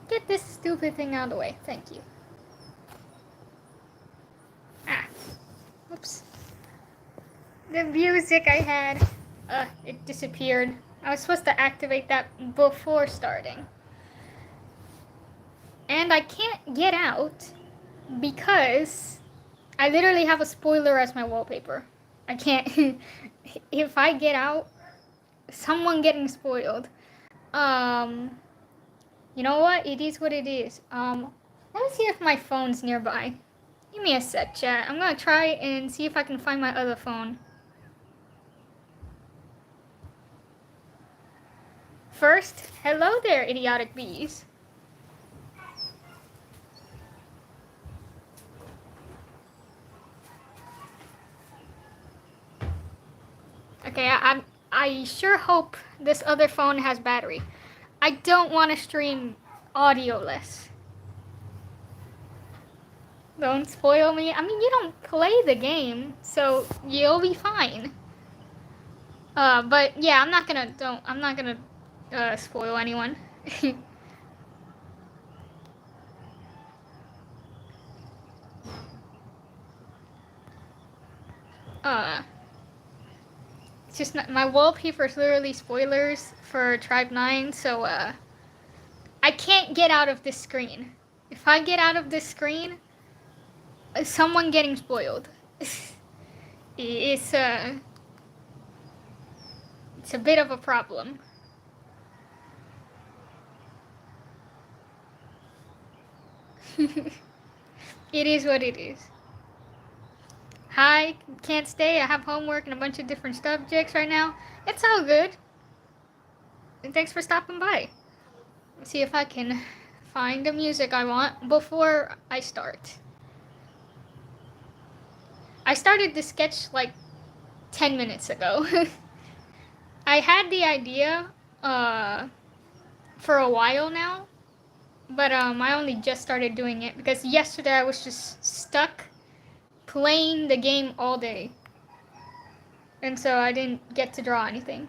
Get this stupid thing out of the way. Thank you. Ah. Oops. The music I had, it disappeared. I was supposed to activate that before starting. And I can't get out because I literally have a spoiler as my wallpaper. I can't, if I get out, someone getting spoiled. You know what? It is what it is. Let me see if my phone's nearby. Give me a sec, chat. I'm gonna try and see if I can find my other phone. First, hello there, idiotic bees. Okay, I sure hope this other phone has battery. I don't want to stream audioless. Don't spoil me. I mean, you don't play the game, so you'll be fine. But yeah, I'm not gonna spoil anyone. It's just not, my wallpaper is literally spoilers for Tribe 9, so I can't get out of this screen. If I get out of this screen, someone getting spoiled. It's a bit of a problem. It is what it is. Hi, can't stay. I have homework and a bunch of different subjects right now. It's all good. And thanks for stopping by. Let's see if I can find the music I want before I start. I started this sketch like 10 minutes ago. I had the idea for a while now, but I only just started doing it because yesterday I was just stuck playing the game all day, and so I didn't get to draw anything.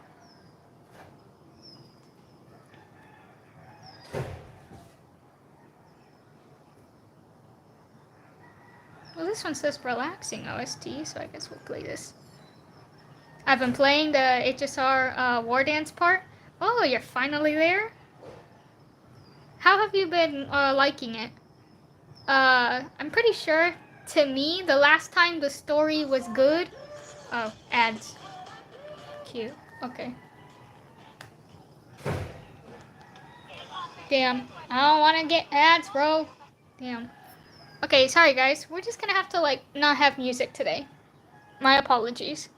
Well, this one says relaxing OST, so I guess we'll play this. I've been playing the HSR War Dance part. Oh, you're finally there? How have you been liking it? I'm pretty sure, to me, the last time the story was good... Oh, ads. Cute. Okay. Damn. I don't want to get ads, bro. Damn. Okay, sorry guys. We're just gonna have to, like, not have music today. My apologies.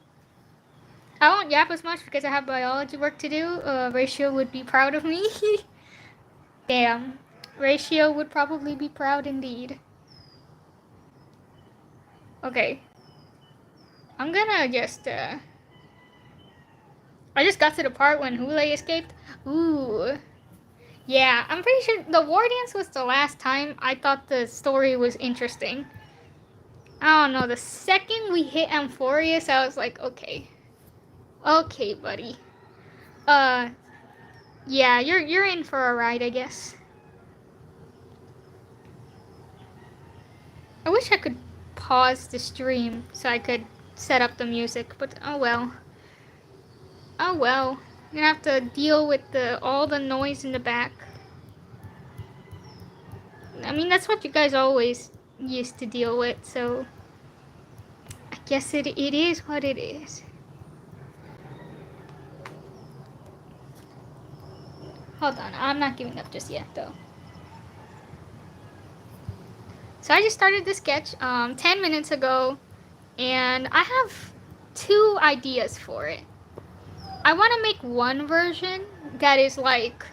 I won't yap as much because I have biology work to do. Ratio would be proud of me. Damn. Ratio would probably be proud indeed. Okay. I'm gonna just, I just got to the part when Hule escaped. Ooh. Yeah, I'm pretty sure the War Dance was the last time I thought the story was interesting. I don't know, the second we hit Amphorius, I was like, okay. Okay, buddy. Yeah, you're in for a ride, I guess. I wish I could pause the stream so I could set up the music, but oh well. Oh well. I'm gonna have to deal with all the noise in the back. I mean, that's what you guys always used to deal with, so I guess it is what it is. Hold on, I'm not giving up just yet, though. So I just started this sketch 10 minutes ago, and I have 2 ideas for it. I want to make one version that is like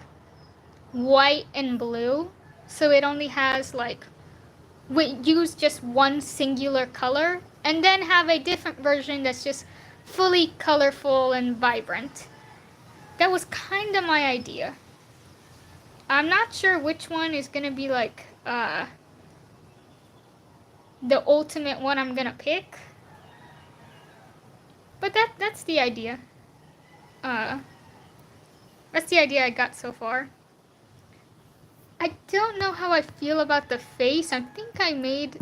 white and blue, so it only has like, we use just one singular color, and then have a different version that's just fully colorful and vibrant. That was kind of my idea. I'm not sure which one is gonna be like the ultimate one I'm gonna pick, but that's the idea. That's the idea I got so far. I don't know how I feel about the face. I think I made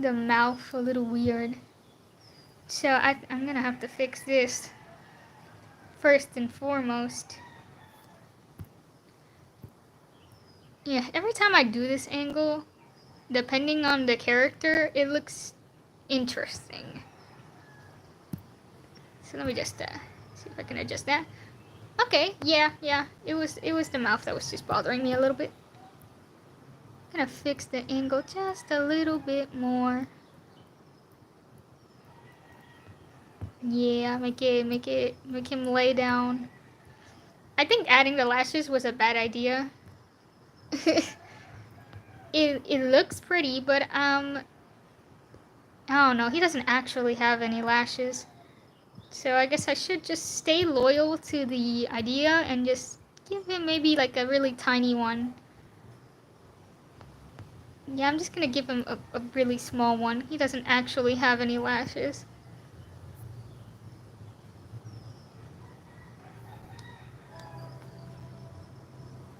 the mouth a little weird. So I'm gonna have to fix this first and foremost. Yeah, every time I do this angle, depending on the character, it looks interesting. So let me just see if I can adjust that. Okay, yeah. It was the mouth that was just bothering me a little bit. I'm gonna fix the angle just a little bit more. Yeah, make him lay down. I think adding the lashes was a bad idea. it looks pretty, but I don't know. He doesn't actually have any lashes. So I guess I should just stay loyal to the idea and just give him maybe like a really tiny one. Yeah, I'm just gonna give him a really small one. He doesn't actually have any lashes.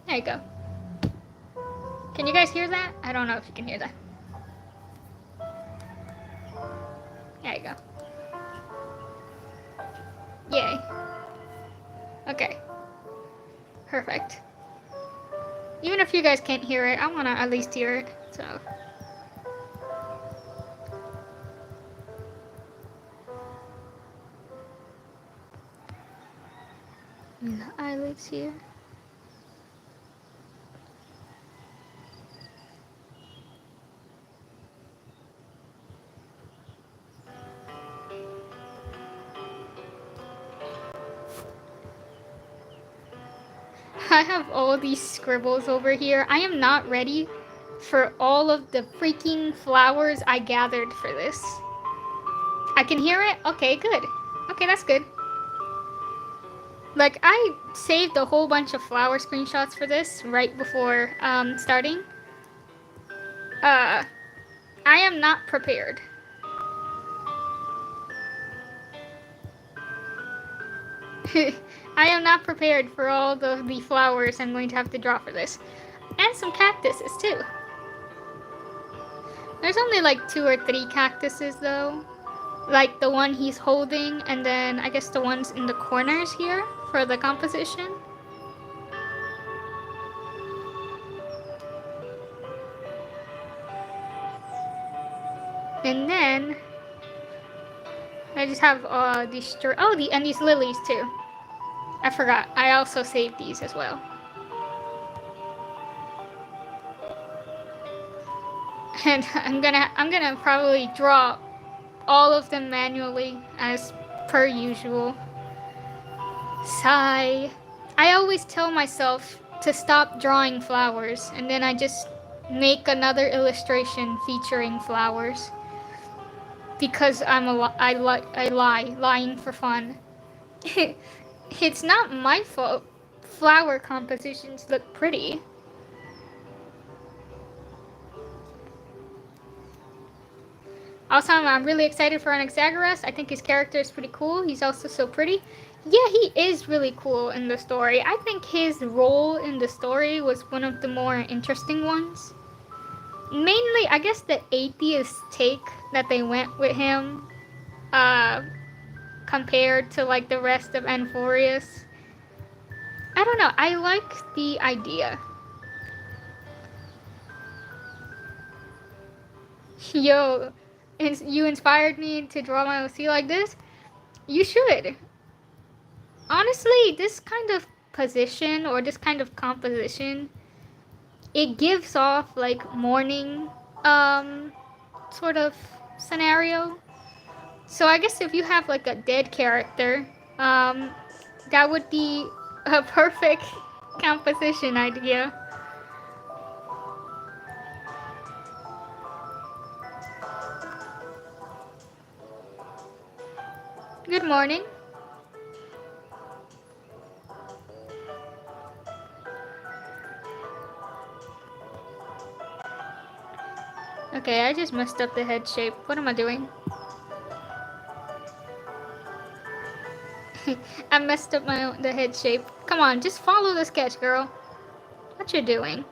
There you go. Can you guys hear that? I don't know if you can hear that. There you go. Yay. Okay. Perfect. Even if you guys can't hear it, I want to at least hear it, so. And the eyelids here. I have all these scribbles over here. I am not ready for all of the freaking flowers I gathered for this. I can hear it? Okay, good. Okay, that's good. Like, I saved a whole bunch of flower screenshots for this right before starting. I am not prepared. I am not prepared for all the flowers I'm going to have to draw for this. And some cactuses, too. There's only like 2 or 3 cactuses, though. Like the one he's holding, and then I guess the ones in the corners here for the composition. And then I just have these and these lilies too. I forgot. I also saved these as well. And I'm gonna probably draw all of them manually as per usual. Sigh. I always tell myself to stop drawing flowers, and then I just make another illustration featuring flowers. Because I lie, lying for fun. It's not my fault. Flower compositions look pretty. Also, I'm really excited for Anaxagoras. I think his character is pretty cool. He's also so pretty. Yeah, he is really cool in the story. I think his role in the story was one of the more interesting ones. Mainly, I guess the atheist take that they went with him, compared to like the rest of Anforius. I don't know, I like the idea. Yo, you inspired me to draw my OC like this? You should. Honestly, this kind of position or this kind of composition, it gives off like morning sort of scenario. So I guess if you have like a dead character, that would be a perfect composition idea. Good morning. Okay, I just messed up the head shape. What am I doing? I messed up the head shape. Come on, just follow the sketch, girl. What you doing?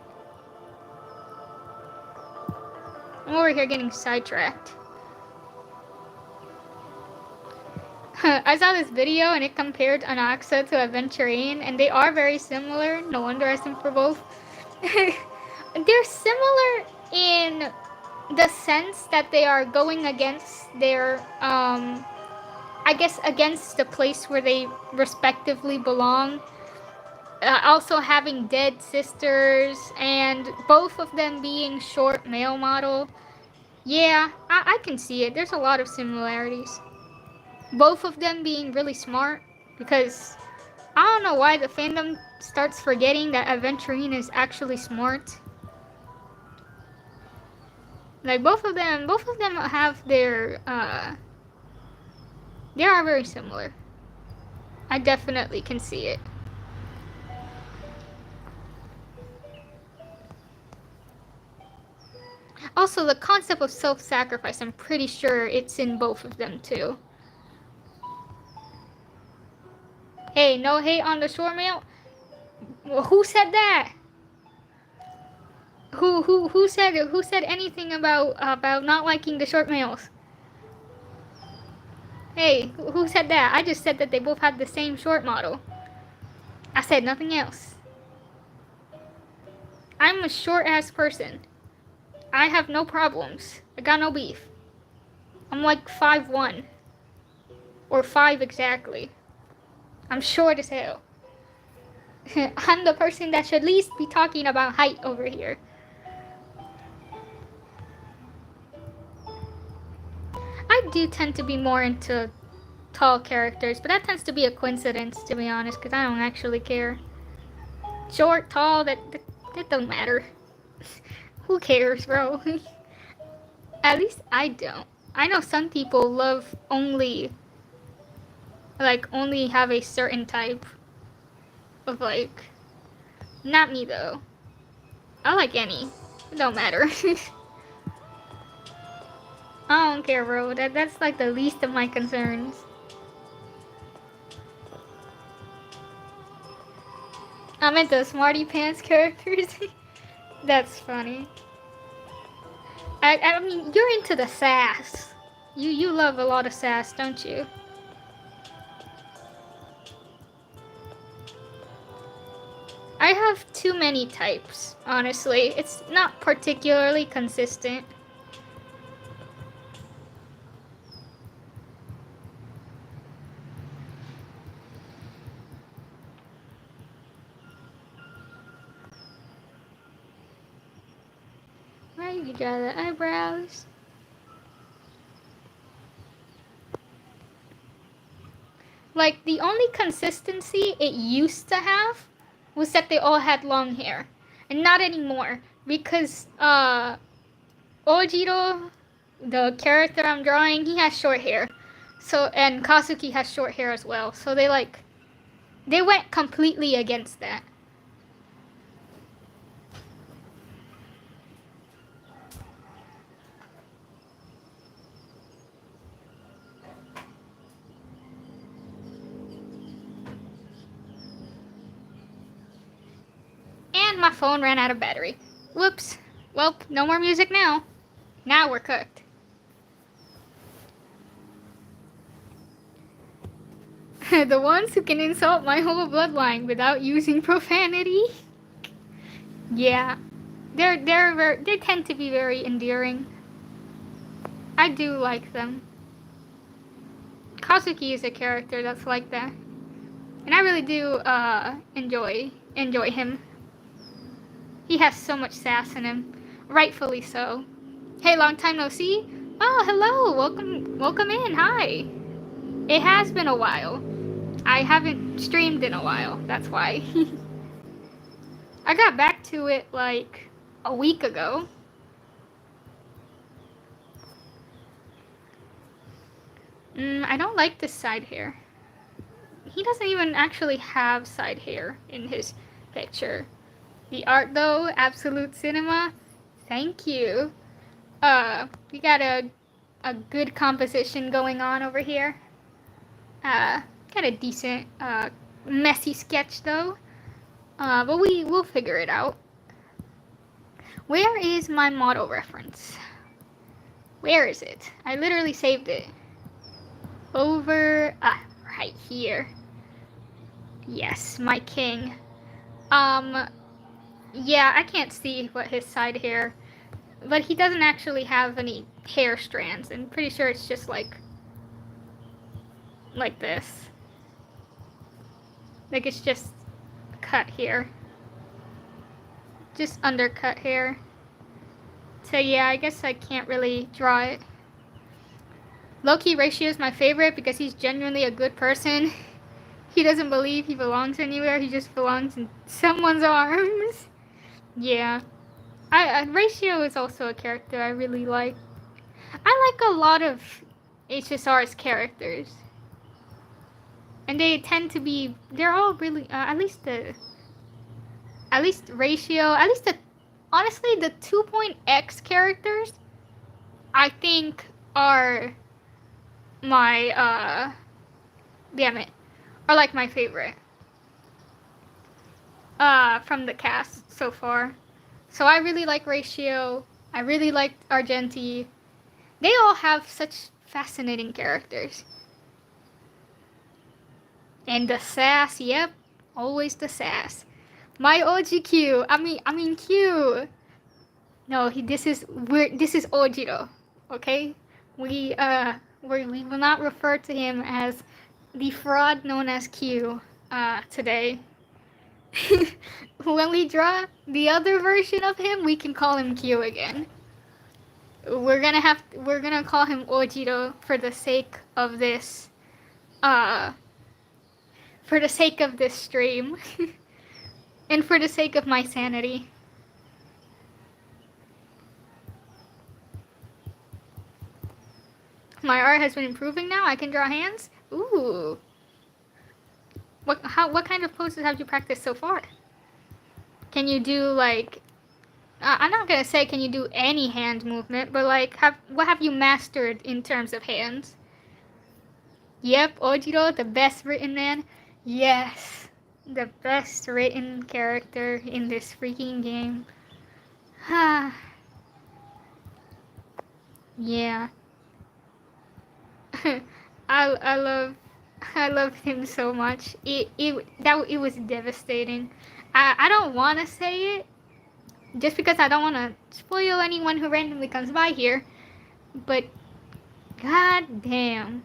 I'm over here getting sidetracked. I saw this video and it compared Anaxa to Aventurine, and they are very similar. No wonder I sent for both. They're similar in the sense that they are going against their, I guess, against the place where they respectively belong. Also having dead sisters, and both of them being short male model. Yeah, I can see it. There's a lot of similarities. Both of them being really smart, because I don't know why the fandom starts forgetting that Aventurine is actually smart. Like both of them have their, they are very similar. I definitely can see it. Also, the concept of self-sacrifice, I'm pretty sure it's in both of them too. Hey, no hate on the short male? Well, who said that? Who said anything about not liking the short males? Hey, who said that? I just said that they both had the same short model. I said nothing else. I'm a short-ass person. I have no problems. I got no beef. I'm like 5'1". Or 5 exactly. I'm short as hell. I'm the person that should at least be talking about height over here. I do tend to be more into tall characters, but that tends to be a coincidence, to be honest, because I don't actually care. Short, tall, that don't matter. Who cares, bro? At least I don't. I know some people love only have a certain type of, like, not me though. I like any. It don't matter. I don't care, bro. That's like the least of my concerns. I'm into smarty pants characters. That's funny. I mean, you're into the sass. You love a lot of sass, don't you? I have too many types, honestly. It's not particularly consistent. Why you draw the eyebrows? Like, the only consistency it used to have was that they all had long hair. And not anymore. Because, Ojiro, the character I'm drawing, he has short hair. So, and Kazuki has short hair as well. So they went completely against that. And my phone ran out of battery. Whoops. Well, no more music now. Now we're cooked. The ones who can insult my whole bloodline without using profanity. Yeah. They tend to be very endearing. I do like them. Kazuki is a character that's like that. And I really do enjoy him. He has so much sass in him. Rightfully so. Hey, long time no see. Oh, hello. Welcome in. Hi. It has been a while. I haven't streamed in a while. That's why. I got back to it like a week ago. I don't like this side hair. He doesn't even actually have side hair in his picture. The art though, absolute cinema. Thank you. We got a good composition going on over here. Got a decent, messy sketch though. But we'll figure it out. Where is my model reference? Where is it? I literally saved it. Over, right here. Yes, my king. Yeah, I can't see what his side hair, but he doesn't actually have any hair strands. I'm pretty sure it's just like this. Like it's just cut here. Just undercut hair. So yeah, I guess I can't really draw it. Low-key Ratio is my favorite because he's genuinely a good person. He doesn't believe he belongs anywhere, he just belongs in someone's arms. Yeah. Ratio is also a character I really like. I like a lot of HSR's characters. And they tend to be, they're all really, at least Ratio, honestly, the 2.x characters, I think, are my, damn it, are like my favorite. From the cast so far. So I really like Ratio, I really like Argenti. They all have such fascinating characters. And the sass, yep, always the sass. My OG Q, I mean Q. No, this is Ojiro, okay? We will not refer to him as the fraud known as Q, today. When we draw the other version of him, we can call him Q again. We're gonna call him Ojiro for the sake of this, stream. And for the sake of my sanity. My art has been improving now. I can draw hands. Ooh. What kind of poses have you practiced so far? Can you do like? I'm not gonna say can you do any hand movement, but like what have you mastered in terms of hands? Yep, Ojiro, the best written man. Yes, the best written character in this freaking game. Yeah. I love him so much. It was devastating. I don't want to say it just because I don't want to spoil anyone who randomly comes by here, but god damn.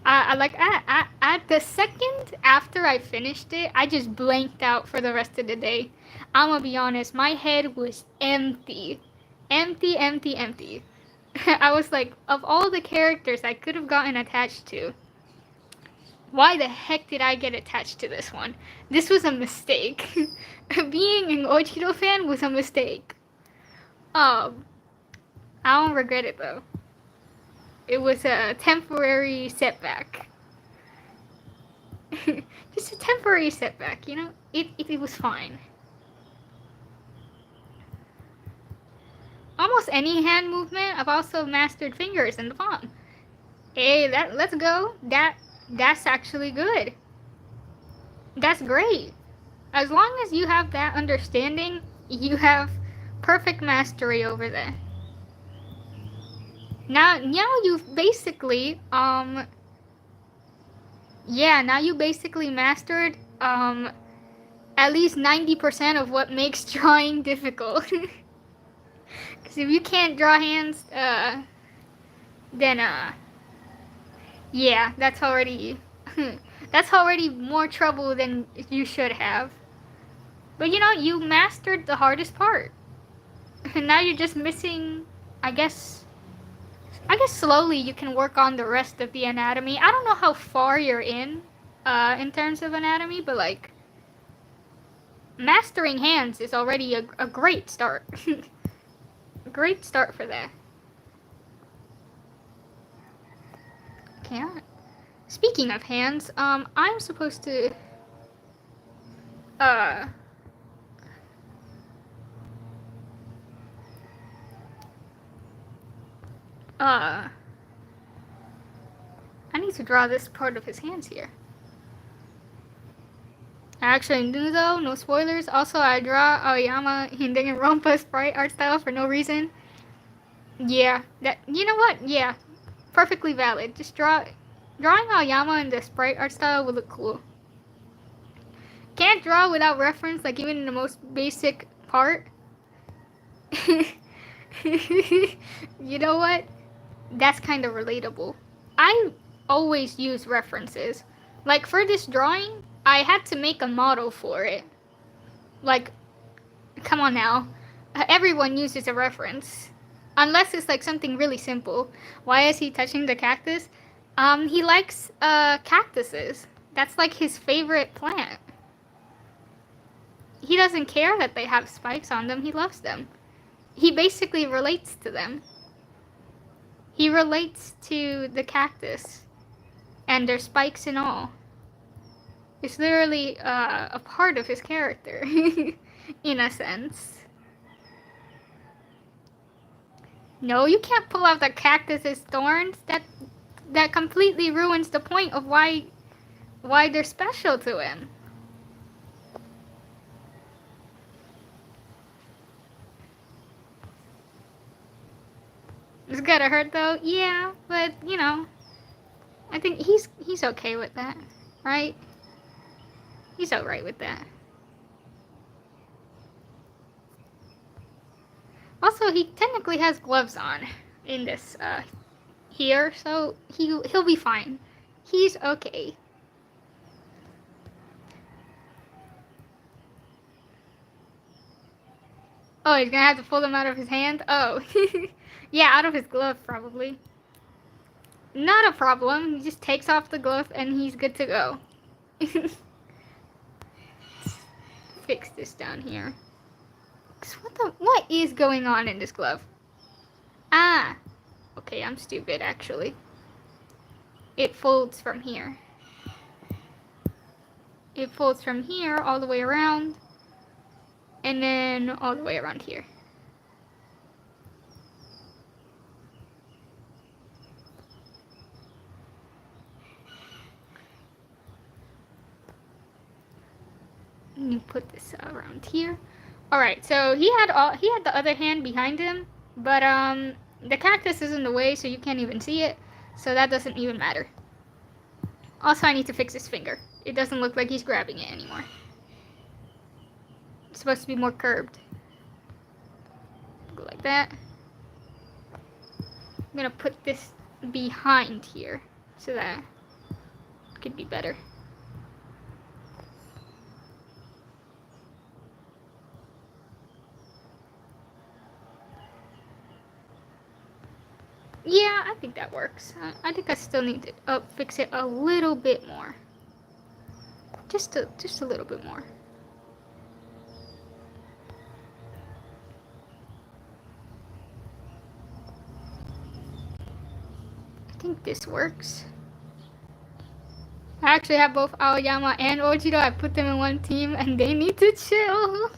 At the second after I finished it, I just blanked out for the rest of the day. I'm gonna be honest, my head was empty. Empty, empty, empty. I was like, of all the characters I could have gotten attached to, why the heck did I get attached to this one? This was a mistake. Being an Ojiro fan was a mistake. I don't regret it though. It was a temporary setback. Just a temporary setback, you know? It was fine. Almost any hand movement, I've also mastered fingers and the palm. Hey, let's go. That's actually good. That's great. As long as you have that understanding, you have perfect mastery over there. Now you've basically, now you basically mastered, at least 90% of what makes drawing difficult. Because if you can't draw hands, then, yeah, that's already, that's already more trouble than you should have. But you know, you mastered the hardest part. And now you're just missing, I guess slowly you can work on the rest of the anatomy. I don't know how far you're in terms of anatomy, but like, mastering hands is already a great start. A great start for that. Okay, speaking of hands, I'm supposed to, I need to draw this part of his hands here. I actually knew though, no spoilers. Also, I draw Aoyama in Danganronpa sprite art style for no reason. Yeah, you know what? Yeah, perfectly valid. Just drawing Aoyama in the sprite art style would look cool. Can't draw without reference, like even in the most basic part. You know what? That's kind of relatable. I always use references. Like for this drawing, I had to make a model for it. Like, come on now. Everyone uses a reference. Unless it's like something really simple. Why is he touching the cactus? He likes cactuses. That's like his favorite plant. He doesn't care that they have spikes on them. He loves them. He basically relates to them. He relates to the cactus and their spikes and all. It's literally a part of his character, in a sense. No, you can't pull out the cactus's thorns. That completely ruins the point of why they're special to him. It's gotta hurt though, yeah, but you know, I think he's okay with that, right? He's alright with that. Also, he technically has gloves on in this here, so he'll be fine. He's okay. Oh, he's gonna have to pull them out of his hand? Oh. Yeah, out of his glove, probably. Not a problem. He just takes off the glove and he's good to go. Fix this down here. What is going on in this glove? Ah. Okay, I'm stupid, actually. It folds from here. It folds from here all the way around. And then all the way around here. Let me put this around here. Alright, so he had the other hand behind him, but the cactus is in the way, so you can't even see it, so that doesn't even matter. Also, I need to fix his finger. It doesn't look like he's grabbing it anymore. It's supposed to be more curved. Go like that. I'm gonna put this behind here so that it could be better. Yeah, I think that works. I think I still need to fix it a little bit more. Just a little bit more. I think this works. I actually have both Aoyama and Ojiro. I put them in one team and they need to chill.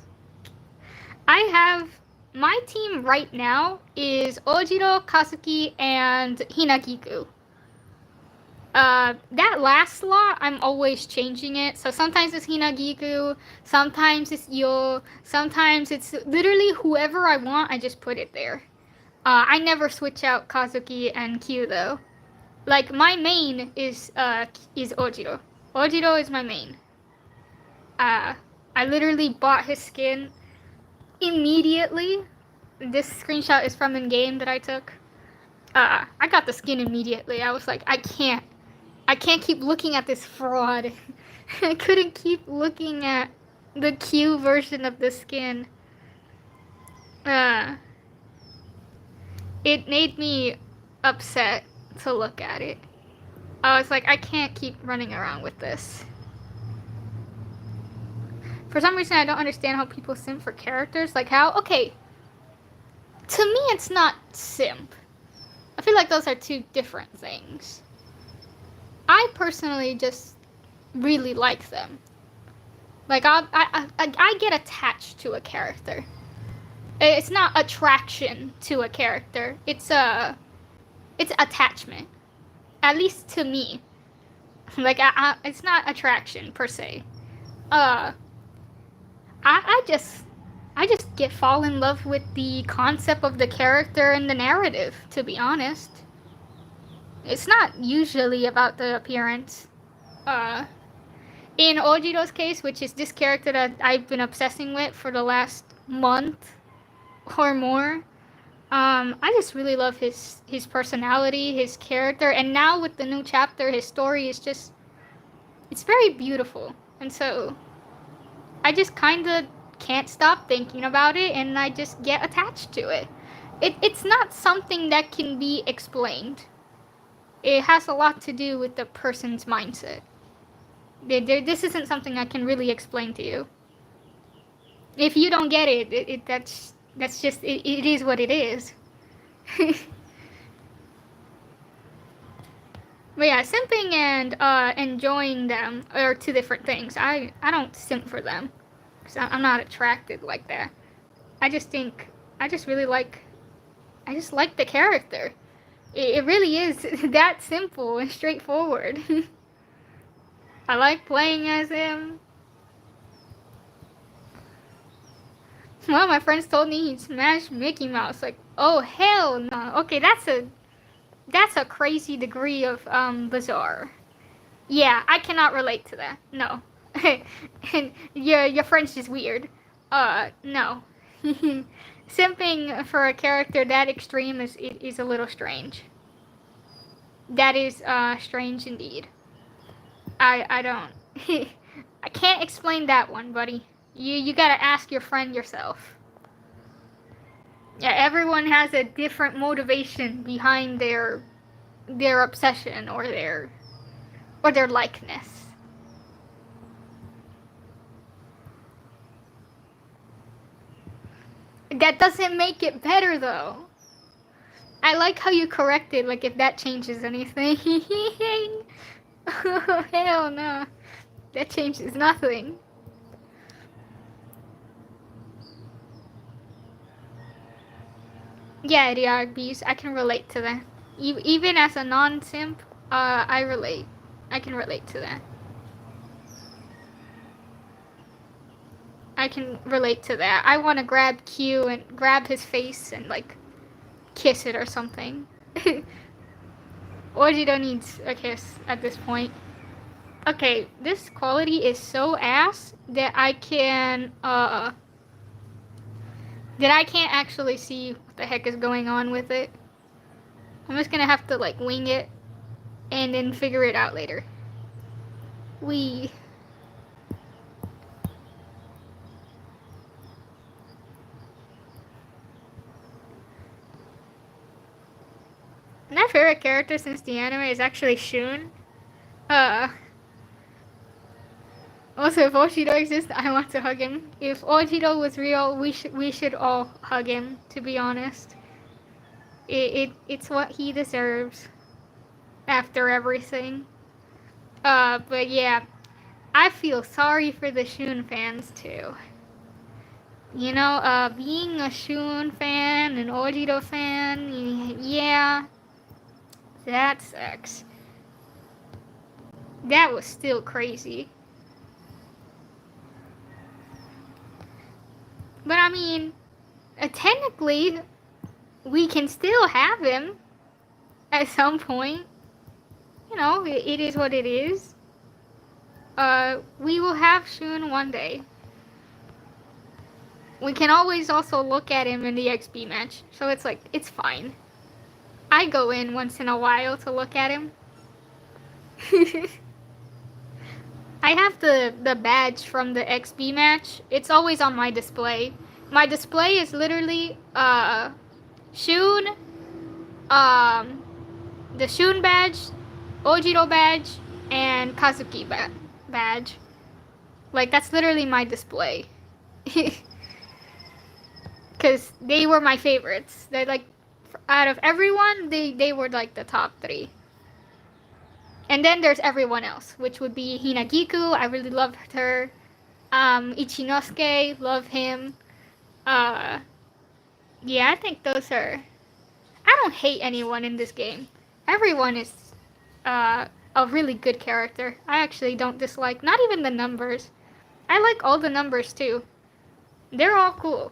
I have my team right now is Ojiro, Kazuki, and Hinagiku. That last slot, I'm always changing it. So sometimes it's Hinagiku, sometimes it's Yo, sometimes it's literally whoever I want, I just put it there. I never switch out Kazuki and Kyu though. Like my main is Ojiro. Ojiro is my main. I literally bought his skin immediately. This screenshot is from in-game that I took. I got the skin immediately. I was like, I can't keep looking at this fraud. I couldn't keep looking at the Q version of the skin. It made me upset to look at it. I was like, I can't keep running around with this. For some reason, I don't understand how people simp for characters. Like how, okay, to me, it's not simp. I feel like those are two different things. I personally just really like them. Like I get attached to a character. It's not attraction to a character. It's attachment. At least to me. Like it's not attraction per se. I just I just get fall in love with the concept of the character and the narrative, to be honest. It's not usually about the appearance. Uh, in Ojiro's case, which is this character that I've been obsessing with for the last month or more, I just really love his personality, his character, and now with the new chapter, his story is just it's very beautiful, and so I just kind of can't stop thinking about it, and I just get attached to it. It's not something that can be explained. It has a lot to do with the person's mindset. This isn't something I can really explain to you. If you don't get it, that's just it is what it is. But yeah, simping and enjoying them are two different things. I don't simp for them because I'm not attracted like that. I just think I just really like I just like the character. It really is that simple and straightforward. I like playing as him. Well, my friends told me he'd smash Mickey Mouse. Like, oh hell no. Okay, that's a crazy degree of bizarre. Yeah, I cannot relate to that. No. And your French is weird. No. Simping for a character that extreme is a little strange. That is strange indeed. I don't. I can't explain that one, buddy. You gotta ask your friend yourself. Yeah, everyone has a different motivation behind their obsession or their likeness. That doesn't make it better though. I like how you corrected, like if that changes anything. Oh, hell no. That changes nothing. Yeah, the RBs, I can relate to that. Even as a non-simp, I relate. I can relate to that. I can relate to that. I want to grab Q and grab his face and, like, kiss it or something. Ojiro needs a kiss at this point. Okay, this quality is so ass that I can't actually see what the heck is going on with it. I'm just gonna have to, like, wing it and then figure it out later. My favorite character since the anime is actually Shun. Uh, Also, if Ojiro exists, I want to hug him. If Ojiro was real, we should all hug him. To be honest, it's what he deserves after everything. But yeah, I feel sorry for the Shun fans too. You know, being a Shun fan, an Ojiro fan, yeah, that sucks. That was still crazy. But I mean, technically, we can still have him at some point. You know, it is what it is. We will have Shun one day. We can always also look at him in the XP match, so it's like, it's fine. I go in once in a while to look at him. I have the badge from the XP match. It's always on my display. My display is literally Shun, the Shun badge, Ojiro badge, and Kazuki badge. Like, that's literally my display. Because they were my favorites. They're like, out of everyone, they were like the top 3. And then there's everyone else, which would be Hinagiku. I really loved her. Ichinosuke, love him. Yeah, I think those are... I don't hate anyone in this game. Everyone is a really good character. I actually don't dislike, not even the numbers. I like all the numbers too. They're all cool.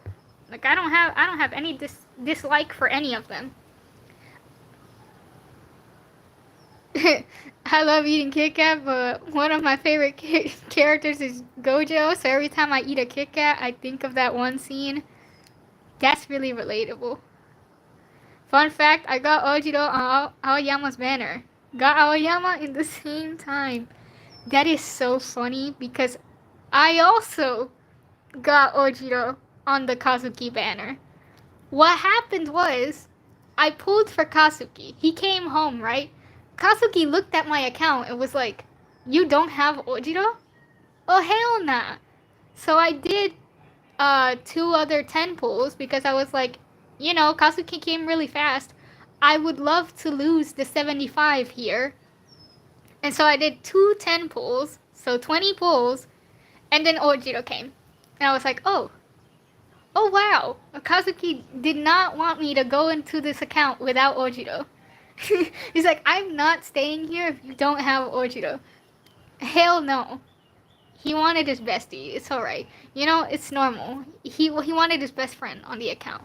Like I don't have any dislike for any of them. I love eating Kit Kat, but one of my favorite characters is Gojo. So every time I eat a Kit Kat, I think of that one scene. That's really relatable. Fun fact: I got Ojiro on Aoyama's banner. Got Aoyama in the same time. That is so funny because I also got Ojiro on the Kazuki banner. What happened was, I pulled for Kazuki. He came home, right? Kazuki looked at my account and was like, "You don't have Ojiro?" Oh, hell nah. So I did two other 10 pulls because I was like, Kazuki came really fast. I would love to lose the 75 here. And so I did two 10 pulls, so 20 pulls, and then Ojiro came. And I was like, oh wow, Kazuki did not want me to go into this account without Ojiro. He's like, I'm not staying here if you don't have Ojiro. Hell no. He wanted his bestie. It's alright. It's normal. He wanted his best friend on the account.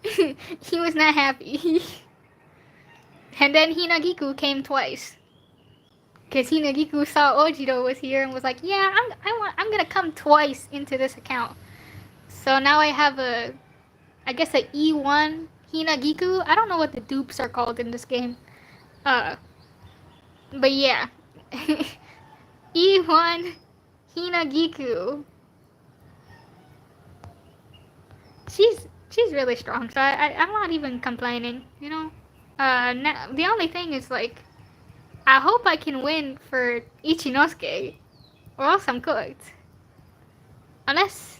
He was not happy. And then Hinagiku came twice. Because Hinagiku saw Ojiro was here and was like, yeah, I'm gonna come twice into this account. So now I have I guess a E1 Hinagiku. I don't know what the dupes are called in this game. But yeah. E1 Hinagiku. She's really strong, so I'm not even complaining, the only thing is, like, I hope I can win for Ichinosuke, or else I'm cooked. Unless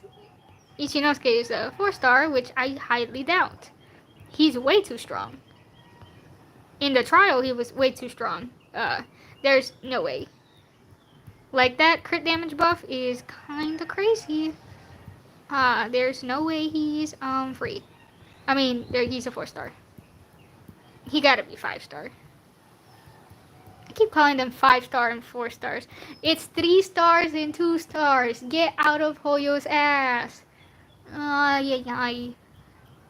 Ichinosuke is a 4-star, which I highly doubt. He's way too strong. In the trial, he was way too strong. There's no way. Like, that crit damage buff is kinda crazy. There's no way he's, free. I mean, he's a 4-star. He gotta be 5-star. I keep calling them 5-star and 4 stars. It's 3 stars and 2 stars. Get out of Hoyo's ass. Ay, ay, ay.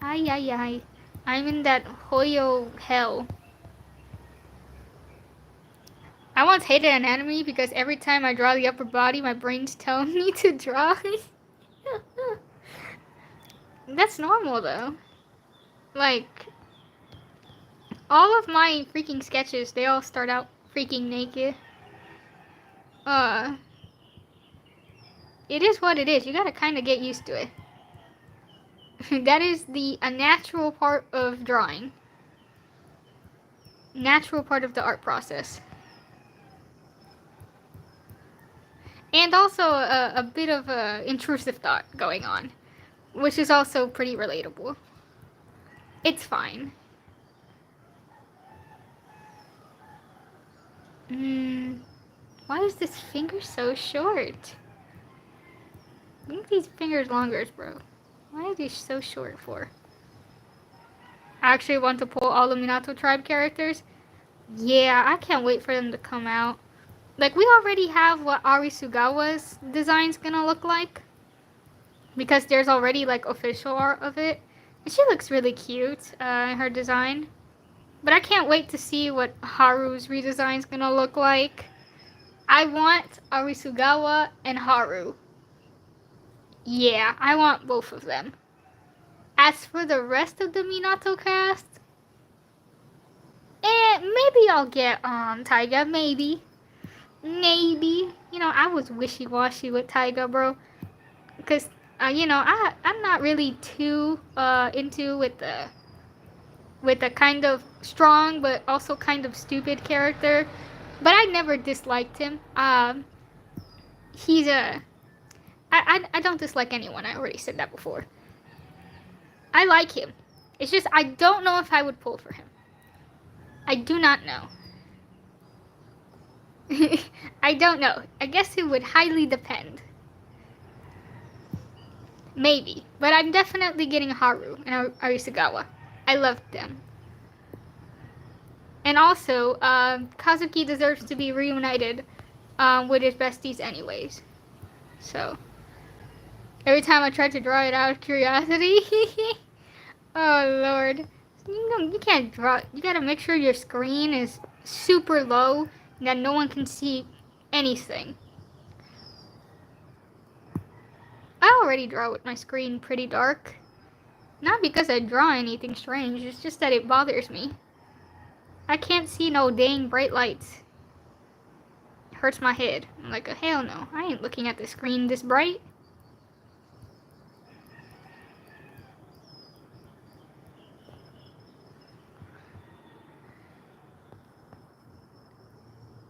Ay, ay, ay. I'm in that Hoyo hell. I once hated an enemy because every time I draw the upper body, my brain's telling me to draw. That's normal, though. Like, all of my freaking sketches, they all start out freaking naked. It is what it is. You gotta kind of get used to it. That is a natural part of drawing. Natural part of the art process. And also a bit of intrusive thought going on, which is also pretty relatable. It's fine. Why is this finger so short? Make these fingers longer, bro. Why are these so short for? I actually want to pull all the Minato tribe characters. Yeah, I can't wait for them to come out. Like, we already have what Arisugawa's design's gonna look like. Because there's already, like, official art of it. And she looks really cute in her design. But I can't wait to see what Haru's redesign's gonna look like. I want Arisugawa and Haru. Yeah, I want both of them. As for the rest of the Minato cast, maybe I'll get Taiga, maybe. Maybe. I was wishy-washy with Taiga, bro. Because, I'm not really too into with the kind of strong but also kind of stupid character. But I never disliked him. He's I don't dislike anyone. I already said that before. I like him. It's just I don't know if I would pull for him. I do not know. I don't know. I guess it would highly depend. Maybe. But I'm definitely getting Haru and Arisugawa. I love them. And also, Kazuki deserves to be reunited with his besties anyways. So, Every time I try to draw it out of curiosity. Oh lord. You can't draw. You gotta make sure your screen is super low and that no one can see anything. I already draw with my screen pretty dark. Not because I draw anything strange, it's just that it bothers me. I can't see no dang bright lights. It hurts my head. I'm like, hell no. I ain't looking at the screen this bright.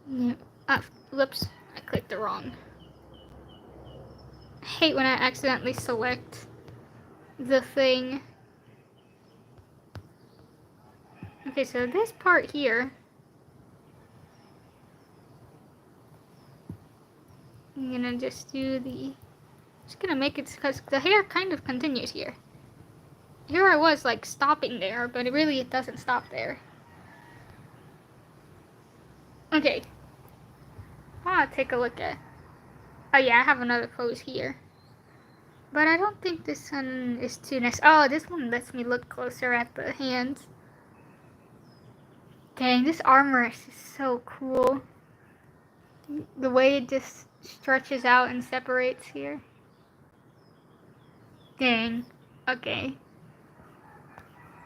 Yeah. Whoops. I clicked the wrong. I hate when I accidentally select the thing. Okay, so this part here. I'm gonna just do the... Just gonna make it, because the hair kind of continues here. Here I was like stopping there, but it doesn't stop there. Okay. I wanna take a look at... Oh yeah, I have another pose here. But I don't think this one is too nice. Oh, this one lets me look closer at the hands. Dang, this armor is so cool. The way it just stretches out and separates here. Dang. Okay.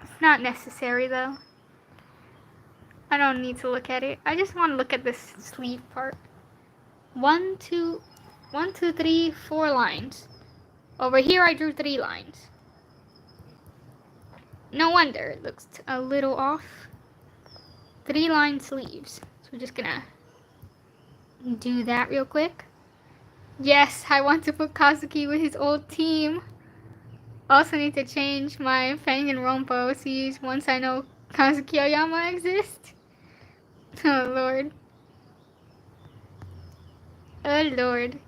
It's not necessary though. I don't need to look at it. I just want to look at this sleeve part. 1, 2, 3, 4 lines. Over here I drew 3 lines. No wonder it looks a little off. 3 line sleeves. So we're just gonna do that real quick. Yes, I want to put Kazuki with his old team. Also need to change my Fang and Rompo OCs once I know Kazuki Oyama exists. Oh lord. Oh lord.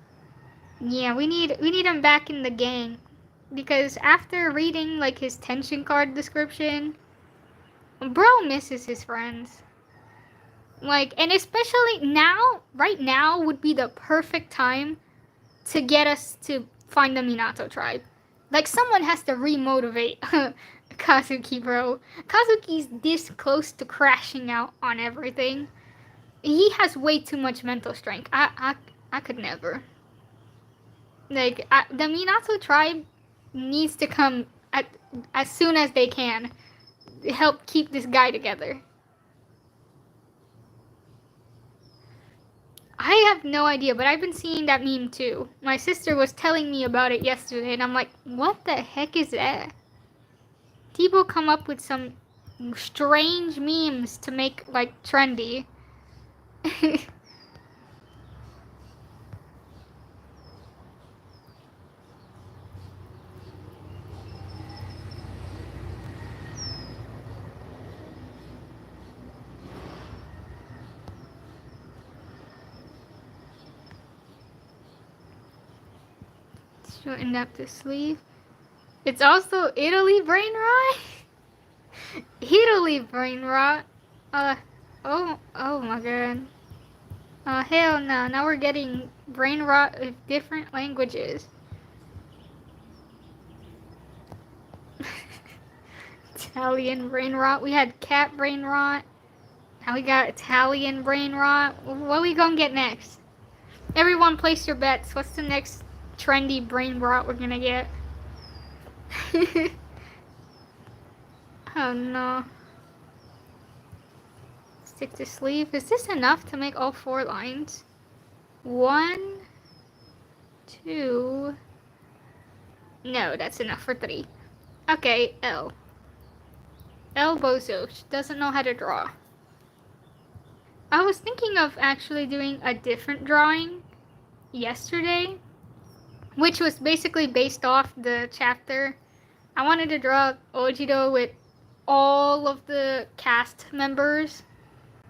Yeah, we need him back in the gang. Because after reading like his tension card description, bro misses his friends. Like, and especially now, right now would be the perfect time to get us to find the Minato tribe. Like, someone has to remotivate Kazuki, bro. Kazuki's this close to crashing out on everything. He has way too much mental strength. I could never. Like, the Minato tribe needs to come as soon as they can to help keep this guy together. I have no idea, but I've been seeing that meme too. My sister was telling me about it yesterday, and I'm like, what the heck is that? People come up with some strange memes to make, like, trendy. Shorten up the sleeve. It's also Italy brain rot. Italy brain rot. Oh my god. Hell no. Now we're getting brain rot with different languages. Italian brain rot. We had cat brain rot. Now we got Italian brain rot. What are we gonna get next? Everyone place your bets. What's the next trendy brain rot we're gonna get? Oh no. Stick to sleeve. Is this enough to make all 4 lines? 1, 2. No, that's enough for 3. Okay, L. L Bozo. She doesn't know how to draw. I was thinking of actually doing a different drawing yesterday, which was basically based off the chapter. I wanted to draw Ojiro with all of the cast members.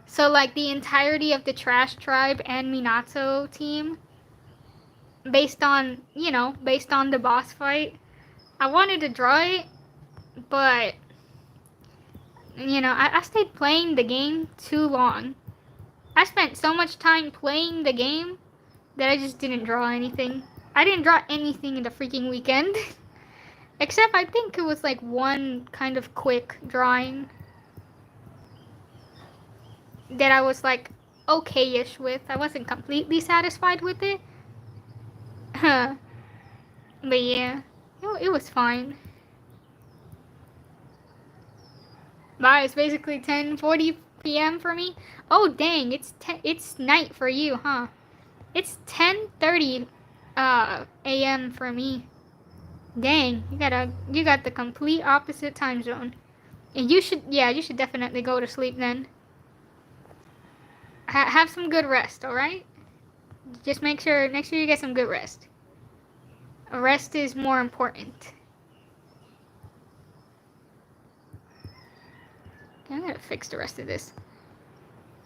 So like the entirety of the Trash Tribe and Minato team. Based on, based on the boss fight. I wanted to draw it, but, I stayed playing the game too long. I spent so much time playing the game that I just didn't draw anything. I didn't draw anything in the freaking weekend. Except I think it was like one kind of quick drawing that I was like okay-ish with. I wasn't completely satisfied with it. But yeah, it was fine. Bye, it's basically 10:40 p.m. for me. Oh dang, it's night for you, huh? It's 10:30 a.m. for me. Dang, you got the complete opposite time zone. And you should definitely go to sleep then. Have some good rest, all right? Just make sure you get some good rest. Rest is more important. Okay, I'm gonna fix the rest of this.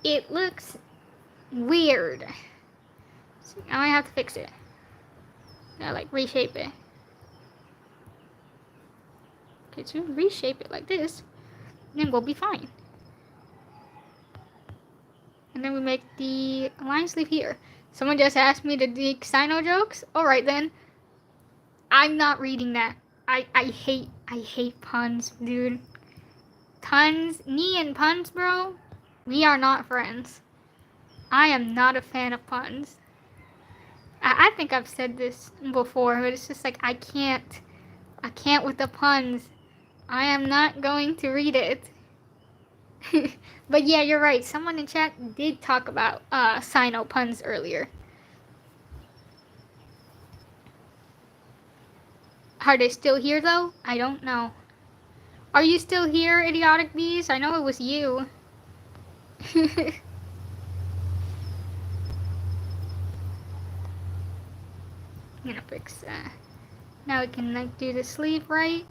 It looks weird. So now I have to fix it. Gotta like reshape it. Okay, so reshape it like this, and then we'll be fine. And then we make the line sleeve here. Someone just asked me to do Sino jokes. Alright then. I'm not reading that. I hate puns, dude. Me and puns, bro, we are not friends. I am not a fan of puns. I think I've said this before, but it's just like I can't with the puns. I am not going to read it. But yeah, you're right. Someone in chat did talk about Sino puns earlier. Are they still here though? I don't know. Are you still here, Idiotic Bees? I know it was you. I'm gonna fix that. Now we can like do the sleeve right.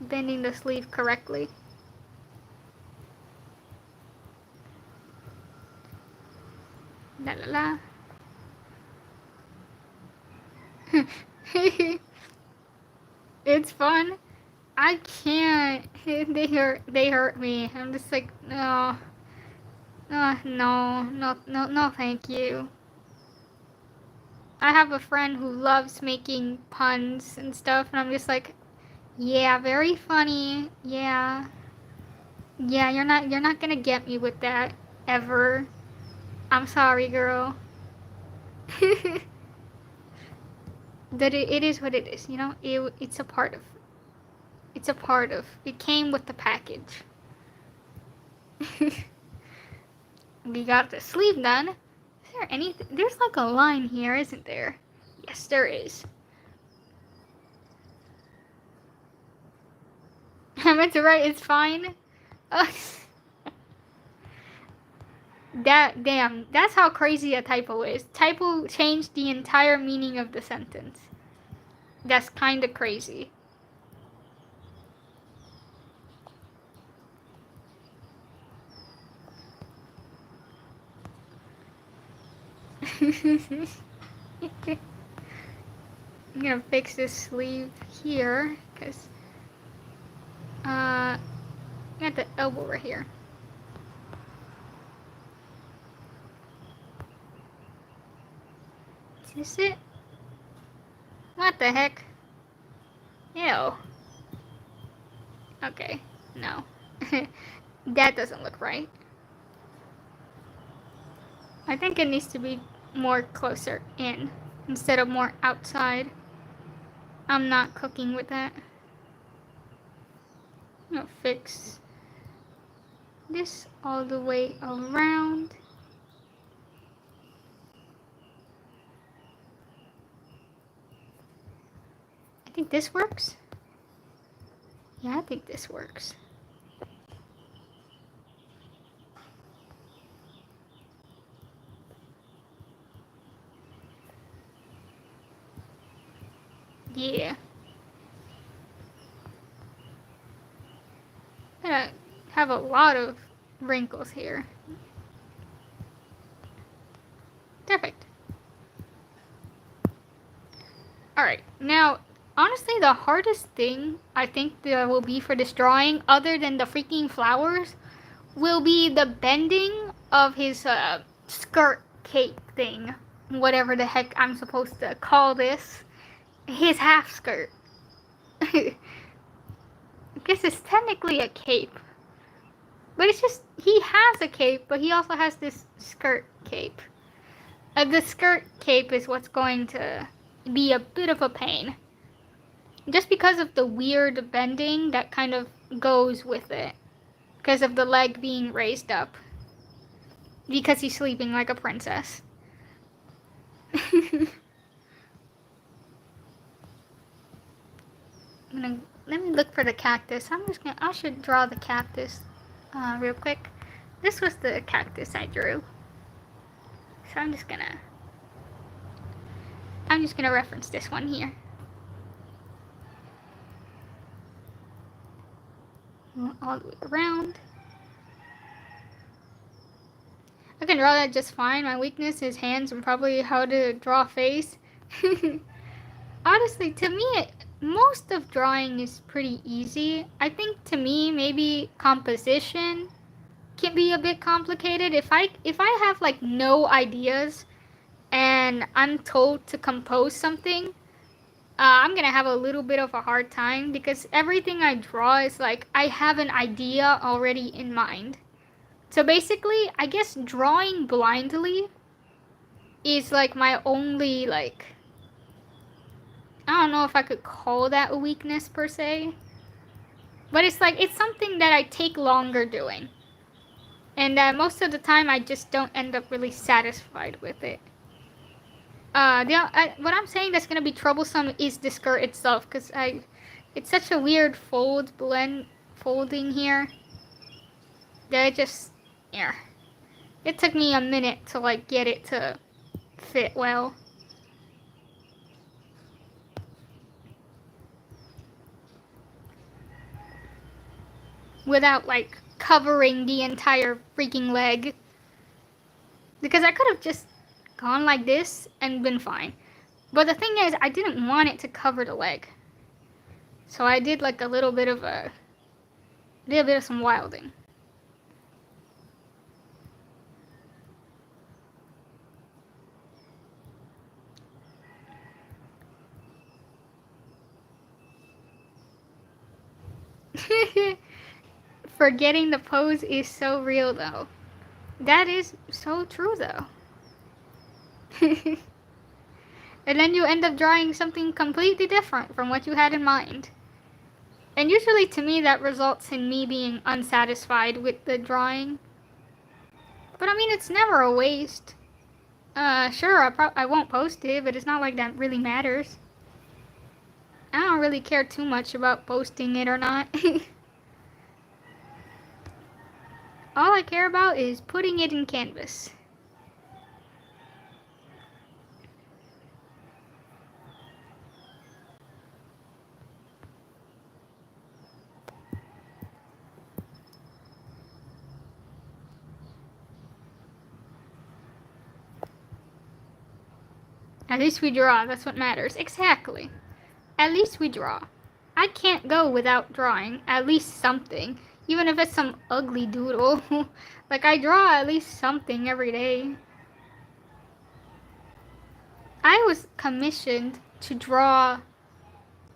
Bending the sleeve correctly. La la la. It's fun. I can't. They hurt me. I'm just like, no. No, thank you. I have a friend who loves making puns and stuff, and I'm just like, yeah, very funny. Yeah, you're not gonna get me with that ever. I'm sorry, girl. That it is what it is, you know. It's a part of. It's a part of. It came with the package. We got the sleeve done. Is there anything? There's like a line here, isn't there? Yes, there is. I meant to write, it's fine. Damn, that's how crazy a typo is. Typo changed the entire meaning of the sentence. That's kind of crazy. I'm gonna fix this sleeve here, because I got the elbow right here. Is this it? What the heck? Ew. Okay, no. That doesn't look right. I think it needs to be more closer in instead of more outside. I'm not cooking with that. I'm gonna fix this all the way around. I think this works. Yeah, I think this works. Yeah. I'm gonna have a lot of wrinkles here. Perfect. Alright, now, honestly, the hardest thing I think there will be for this drawing, other than the freaking flowers, will be the bending of his skirt cape thing. whatever the heck I'm supposed to call this, his half skirt. I guess it's technically a cape. But it's just, he has a cape, but he also has this skirt cape. The skirt cape is what's going to be a bit of a pain. Just because of the weird bending that kind of goes with it. Because of the leg being raised up. Because he's sleeping like a princess. Let me look for the cactus. I should draw the cactus real quick. This was the cactus I drew. So I'm just gonna reference this one here. All the way around. I can draw that just fine. My weakness is hands and probably how to draw a face. Honestly, to me, most of drawing is pretty easy. I think to me, maybe composition can be a bit complicated. If I have like no ideas and I'm told to compose something, I'm gonna have a little bit of a hard time because everything I draw is like I have an idea already in mind. So basically, I guess drawing blindly is like my only, like, I don't know if I could call that a weakness per se. But it's like, it's something that I take longer doing. And most of the time I just don't end up really satisfied with it. What I'm saying that's gonna be troublesome is the skirt itself, because it's such a weird folding here that yeah. It took me a minute to like get it to fit well. Without like covering the entire freaking leg. Because I could have just gone like this and been fine. But the thing is, I didn't want it to cover the leg. So I did like a little bit of some wilding. Forgetting the pose is so real though. That is so true though. And then you end up drawing something completely different from what you had in mind. And usually to me that results in me being unsatisfied with the drawing. But I mean, it's never a waste. Sure, I won't post it, but it's not like that really matters. I don't really care too much about posting it or not. All I care about is putting it in Canvas. At least we draw, that's what matters. Exactly. At least we draw. I can't go without drawing at least something. Even if it's some ugly doodle. Like, I draw at least something every day. I was commissioned to draw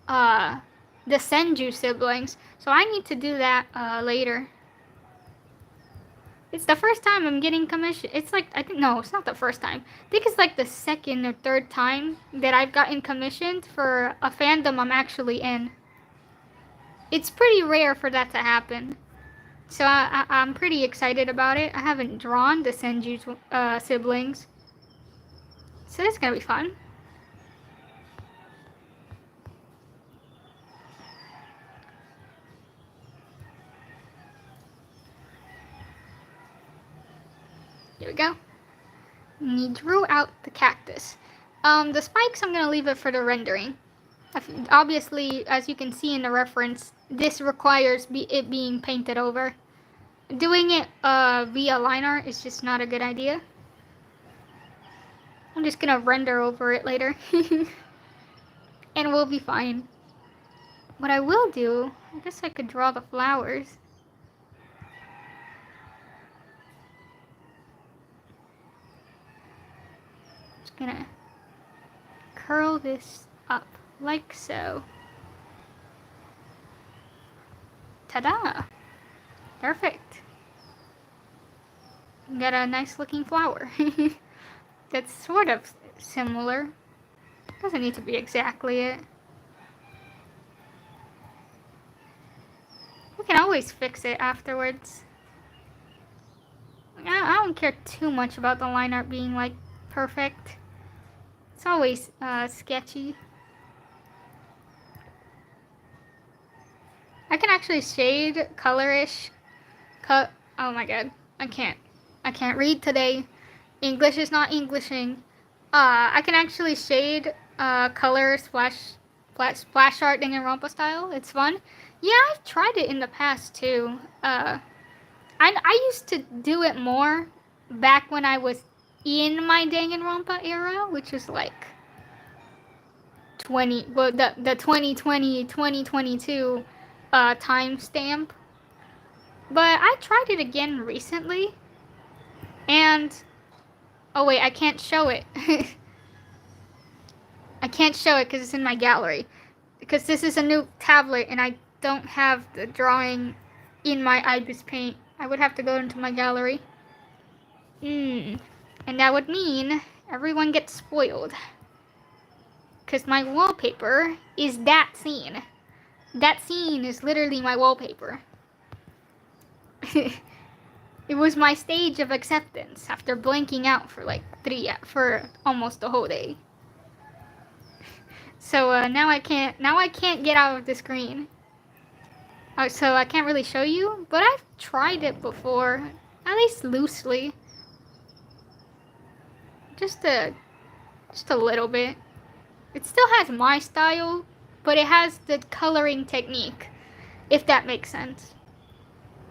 the Senju siblings, so I need to do that later. It's the first time I'm getting commissioned. It's like, no, it's not the first time. I think it's like the second or third time that I've gotten commissioned for a fandom I'm actually in. It's pretty rare for that to happen. So I'm pretty excited about it. I haven't drawn the Senju siblings. So that's gonna be fun. Here we go. And he drew out the cactus. The spikes, I'm gonna leave it for the rendering. Obviously, as you can see in the reference, this requires it being painted over. Doing it via line art is just not a good idea. I'm just gonna render over it later. And we'll be fine. What I will do, I guess I could draw the flowers. gonna curl this up like so. Ta-da! Perfect. Got a nice looking flower. That's sort of similar. Doesn't need to be exactly it. We can always fix it afterwards. I don't care too much about the line art being like perfect. It's always sketchy. I can actually shade colorish. Oh my god, I can't read today. English is not Englishing. I can actually shade color splash art Danganronpa style. It's fun. Yeah, I've tried it in the past too. I used to do it more back when I was in my Danganronpa era, which is like the 2020 2022 timestamp. But I tried it again recently, and oh wait, I can't show it. I can't show it because it's in my gallery. Because this is a new tablet and I don't have the drawing in my Ibis Paint. I would have to go into my gallery. And that would mean everyone gets spoiled. Because my wallpaper is that scene. That scene is literally my wallpaper. It was my stage of acceptance after blanking out for almost the whole day. So now I can't get out of the screen. So I can't really show you, but I've tried it before, at least loosely. Just a little bit. It still has my style, but it has the coloring technique, if that makes sense.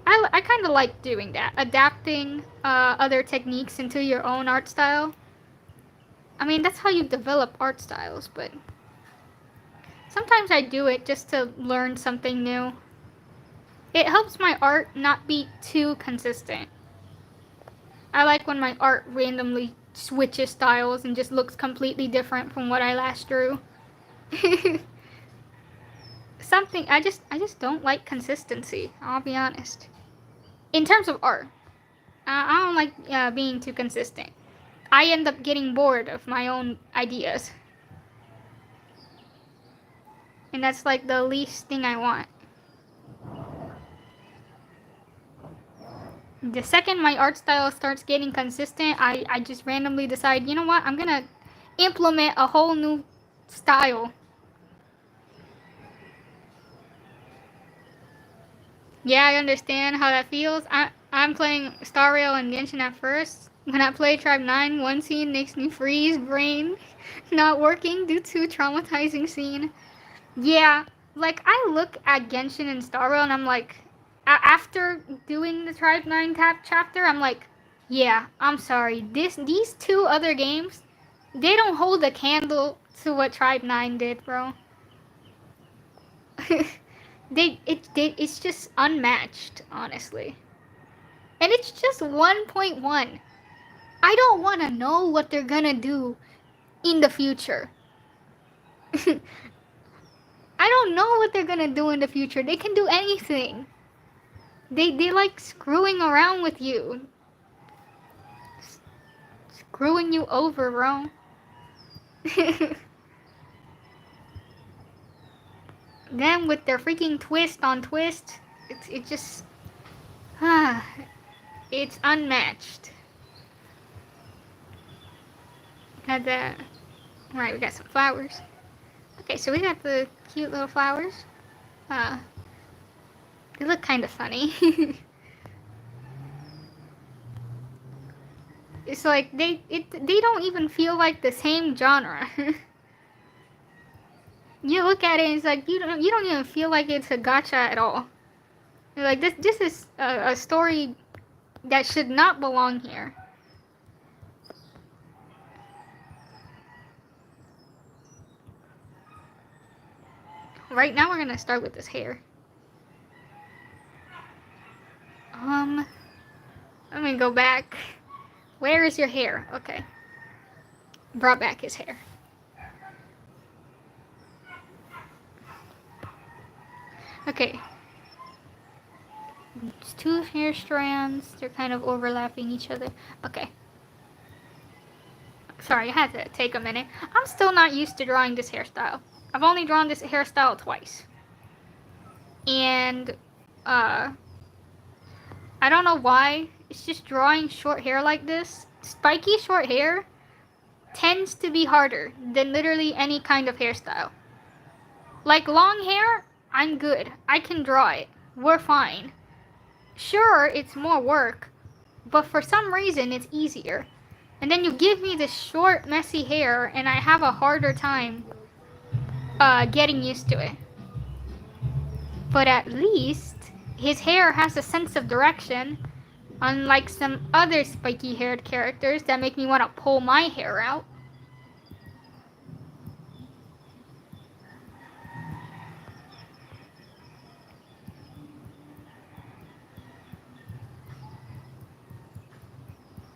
I kind of like doing that, adapting other techniques into your own art style. I mean, that's how you develop art styles, but sometimes I do it just to learn something new. It helps my art not be too consistent. I like when my art randomly switches styles and just looks completely different from what I last drew. I just don't like consistency, I'll be honest. In terms of art, I don't like being too consistent. I end up getting bored of my own ideas. And that's like the least thing I want. The second my art style starts getting consistent, I just randomly decide, you know what, I'm gonna implement a whole new style. Yeah, I understand how that feels. I'm playing Star Rail and Genshin at first. When I play Tribe 9, one scene makes me freeze, brain not working due to traumatizing scene. Yeah, like I look at Genshin and Star Rail and I'm like, after doing the Tribe 9 chapter, I'm like, yeah, I'm sorry. These two other games, they don't hold a candle to what Tribe 9 did, bro. It's just unmatched, honestly. And it's just 1.1. I don't want to know what they're gonna do in the future. I don't know what they're gonna do in the future. They can do anything. They like screwing around with you. Screwing you over, bro. Then with their freaking twist on twist, it just it's unmatched. Had that. Alright, we got some flowers. Okay, so we got the cute little flowers. They look kind of funny. It's like they don't even feel like the same genre. You look at it and it's like you don't even feel like it's a gacha at all. You're like this is a story that should not belong here. Right now we're gonna start with this hair. Let me go back. Where is your hair? Okay. brought back his hair. Okay. It's two hair strands. They're kind of overlapping each other. Okay. Sorry, I had to take a minute. I'm still not used to drawing this hairstyle. I've only drawn this hairstyle twice. And, I don't know why. It's just drawing short hair like this. Spiky short hair tends to be harder than literally any kind of hairstyle. Like long hair, I'm good. I can draw it. We're fine. Sure, it's more work, but for some reason it's easier. And then you give me this short, messy hair, and I have a harder time getting used to it. But at least his hair has a sense of direction, unlike some other spiky haired characters that make me want to pull my hair out.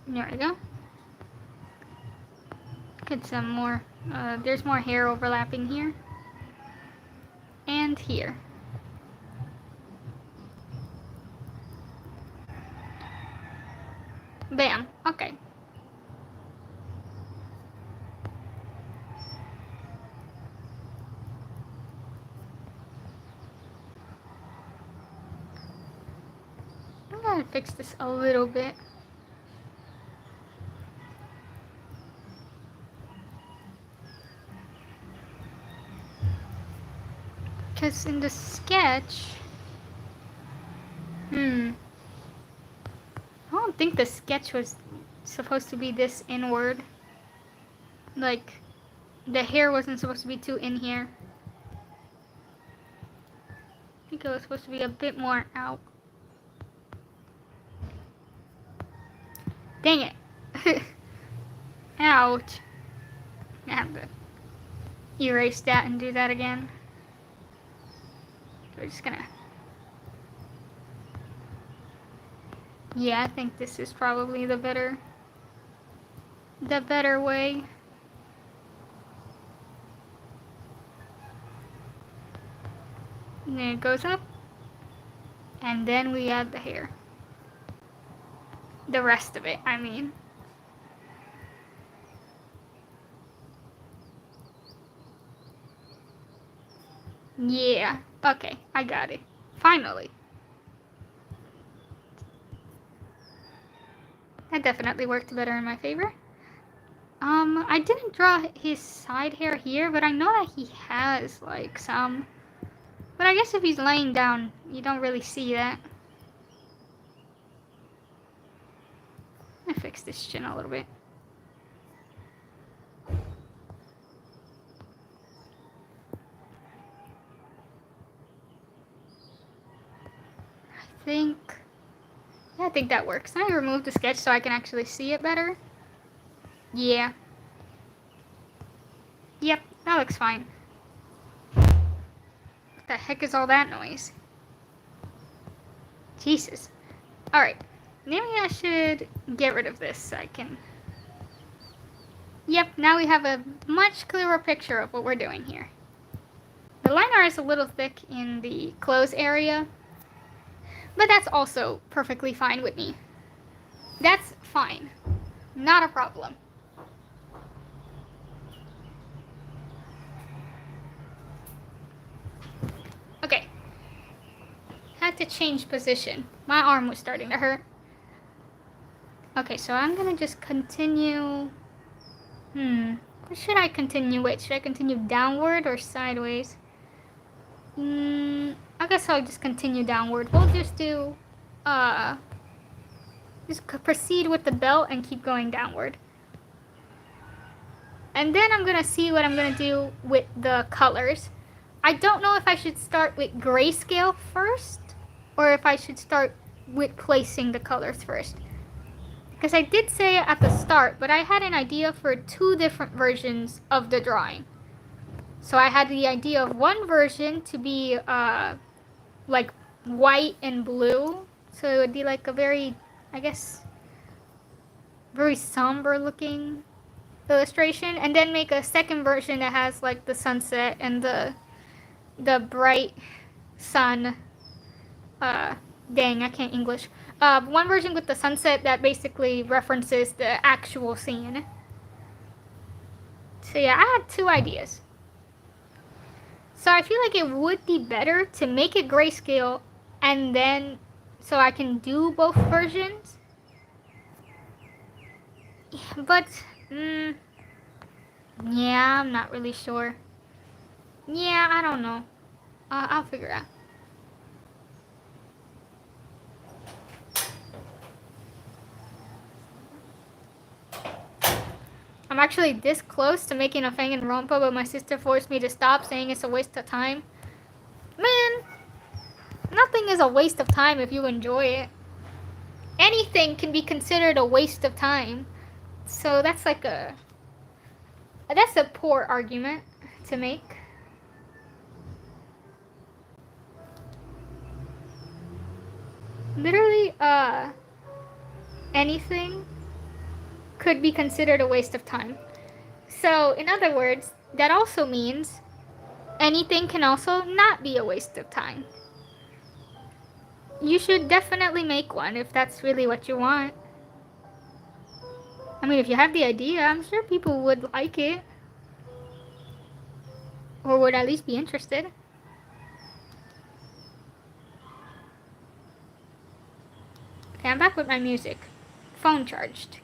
There we go. Get some more. There's more hair overlapping here. And here. Bam. Okay. I'm gonna fix this a little bit. Because in the sketch... I don't think the sketch was supposed to be this inward. Like, the hair wasn't supposed to be too in here. I think it was supposed to be a bit more out. Dang it. Ouch. I have to erase that and do that again. We're just gonna... Yeah, I think this is probably the better way. And then it goes up. And then we add the hair. The rest of it, I mean. Yeah. Okay, I got it. Finally. That definitely worked better in my favor. I didn't draw his side hair here, but I know that he has, like, some. But I guess if he's laying down, you don't really see that. Let me fix this chin a little bit. I think that works. I removed the sketch so I can actually see it better. Yeah. Yep, that looks fine. What the heck is all that noise? Jesus. Alright. Maybe I should get rid of this so I can... Yep, now we have a much clearer picture of what we're doing here. The line art is a little thick in the clothes area, but that's also perfectly fine with me. That's fine. Not a problem. Okay. Had to change position. My arm was starting to hurt. Okay, so I'm gonna just continue... What should I continue with? Should I continue downward or sideways? I guess I'll just continue downward. We'll just do... just proceed with the belt and keep going downward. And then I'm gonna see what I'm gonna do with the colors. I don't know if I should start with grayscale first, or if I should start with placing the colors first. Because I did say it at the start, but I had an idea for 2 different versions of the drawing. So I had the idea of one version to be like white and blue. So it would be like a very, I guess, very somber looking illustration, and then make a second version that has like the sunset and the bright sun. Dang, I can't English. One version with the sunset that basically references the actual scene. So yeah, I had two ideas. So I feel like it would be better to make it grayscale and then so I can do both versions. But, yeah, I'm not really sure. Yeah, I don't know. I'll figure it out. I'm actually this close to making a Danganronpa, but my sister forced me to stop, saying it's a waste of time. Man, nothing is a waste of time if you enjoy it. Anything can be considered a waste of time. So that's like that's a poor argument to make. Literally, anything could be considered a waste of time. So, in other words, that also means anything can also not be a waste of time. You should definitely make one if that's really what you want. I mean, if you have the idea, I'm sure people would like it. Or would at least be interested. Okay, I'm back with my music. Phone charged.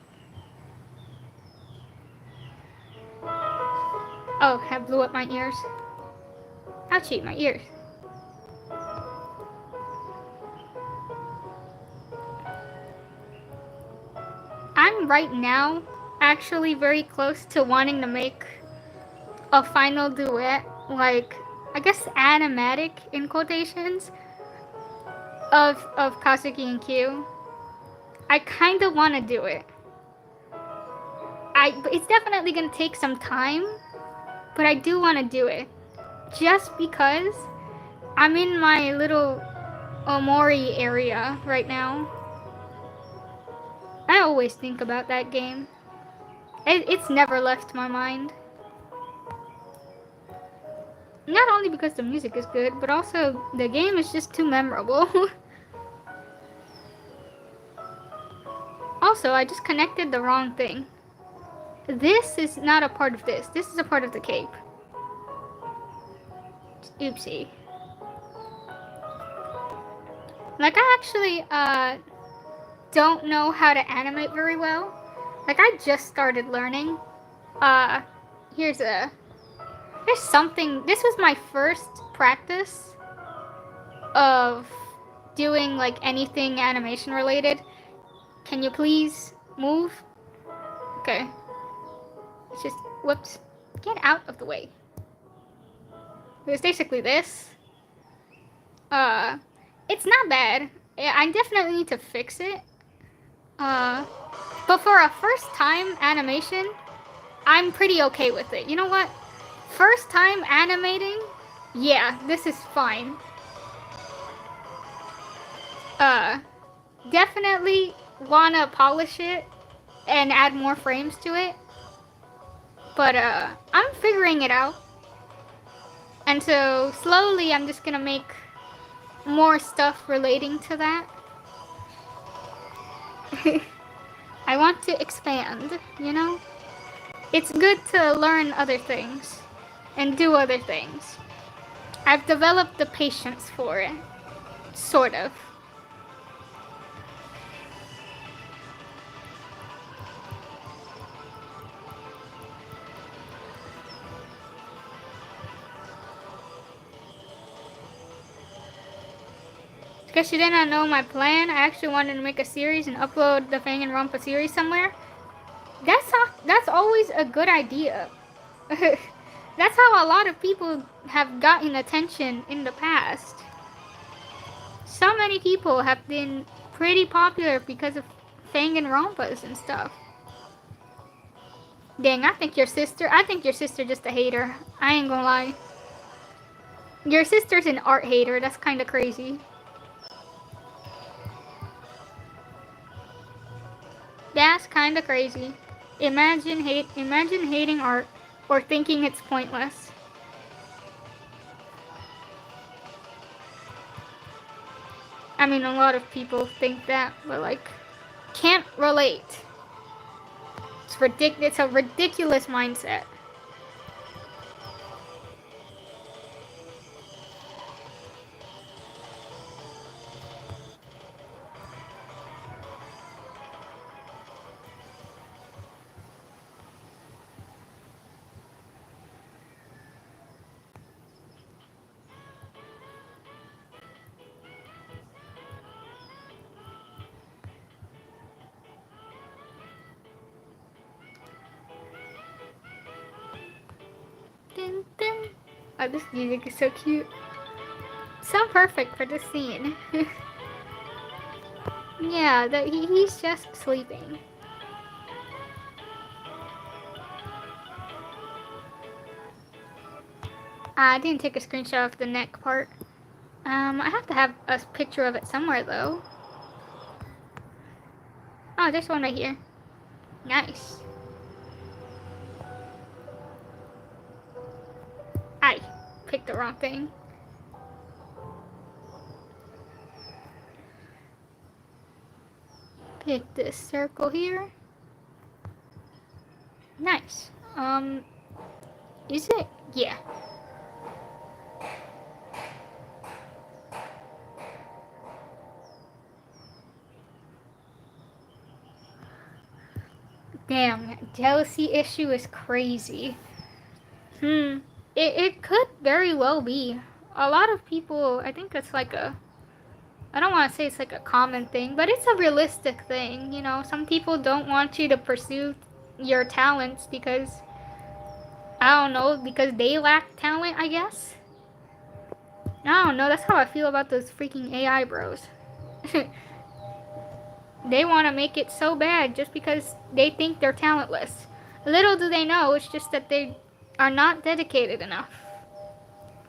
Oh, I blew up my ears. Ouchie, my ears. I'm right now actually very close to wanting to make a final duet, like, I guess animatic in quotations, of Kazuki and Q. I kind of want to do it. It's definitely going to take some time, but I do want to do it. Just because I'm in my little Omori area right now. I always think about that game. It's never left my mind. Not only because the music is good, but also the game is just too memorable. Also, I just connected the wrong thing. This is not a part of this. This is a part of the cape. Oopsie. Like, I actually, don't know how to animate very well. Like, I just started learning. There's something, this was my first practice of doing, like, anything animation related. Can you please move? Okay. It's just, whoops. Get out of the way. It was basically this. It's not bad. I definitely need to fix it. But for a first time animation, I'm pretty okay with it. You know what? First time animating, yeah, this is fine. Definitely wanna polish it and add more frames to it. But, I'm figuring it out. And so, slowly, I'm just gonna make more stuff relating to that. I want to expand, you know? It's good to learn other things and do other things. I've developed the patience for it. Sort of. Guess you did not know my plan. I actually wanted to make a series and upload the Danganronpa series somewhere. That's always a good idea. That's how a lot of people have gotten attention in the past. So many people have been pretty popular because of Danganronpas and stuff. Dang, I think your sister just a hater. I ain't gonna lie. Your sister's an art hater. That's kind of crazy. That's kind of crazy. Imagine hating art or thinking it's pointless. I mean, a lot of people think that, but like, can't relate. It's a ridiculous mindset. Dun, dun. Oh, this music is so cute. So perfect for this scene. Yeah, he's just sleeping. I didn't take a screenshot of the neck part. I have to have a picture of it somewhere though. Oh, there's one right here. Nice. I picked the wrong thing. Pick this circle here. Nice. Is it? Yeah. Damn, jealousy issue is crazy. It could very well be. A lot of people, I think it's like I don't want to say it's like a common thing, but it's a realistic thing. You know, some people don't want you to pursue your talents because, I don't know, because they lack talent, I guess. I don't know, that's how I feel about those freaking AI bros. They want to make it so bad just because they think they're talentless. Little do they know, it's just that they are not dedicated enough.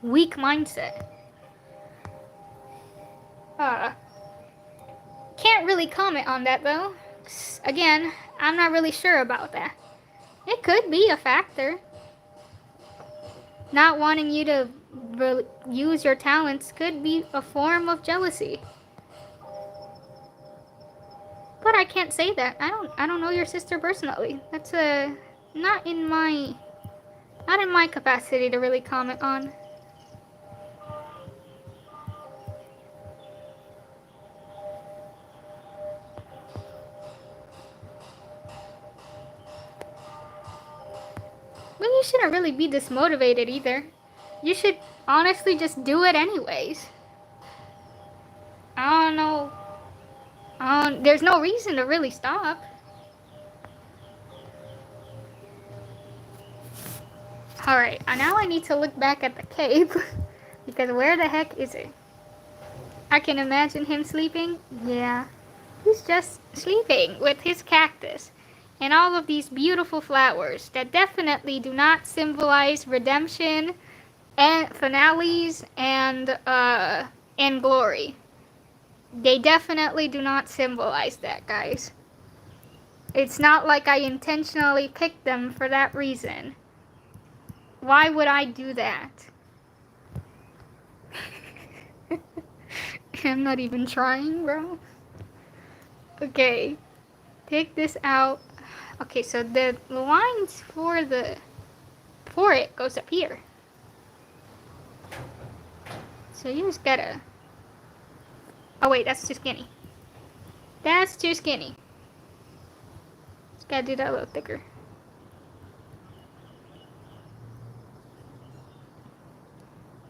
Weak mindset. Uh, can't really comment on that though. Again, I'm not really sure about that. It could be a factor. Not wanting you to use your talents could be a form of jealousy. But I can't say that. I don't know your sister personally. That's not in my capacity to really comment on. But you shouldn't really be dismotivated either. You should honestly just do it anyways. I don't know. There's no reason to really stop. Alright, now I need to look back at the cave. Because where the heck is it? I can imagine him sleeping. Yeah. He's just sleeping with his cactus and all of these beautiful flowers that definitely do not symbolize redemption and finales and glory. They definitely do not symbolize that, guys. It's not like I intentionally picked them for that reason. Why would I do that? I'm not even trying, bro. Okay. Take this out. Okay, so the lines for it goes up here. So you just gotta... Oh wait, that's too skinny. That's too skinny. Just gotta do that a little thicker.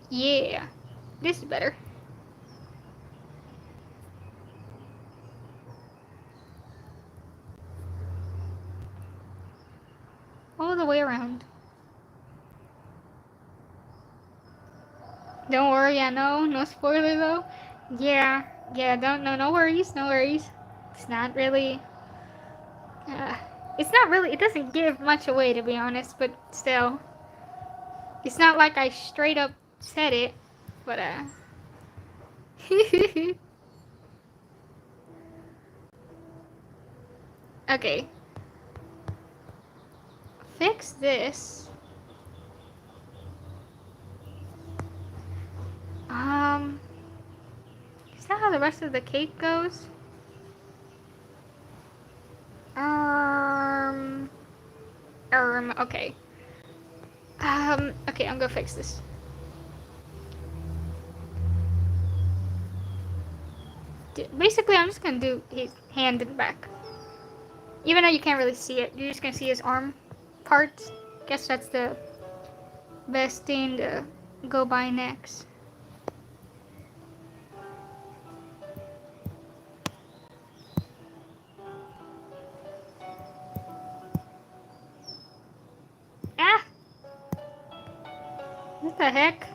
Yeah. This is better. All the way around. Don't worry, I know. No spoiler though. Yeah, no worries, no worries. It's not really, uh, it doesn't give much away to be honest, but still. It's not like I straight up said it, but okay. fix this. Is that how the rest of the cake goes? Okay. Okay, I'm gonna fix this. Basically, I'm just gonna do his hand in the back. Even though you can't really see it, you're just gonna see his arm parts. Guess that's the best thing to go by next. Ah! What the heck?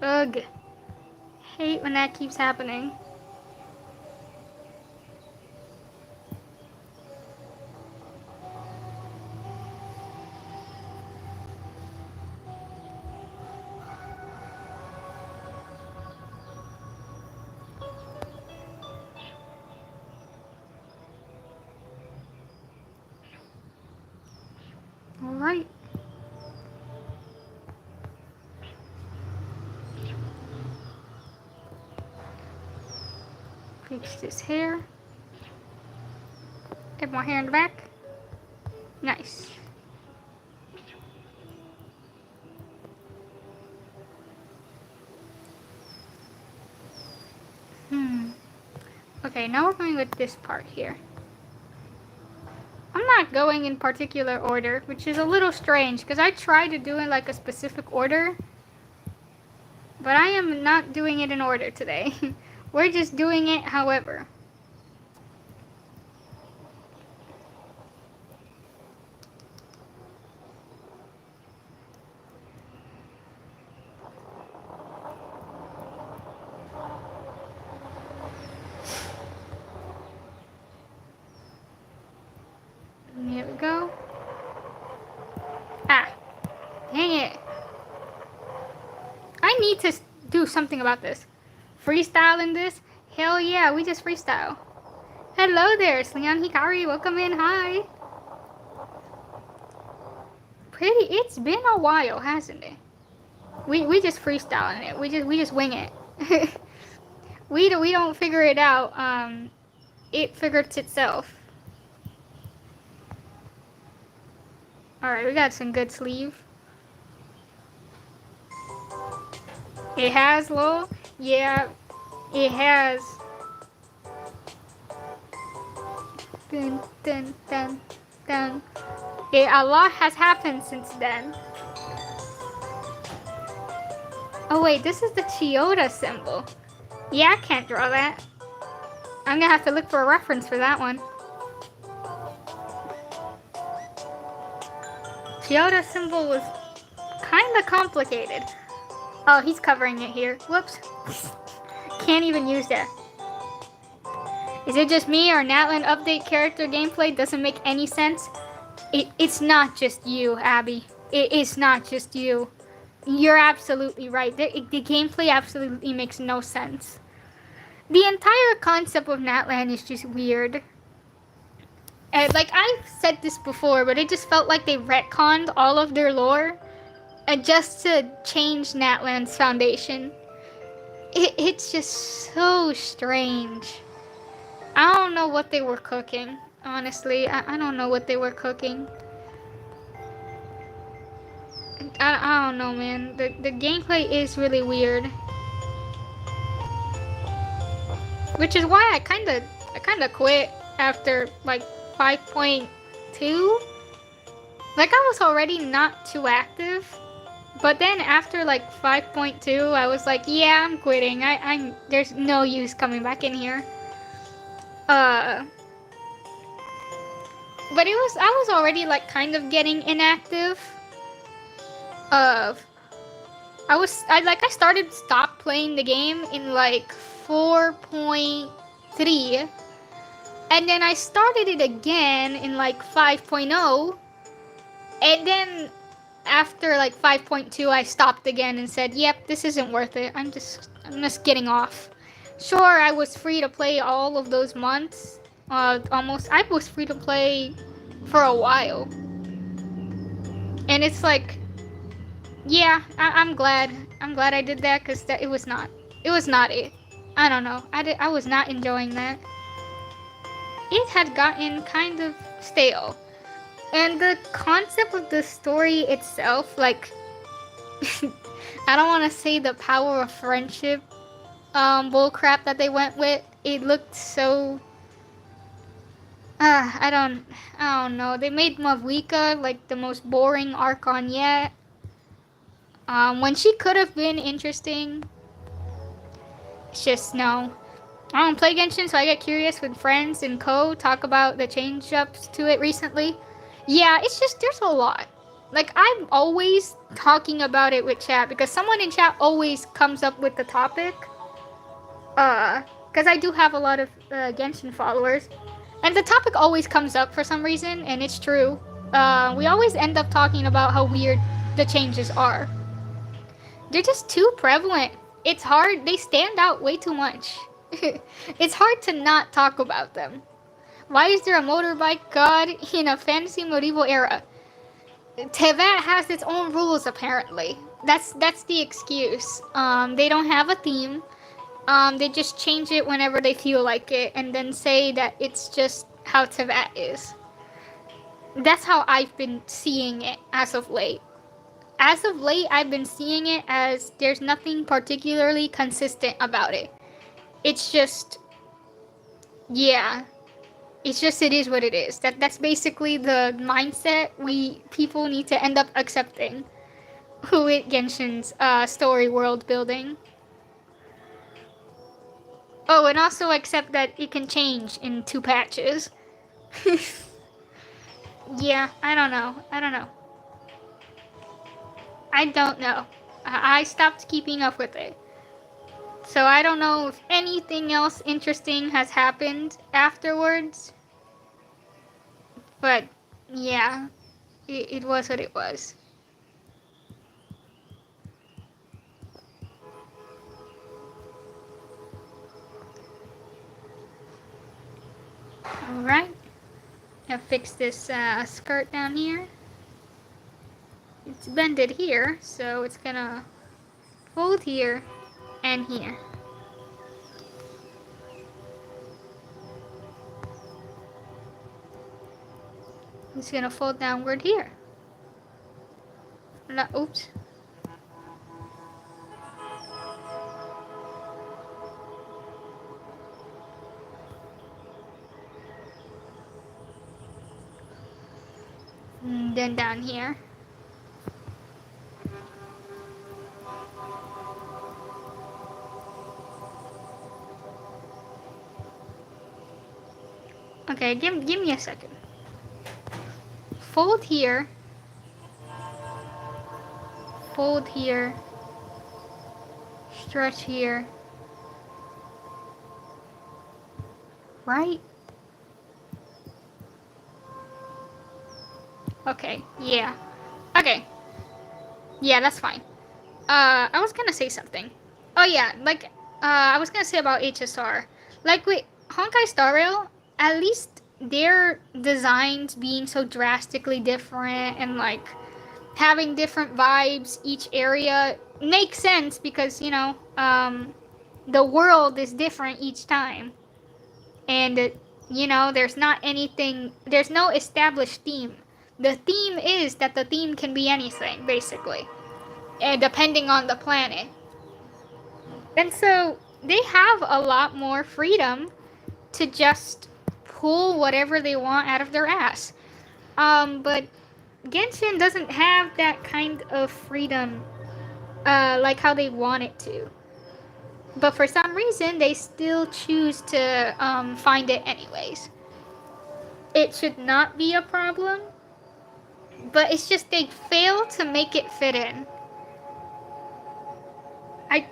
Ugh. Hate when that keeps happening. Alright. Fix this hair. Get more hair in the back. Nice. Okay, now we're going with this part here. I'm not going in particular order, which is a little strange, because I tried to do it like a specific order, but I am not doing it in order today. We're just doing it however. Here we go. Ah, dang it. I need to do something about this. Freestyling this? Hell yeah, we just freestyle. Hello there, Leon Hikari. Welcome in. Hi. Pretty. It's been a while, hasn't it? We just freestyling it. We just wing it. we don't figure it out. It figures itself. Alright, we got some good sleeve. It has, lol. Yeah, it has. Dun, dun, dun, dun. A lot has happened since then. Oh wait, this is the Chiyoda symbol. Yeah, I can't draw that. I'm gonna have to look for a reference for that one. Chiyoda symbol was kinda complicated. Oh, he's covering it here. Whoops. Can't even use that. Is it just me or Natlan update character gameplay doesn't make any sense? It's not just you, Abby. It is not just you. You're absolutely right. The gameplay absolutely makes no sense. The entire concept of Natlan is just weird. Like, I've said this before, but it just felt like they retconned all of their lore just to change Natlan's foundation. It's just so strange. I don't know what they were cooking. Honestly, I don't know what they were cooking. I don't know, man. The gameplay is really weird. Which is why I kinda quit after like 5.2. Like, I was already not too active, but then after like 5.2, I was like, yeah, I'm quitting. There's no use coming back in here. But I was already like kind of getting inactive. I stopped playing the game in like 4.3, and then I started it again in like 5.0, and then after like 5.2 I stopped again and said, yep, this isn't worth it. I'm just getting off. Sure, I was free to play all of those months. Almost. I was free to play for a while. And it's like, yeah, I'm glad. I'm glad I did that because it was not. It was not it. I don't know. I was not enjoying that. It had gotten kind of stale. And the concept of the story itself, like, I don't want to say the power of friendship bullcrap that they went with. It looked so. I don't know. They made Mavlika like the most boring Archon yet. When she could have been interesting. It's just no. I don't play Genshin, so I get curious when friends and talk about the change-ups to it recently. Yeah, it's just, there's a lot. Like, I'm always talking about it with chat, because someone in chat always comes up with the topic. Because I do have a lot of Genshin followers. And the topic always comes up for some reason, and it's true. We always end up talking about how weird the changes are. They're just too prevalent. It's hard. They stand out way too much. It's hard to not talk about them. Why is there a motorbike god in a fantasy medieval era? Tevat has its own rules apparently. That's the excuse. They don't have a theme. They just change it whenever they feel like it, and then say that it's just how Tevat is. That's how I've been seeing it as of late. As of late, I've been seeing it as there's nothing particularly consistent about it. It's just, yeah. It's just, it is what it is. That's basically the mindset people need to end up accepting with Genshin's story world building. Oh, and also accept that it can change in 2 patches. Yeah, I don't know. I stopped keeping up with it. So I don't know if anything else interesting has happened afterwards. But, yeah. It was what it was. Alright. I'll fix this skirt down here. It's bended here, so it's gonna fold here and here. It's gonna fold downward here. No, oops. And then down here. Okay, give me a second. Fold here. Fold here. Stretch here. Right? Okay, yeah. Okay. Yeah, that's fine. I was gonna say something. Oh yeah, like, I was gonna say about HSR. Like, with Honkai Star Rail, at least their designs being so drastically different and, like, having different vibes each area makes sense because, you know, the world is different each time. And, you know, there's no established theme. The theme is that the theme can be anything, basically, depending on the planet. And so they have a lot more freedom to just pull whatever they want out of their ass. But Genshin doesn't have that kind of freedom like how they want it to. But for some reason, they still choose to find it anyways. It should not be a problem, but it's just they fail to make it fit in.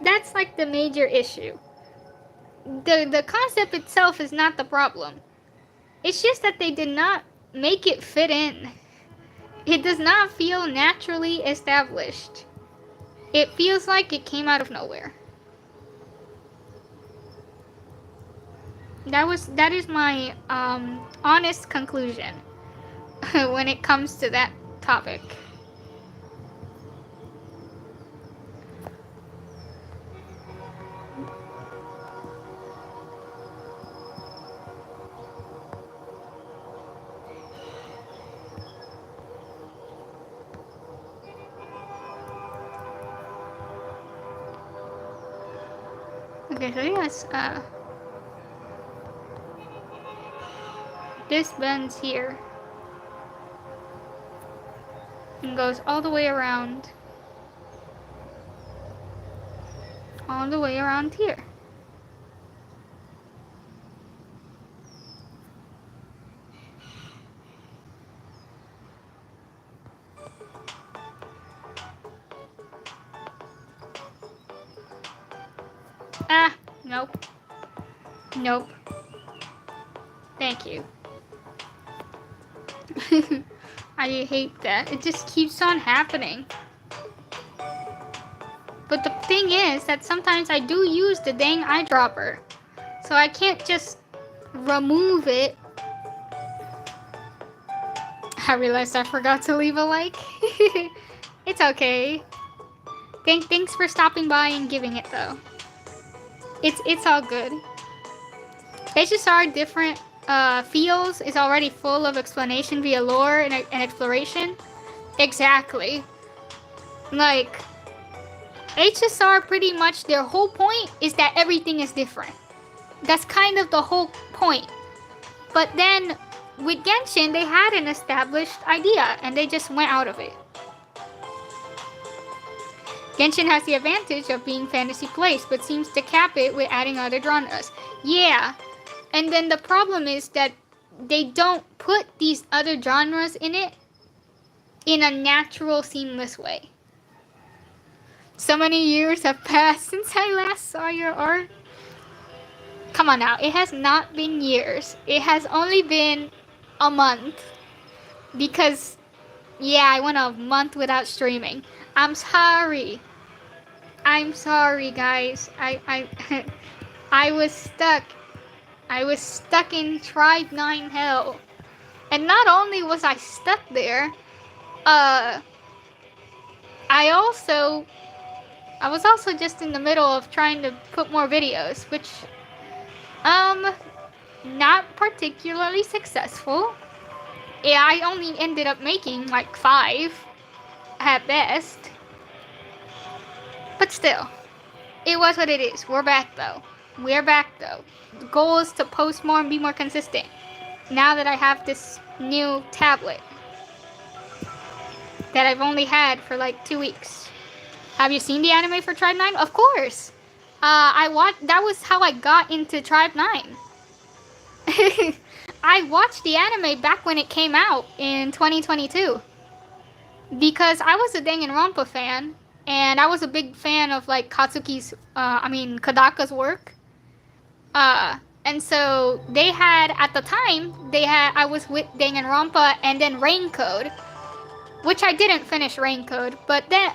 That's like the major issue. The concept itself is not the problem. It's just that they did not make it fit in. It does not feel naturally established. It feels like it came out of nowhere. That is my honest conclusion when it comes to that topic. Okay, so yes, this bends here and goes all the way around. All the way around here. Ah, nope. Nope. Thank you. I hate that. It just keeps on happening. But the thing is that sometimes I do use the dang eyedropper. So I can't just remove it. I realized I forgot to leave a like. It's okay. Thanks for stopping by and giving it though. It's all good. HSR different feels is already full of explanation via lore and exploration. Exactly. Like, HSR pretty much their whole point is that everything is different. That's kind of the whole point. But then with Genshin, they had an established idea and they just went out of it. Genshin has the advantage of being fantasy placed, but seems to cap it with adding other genres. Yeah, and then the problem is that they don't put these other genres in it in a natural, seamless way. So many years have passed since I last saw your art. Come on now, it has not been years. It has only been a month. Because, yeah, I went a month without streaming. I'm sorry. I'm sorry, guys. I was stuck. I was stuck in Tribe 9 hell. And not only was I stuck there, I was also just in the middle of trying to put more videos, which, not particularly successful. Yeah, I only ended up making like 5 at best. But still, it was what it is. We're back though. We're back though. The goal is to post more and be more consistent. Now that I have this new tablet that I've only had for like 2 weeks. Have you seen the anime for Tribe 9? Of course. That was how I got into Tribe 9. I watched the anime back when it came out in 2022. Because I was a Danganronpa fan, and I was a big fan of like Kadaka's work. And so they had, at the time, I was with Danganronpa and then Rain Code, which I didn't finish Rain Code, but then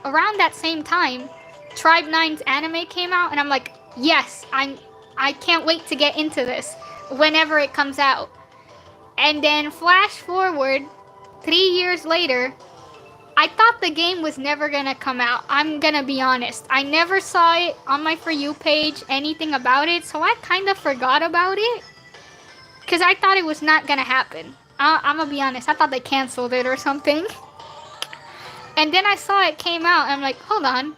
around that same time, Tribe 9's anime came out, and I'm like, yes, I can't wait to get into this whenever it comes out. And then flash forward 3 years later, I thought the game was never gonna come out. I'm gonna be honest. I never saw it on my For You page, anything about it, so I kind of forgot about it. Because I thought it was not gonna happen. I'm gonna be honest, I thought they canceled it or something. And then I saw it came out, and I'm like, hold on.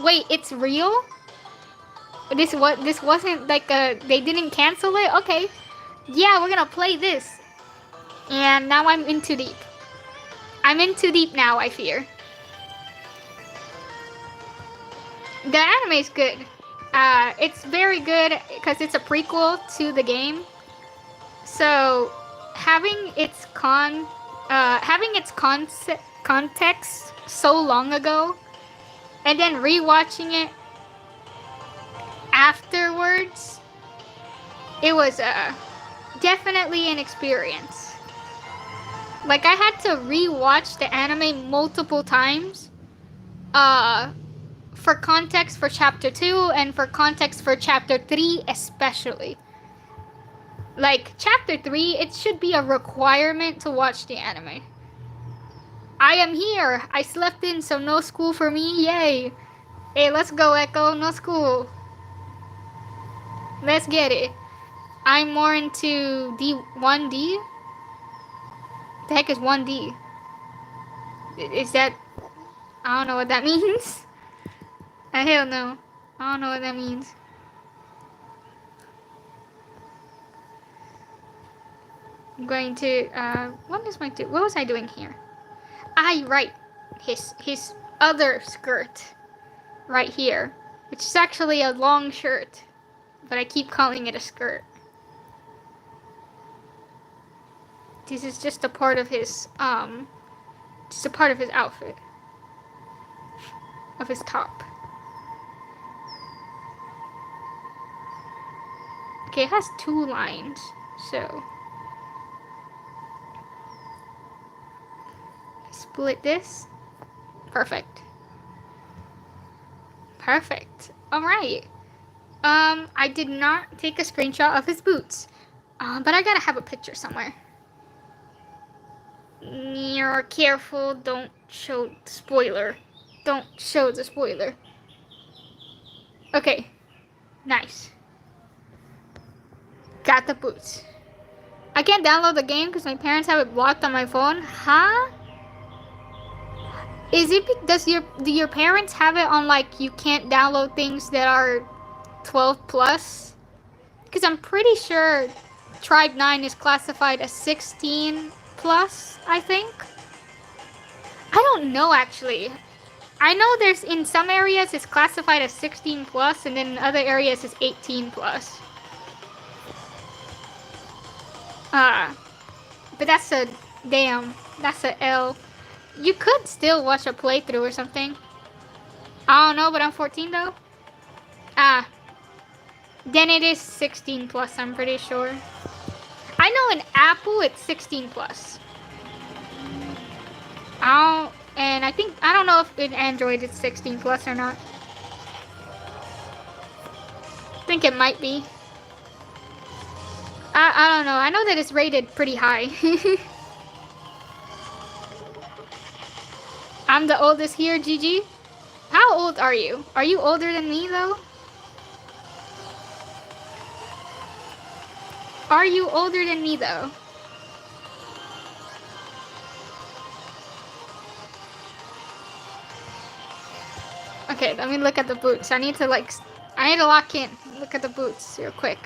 Wait, it's real? This wasn't like they didn't cancel it? Okay. Yeah, we're gonna play this. And now I'm in too deep. I'm in too deep now, I fear. The anime is good. It's very good because it's a prequel to the game. So having its context so long ago, and then rewatching it afterwards, it was definitely an experience. Like, I had to rewatch the anime multiple times for context for chapter 2 and for context for chapter 3 especially. Like, chapter 3, it should be a requirement to watch the anime. I am here! I slept in, so no school for me, yay! Hey, let's go, Echo, no school. Let's get it. I'm more into 1D? The heck is 1D? Is that... I don't know what that means. Hell no. I don't know what that means. I'm going to, what was I doing here? Right. His other skirt. Right here. Which is actually a long shirt. But I keep calling it a skirt. This is just a part of his, just a part of his outfit. Of his top. Okay, it has 2 lines. So. Split this. Perfect. Perfect. Alright. I did not take a screenshot of his boots. But I gotta have a picture somewhere. You're careful, don't show the spoiler. Don't show the spoiler. Okay. Nice. Got the boots. I can't download the game because my parents have it blocked on my phone. Huh? Is it, do your parents have it on, like, you can't download things that are 12 plus? Because I'm pretty sure Tribe 9 is classified as 16 plus, I think. I don't know, actually. I know there's, in some areas it's classified as 16 plus, and then in other areas it's 18 plus. But that's a, damn, that's a L. You could still watch a playthrough or something. I don't know, but I'm 14 though. Then it is 16 plus, I'm pretty sure. I know in Apple it's 16 plus. And I don't know if in Android it's 16 plus or not. I think it might be. I don't know. I know that it's rated pretty high. I'm the oldest here, GG. How old are you? Are you older than me, though? Are you older than me, though? Okay, let me look at the boots. I need to lock in. Look at the boots real quick.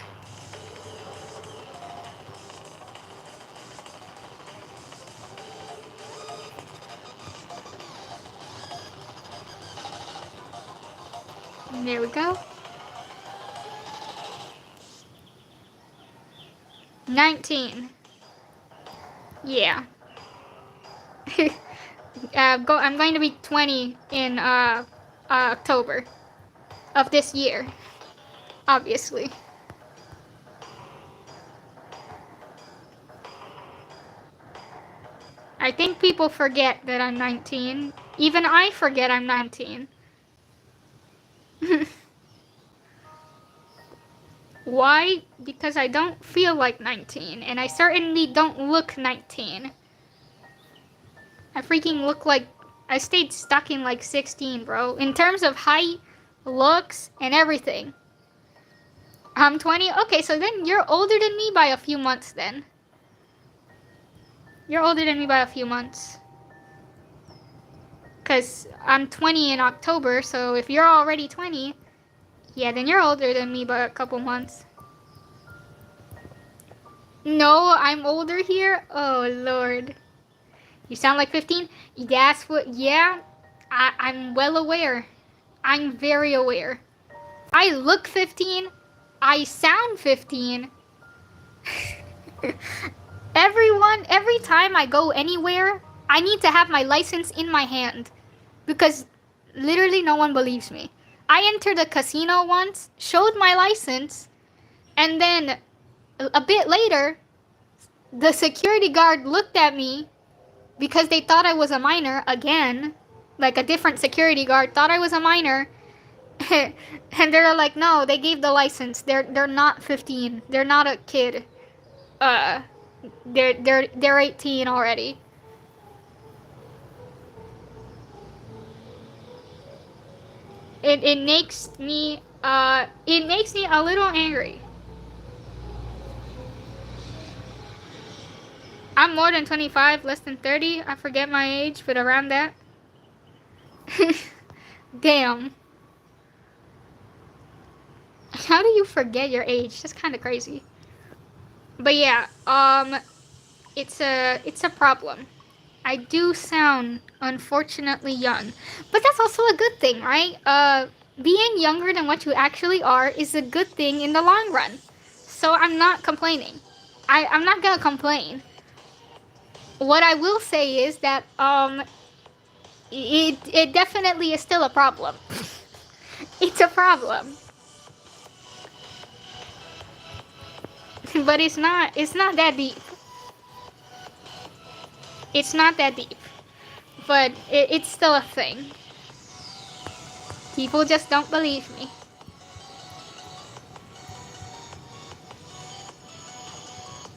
There we go. 19. Yeah. I'm going to be 20 in October of this year, obviously. I think people forget that I'm 19. Even I forget I'm 19. Why? Because I don't feel like 19, and I certainly don't look 19. I freaking look like I stayed stuck in like 16, bro. In terms of height, looks, and everything. I'm 20? Okay, so then you're older than me by a few months then. You're older than me by a few months. Because I'm 20 in October, so if you're already 20, yeah, then you're older than me by a couple months. No, I'm older here? Oh, Lord. You sound like 15? That's what, yeah, I'm well aware. I'm very aware. I look 15. I sound 15. Every time I go anywhere, I need to have my license in my hand. Because literally no one believes me. I entered a casino once, showed my license, and then a bit later, the security guard looked at me because they thought I was a minor again. Like a different security guard thought I was a minor. And they're like, no, they gave the license. They're not 15. They're not a kid. They're 18 already. It makes me a little angry. I'm more than 25, less than 30. I forget my age, but around that. Damn. do you forget your age? That's kind of crazy. But yeah, it's a problem. I do sound unfortunately young, but that's also a good thing, right? Being younger than what you actually are is a good thing in the long run. So I'm not complaining. I'm not gonna complain. What I will say is that it definitely is still a problem. It's a problem. But it's not that deep. It's not that deep. But it's still a thing. People just don't believe me.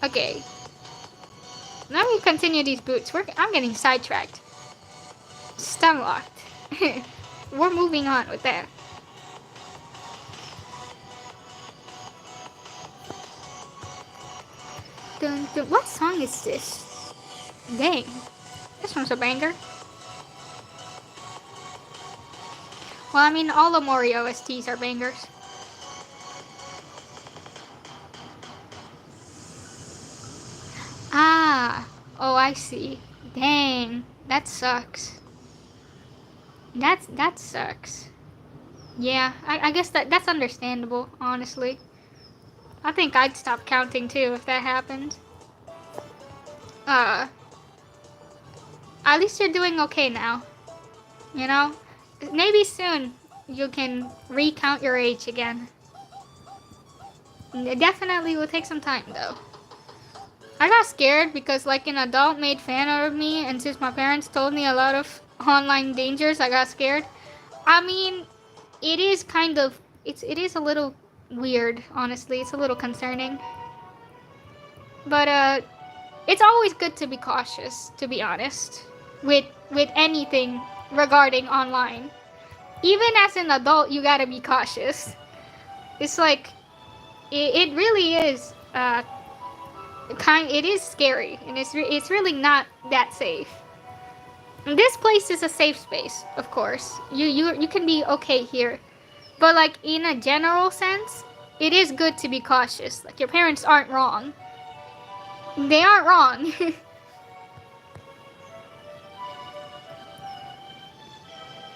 Okay. Now we continue these boots. I'm getting sidetracked. Stun locked. We're moving on with that. Dun, dun. What song is this? Dang. This one's a banger. Well, I mean, all the Mario OSTs are bangers. Ah. Oh, I see. Dang. That sucks. That sucks. Yeah, I guess that's understandable, honestly. I think I'd stop counting too if that happened. Uh, at least you're doing okay now. You know? Maybe soon you can recount your age again. It definitely will take some time though. I got scared because like an adult made fan of me, and since my parents told me a lot of online dangers, I got scared. I mean, it is kind of it is a little weird, honestly. It's a little concerning. But it's always good to be cautious, to be honest, with anything regarding online. Even as an adult, you gotta be cautious. It's like it really is it is scary, and it's really not that safe. And this place is a safe space, of course. You can be okay here, but like in a general sense, it is good to be cautious. Like your parents aren't wrong. They aren't wrong.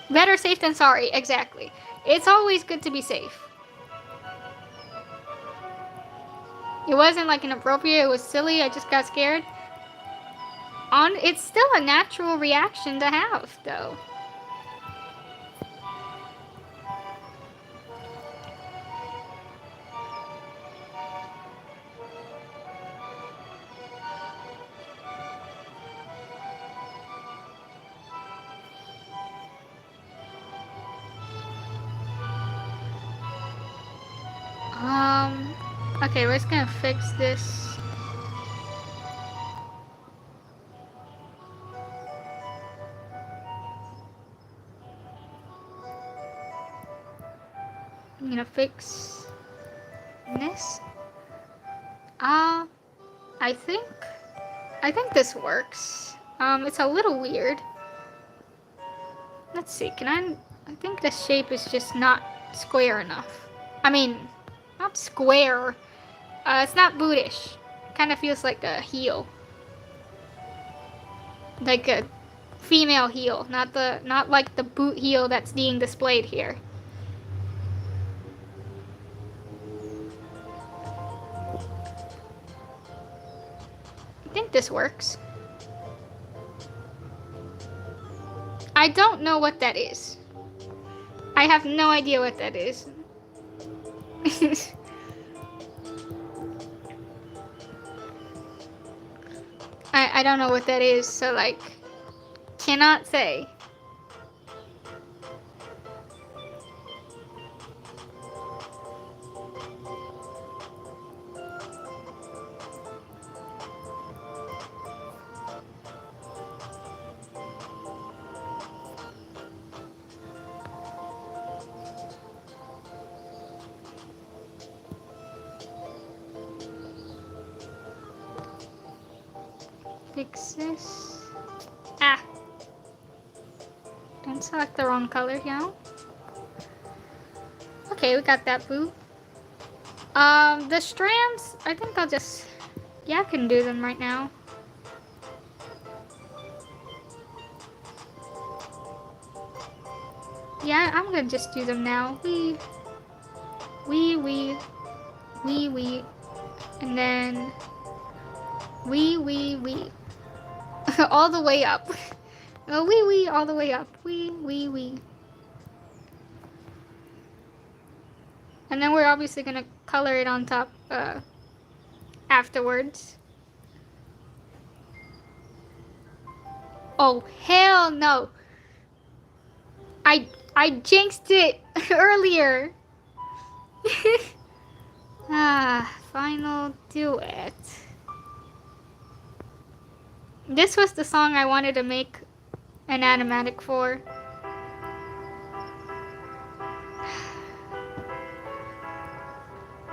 Better safe than sorry, exactly. It's always good to be safe. It wasn't like inappropriate, it was silly, I just got scared. It's still a natural reaction to have, though. Okay, we're just gonna fix this. I'm gonna fix this. I think, I think this works. It's a little weird. Let's see, I think the shape is just not square enough. I mean, not square. It's not bootish. Kind of feels like a heel. Like a female heel, not like the boot heel that's being displayed here. I think this works. I don't know what that is. I have no idea what that is. I don't know what that is, so like, cannot say. Fix this. Ah. Don't select the wrong color, you know? Okay, we got that boot. The strands, I think I'll just, yeah, I can do them right now. Yeah, I'm gonna just do them now. Wee, and then wee. All the way up. Wee, all the way up. Wee. And then we're obviously gonna color it on top, afterwards. Oh, hell no. I jinxed it earlier. Final duet. This was the song I wanted to make an animatic for.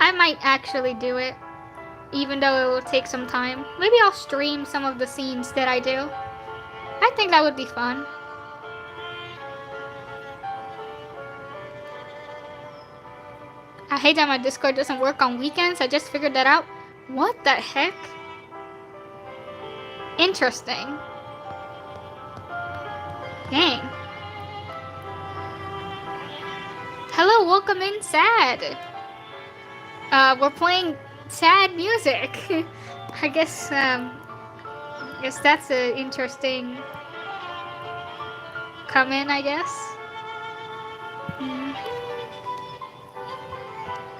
I might actually do it, even though it will take some time. Maybe I'll stream some of the scenes that I do. I think that would be fun. I hate that my Discord doesn't work on weekends. I just figured that out. What the heck? Interesting. Dang. Hello, welcome in, Sad. We're playing sad music. I guess that's an interesting come in, I guess.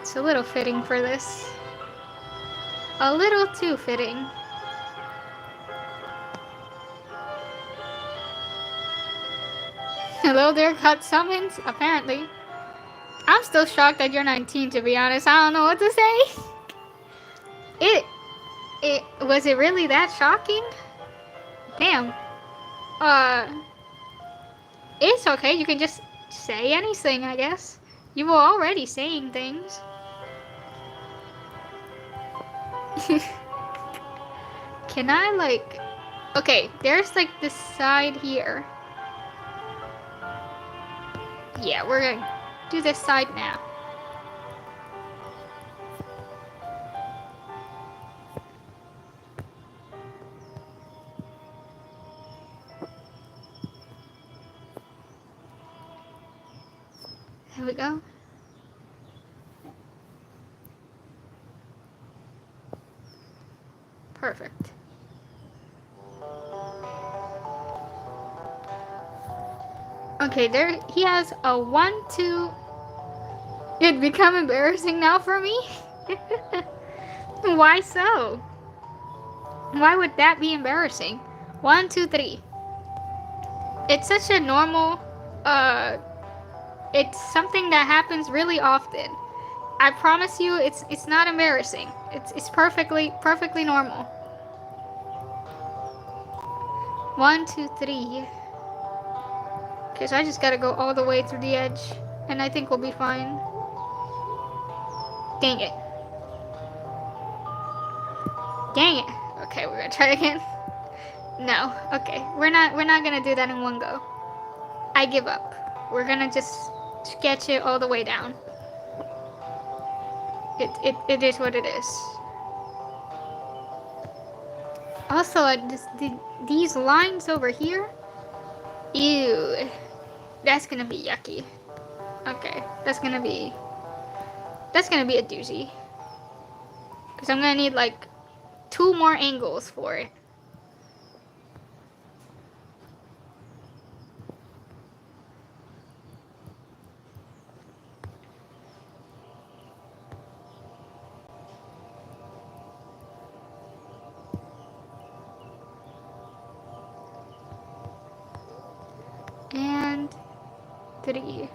It's a little fitting for this. A little too fitting. Hello there, got summons, apparently. I'm still shocked that you're 19, to be honest. I don't know what to say. Was it really that shocking? Damn. It's okay, you can just say anything, I guess. You were already saying things. Can I, like... Okay, there's, like, this side here. Yeah, we're gonna do this side now. There we go. Perfect. Okay, there he has a 1, 2. It'd become embarrassing now for me? Why so? Why would that be embarrassing? 1, 2, 3. It's such a normal, it's something that happens really often. I promise you, it's not embarrassing. It's perfectly normal. 1, 2, 3. Okay, so I just gotta go all the way through the edge, and I think we'll be fine. Dang it. Dang it. Okay, we're gonna try again. No. Okay, we're not gonna do that in one go. I give up. We're gonna just sketch it all the way down. It is what it is. Also, these lines over here. Ew. That's gonna be yucky. Okay, that's gonna be a doozy. Because I'm gonna need like 2 more angles for it. And 3.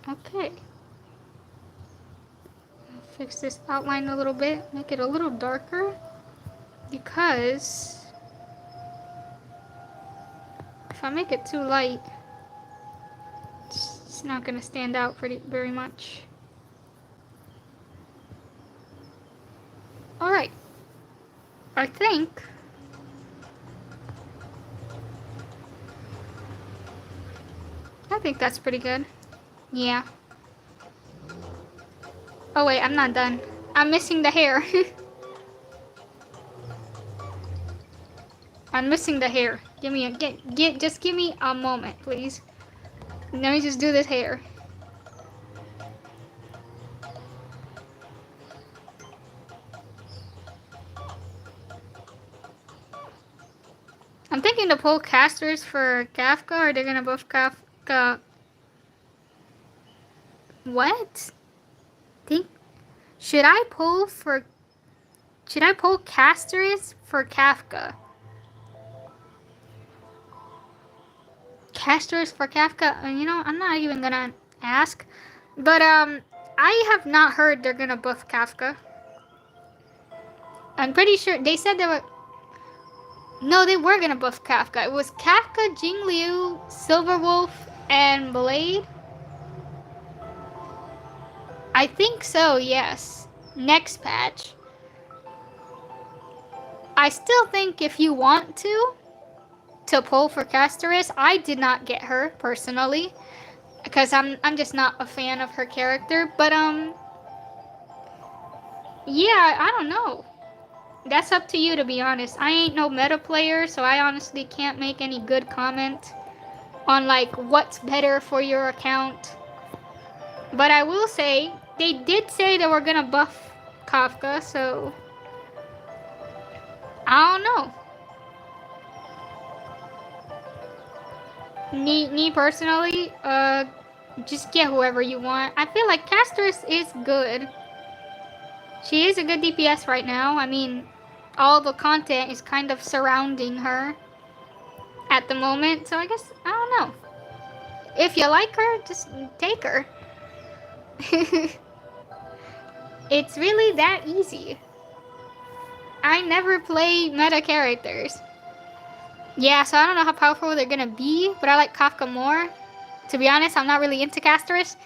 Okay. Fix this outline a little bit, make it a little darker. Because if I make it too light, it's not gonna stand out very much. Alright. I think that's pretty good. Yeah. Oh wait, I'm not done. I'm missing the hair. I'm missing the hair. Give me just give me a moment, please. Let me just do this hair. I'm thinking to pull casters for Kafka, or they're gonna buff Kafka. What? Should I pull casters for Kafka? Casters for Kafka? You know, I'm not even gonna ask. But, I have not heard they're gonna buff Kafka. I'm pretty sure they said they were... No, they were gonna buff Kafka. It was Kafka, Jingliu, Silverwolf, and Blade. I think so, yes. Next patch. I still think if you want to pull for Castoris, I did not get her personally, because I'm just not a fan of her character. But yeah, I don't know. That's up to you, to be honest. I ain't no meta player, so I honestly can't make any good comment on like what's better for your account. But I will say they did say they were gonna buff Kafka, so I don't know. Me personally, just get whoever you want. I feel like Castress is good. She is a good DPS right now. I mean, all the content is kind of surrounding her at the moment, so I guess, I don't know. If you like her, just take her. It's really that easy. I never play meta characters. Yeah, so I don't know how powerful they're gonna be, but I like Kafka more. To be honest, I'm not really into Castoris.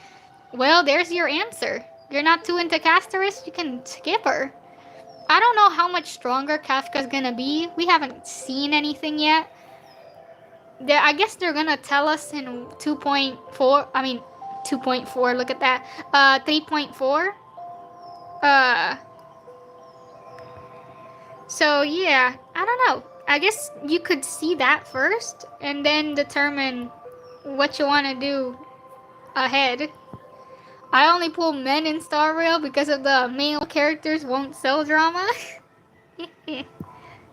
Well, there's your answer. You're not too into Castoris, you can skip her. I don't know how much stronger Kafka's gonna be. We haven't seen anything yet. I guess they're gonna tell us in 2.4. I mean, 2.4, look at that. 3.4. So yeah, I don't know. I guess you could see that first and then determine what you want to do ahead. I only pull men in Star Rail because of the male characters won't sell drama.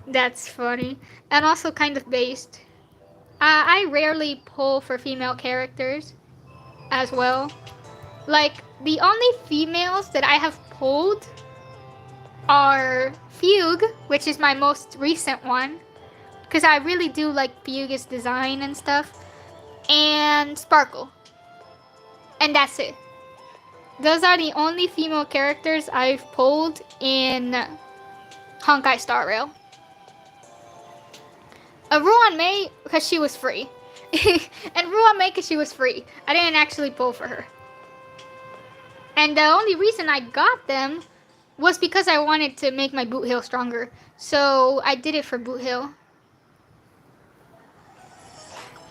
That's funny. And also kind of based. I rarely pull for female characters as well. Like, the only females that I have pulled are Fugue, which is my most recent one, because I really do like Fugue's design and stuff, and Sparkle. And that's it. Those are the only female characters I've pulled in Honkai Star Rail. Ruan Mei, because she was free. And Ruan Mei, because she was free. I didn't actually pull for her. And the only reason I got them was because I wanted to make my boot hill stronger. So I did it for boot hill.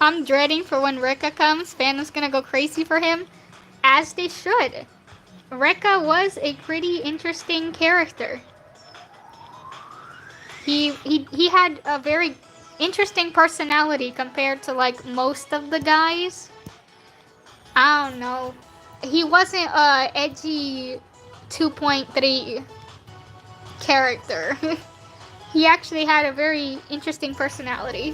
I'm dreading for when Rekka comes. Fandom's gonna go crazy for him. As they should. Rekka was a pretty interesting character. He had a very interesting personality compared to like most of the guys. I don't know. He wasn't a edgy 2.3 character. He actually had a very interesting personality,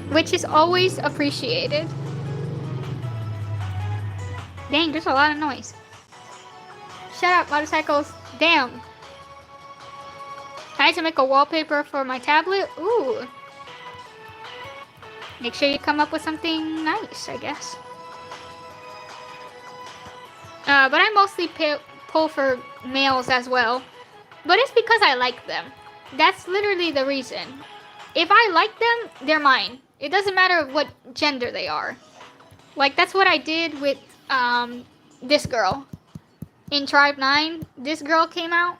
which is always appreciated. Dang, there's a lot of noise. Shut up, motorcycles. Damn. I need to make a wallpaper for my tablet. Ooh. Make sure you come up with something nice, I guess. But I mostly pull for males as well. But it's because I like them. That's literally the reason. If I like them, they're mine. It doesn't matter what gender they are. Like, that's what I did with this girl. In Tribe 9, this girl came out.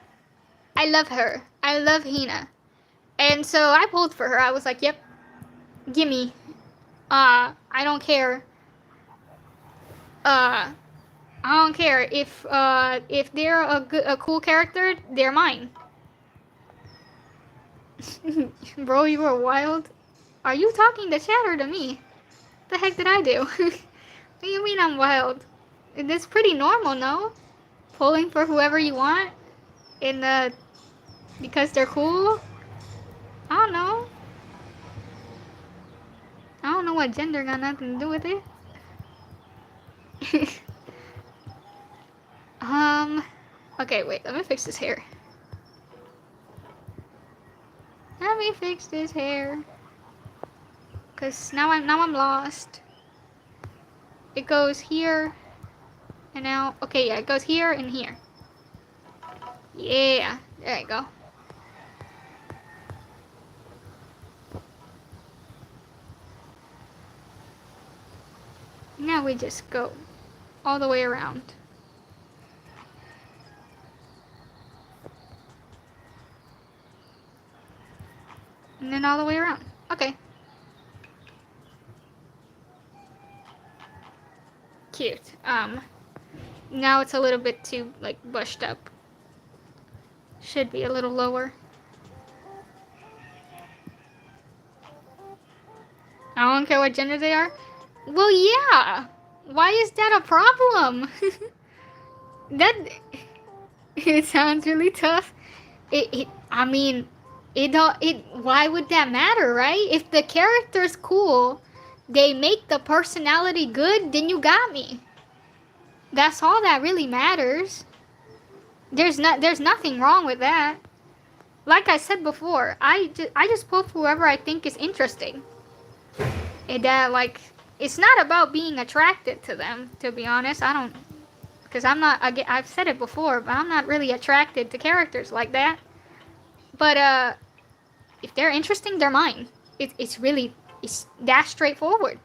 I love her. I love Hina. And so I pulled for her. I was like, yep, gimme. I don't care. Uh, I don't care if they're a cool character, they're mine. Bro, you were wild. Are you talking to chat or to me? The heck did I do? What do you mean I'm wild? It's pretty normal, no? Pulling for whoever you want in the because they're cool. I don't know. I don't know what gender got nothing to do with it. Okay, wait. Let me fix this hair. Let me fix this hair. Cause now I'm lost. It goes here and now. Okay, yeah, it goes here and here. Yeah, there you go. Now we just go all the way around. And then all the way around. Okay. Cute. Now it's a little bit too, like, bushed up. Should be a little lower. I don't care what gender they are. Well, yeah. Why is that a problem? That it sounds really tough. I mean, why would that matter, right? If the character's cool, they make the personality good, then you got me. That's all that really matters. There's nothing wrong with that. Like I said before, I just pull for whoever I think is interesting. And like, it's not about being attracted to them, to be honest. I don't, because I'm not, I've said it before, but I'm not really attracted to characters like that. But if they're interesting, they're mine. It's really, it's that straightforward.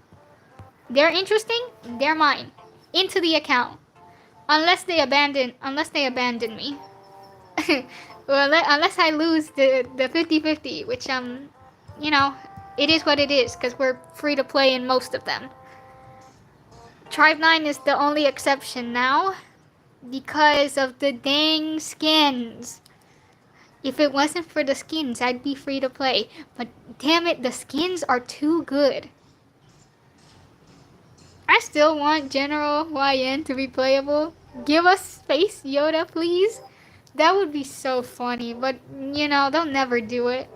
They're interesting, they're mine. Into the account. Unless they abandon me. Well, unless I lose the 50-50, which you know, it is what it is, because we're free to play in most of them. Tribe 9 is the only exception now, because of the dang skins. If it wasn't for the skins, I'd be free to play. But damn it, the skins are too good. I still want General YN to be playable. Give us Space Yoda, please. That would be so funny, but you know, they'll never do it.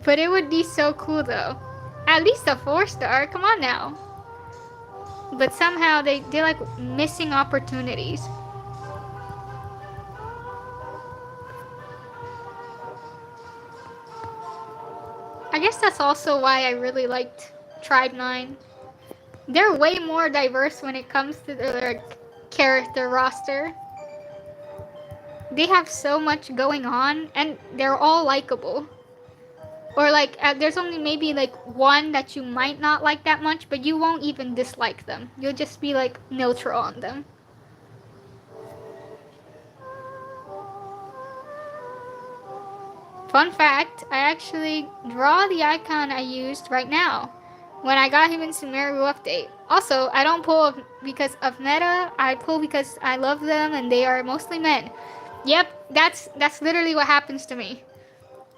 But it would be so cool though. At least a 4-star, come on now. But somehow they're like missing opportunities. I guess that's also why I really liked Tribe 9. They're way more diverse when it comes to their character roster. They have so much going on, and they're all likable. Or like, there's only maybe like one that you might not like that much, but you won't even dislike them. You'll just be like neutral on them. Fun fact, I actually draw the icon I used right now when I got him in Sumeru update. Also, I don't pull because of meta, I pull because I love them and they are mostly men. Yep, that's literally what happens to me.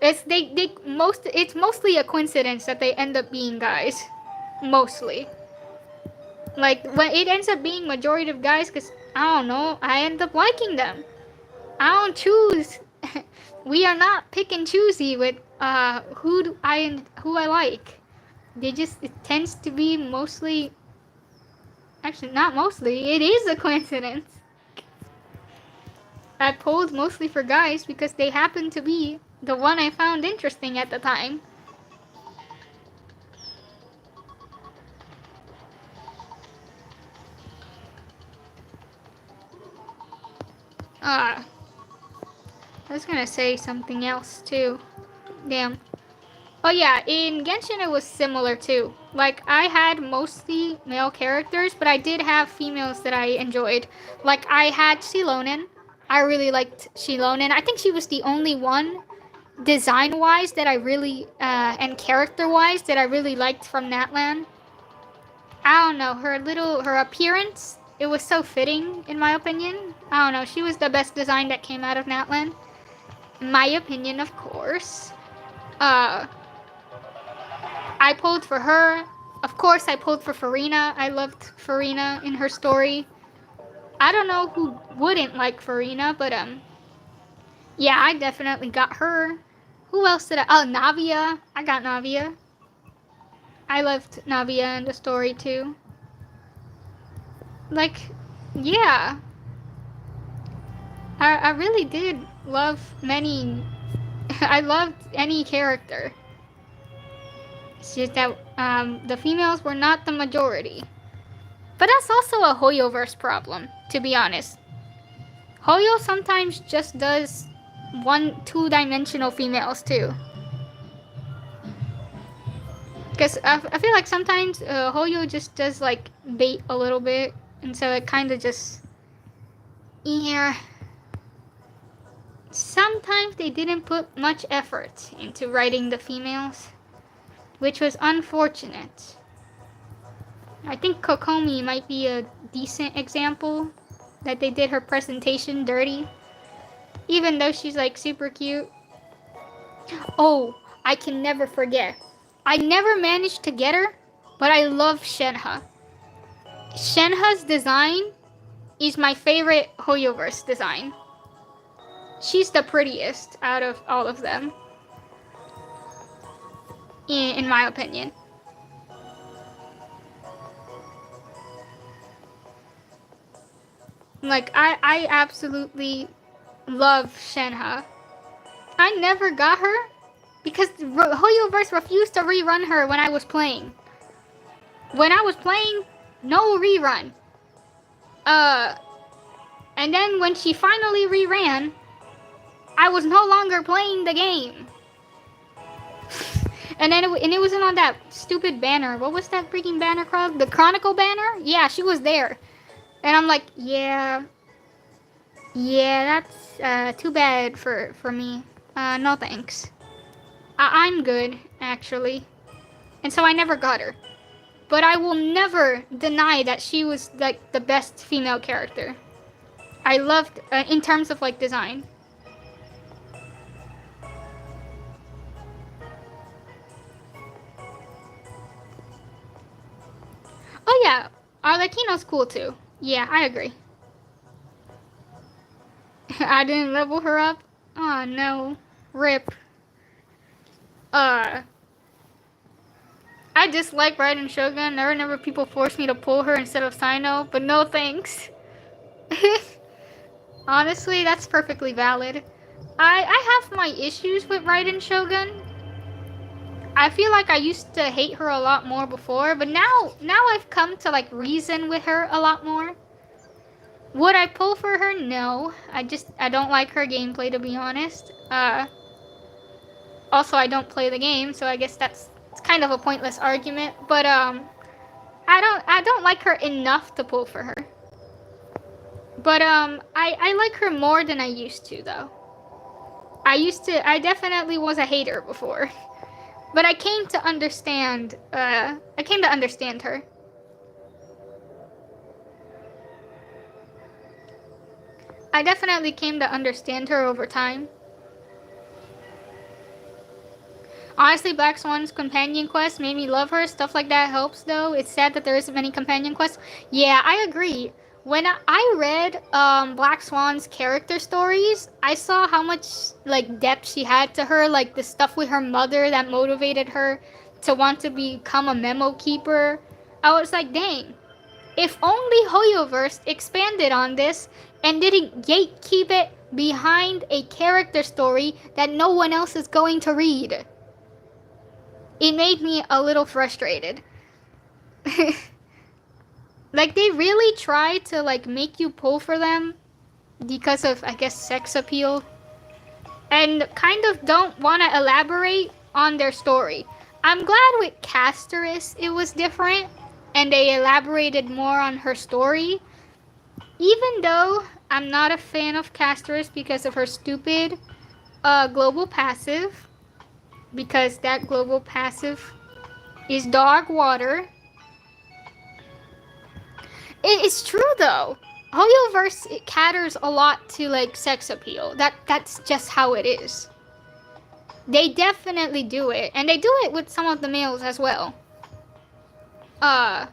It's mostly a coincidence that they end up being guys. Mostly. Like, when it ends up being majority of guys, because, I don't know, I end up liking them. I don't choose. We are not pick and choosy with who I like. It tends to be mostly, actually not mostly, it is a coincidence. I pulled mostly for guys because they happen to be the one I found interesting at the time. I was gonna say something else too. Damn. Oh yeah, in Genshin it was similar too. Like I had mostly male characters, but I did have females that I enjoyed. Like I had Shilonen. I really liked Shilonen. I think she was the only one design-wise that I really and character-wise that I really liked from Natlan. I don't know, her appearance, it was so fitting in my opinion. I don't know, she was the best design that came out of Natlan. In my opinion, of course. Uh I pulled for her. Of course, I pulled for Farina. I loved Farina in her story. I don't know who wouldn't like Farina, but yeah, I definitely got her. Who else did I? Oh, Navia. I got Navia. I loved Navia in the story too. Like, yeah, I really did love many. I loved any character. It's just that the females were not the majority. But that's also a Hoyoverse problem, to be honest. Hoyo sometimes just does two-dimensional females too. Because I feel like sometimes Hoyo just does like bait a little bit, and so it kind of just, yeah. Sometimes they didn't put much effort into writing the females, which was unfortunate. I think Kokomi might be a decent example that they did her presentation dirty, even though she's like super cute. Oh, I can never forget. I never managed to get her, but I love Shenhe. Shenhe's design is my favorite Hoyoverse design. She's the prettiest out of all of them, in my opinion. Like, I absolutely love Shenhe. I never got her because Hoyoverse refused to rerun her when I was playing. When I was playing, no rerun. And then when she finally reran, I was no longer playing the game. And then it wasn't on that stupid banner. What was that freaking banner called? The Chronicle banner? Yeah, she was there. And I'm like, yeah, that's too bad for me. No thanks. I'm good, actually. And so I never got her. But I will never deny that she was like the best female character. I loved, in terms of like design. Oh yeah, Arlecchino's cool too. Yeah, I agree. I didn't level her up. Oh no. Rip. I dislike Raiden Shogun. I remember people forced me to pull her instead of Sino, but no thanks. Honestly, that's perfectly valid. I have my issues with Raiden Shogun. I feel like I used to hate her a lot more before, but now I've come to like reason with her a lot more. Would I pull for her? No. I don't like her gameplay, to be honest. Also I don't play the game, so I guess it's kind of a pointless argument, but I don't like her enough to pull for her. But I like her more than I used to though. I definitely was a hater before. But I came to understand her. I definitely came to understand her over time. Honestly, Black Swan's companion quest made me love her. Stuff like that helps, though. It's sad that there isn't many companion quests. Yeah, I agree. When I read Black Swan's character stories, I saw how much like depth she had to her, like the stuff with her mother that motivated her to want to become a memo keeper. I was like, dang, if only Hoyoverse expanded on this and didn't gatekeep it behind a character story that no one else is going to read. It made me a little frustrated. Like, they really try to, like, make you pull for them because of, I guess, sex appeal. and kind of don't want to elaborate on their story. I'm glad with Casterus it was different and they elaborated more on her story. Even though I'm not a fan of Casterus because of her stupid global passive, because that global passive is dog water. It's true though. Hoyoverse it caters a lot to like sex appeal. That's just how it is. They definitely do it, and they do it with some of the males as well. Uh,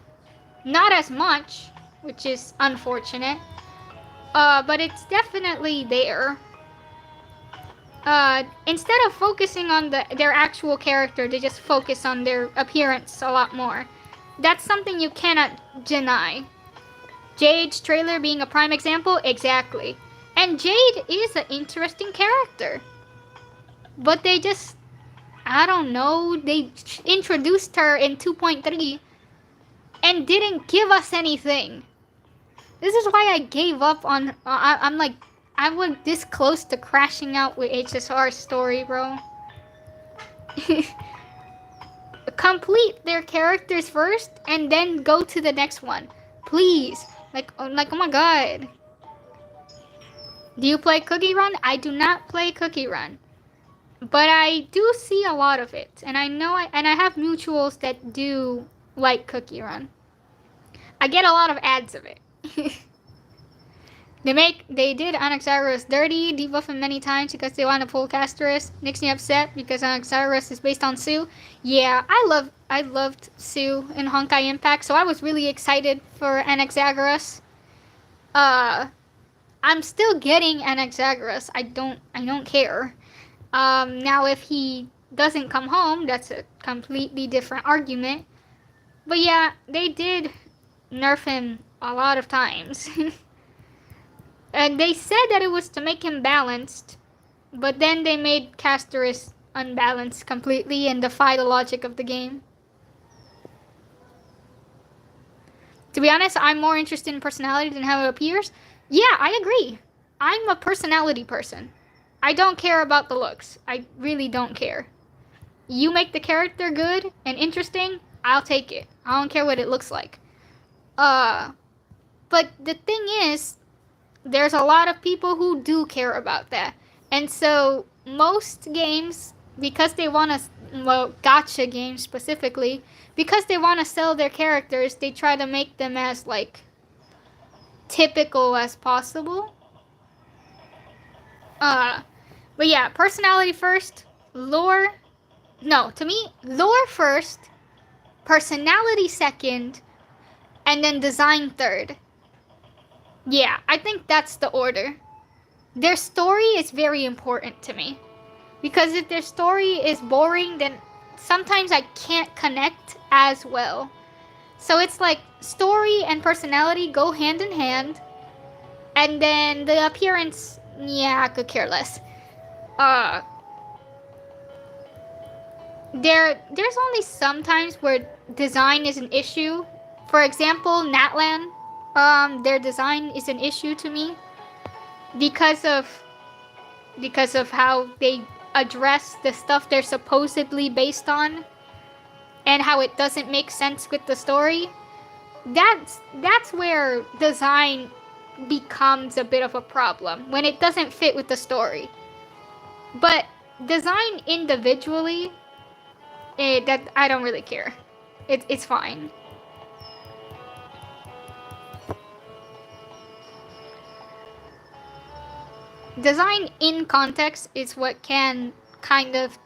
Not as much, which is unfortunate. But it's definitely there. Instead of focusing on their actual character, they just focus on their appearance a lot more. That's something you cannot deny. Jade's trailer being a prime example, exactly. And Jade is an interesting character. But they just, I don't know, they introduced her in 2.3 and didn't give us anything. This is why I gave up on, I'm like, I was this close to crashing out with HSR's story, bro. Complete their characters first and then go to the next one. Please. Like, oh my god. Do you play Cookie Run? I do not play Cookie Run. But I do see a lot of it. And I know I have mutuals that do like Cookie Run. I get a lot of ads of it. They did Anaxyrus dirty, debuff him many times because they want to pull Casterus. Makes me upset because Anaxyrus is based on Sue. Yeah, I loved Sue in Honkai Impact, so I was really excited for Anaxyrus. I'm still getting Anaxyrus. I don't care. Now if he doesn't come home, that's a completely different argument. But yeah, they did nerf him a lot of times. And they said that it was to make him balanced, but then they made Casterus unbalanced completely and defy the logic of the game. To be honest, I'm more interested in personality than how it appears. Yeah, I agree. I'm a personality person. I don't care about the looks. I really don't care. You make the character good and interesting, I'll take it. I don't care what it looks like. But the thing is, there's a lot of people who do care about that. And so most games, because they want to, well, gacha games specifically, because they want to sell their characters, they try to make them as, like, typical as possible. But yeah, personality first, lore, no, to me, lore first, personality second, and then design third. Yeah, I think that's the order. Their story is very important to me. Because if their story is boring, then sometimes I can't connect as well. So it's like story and personality go hand in hand. And then the appearance, yeah, I could care less. There's only sometimes where design is an issue. For example, Natlan. Their design is an issue to me because of how they address the stuff they're supposedly based on and how it doesn't make sense with the story. That's where design becomes a bit of a problem, when it doesn't fit with the story. But design individually, that I don't really care. It's fine. Design in context is what can kind of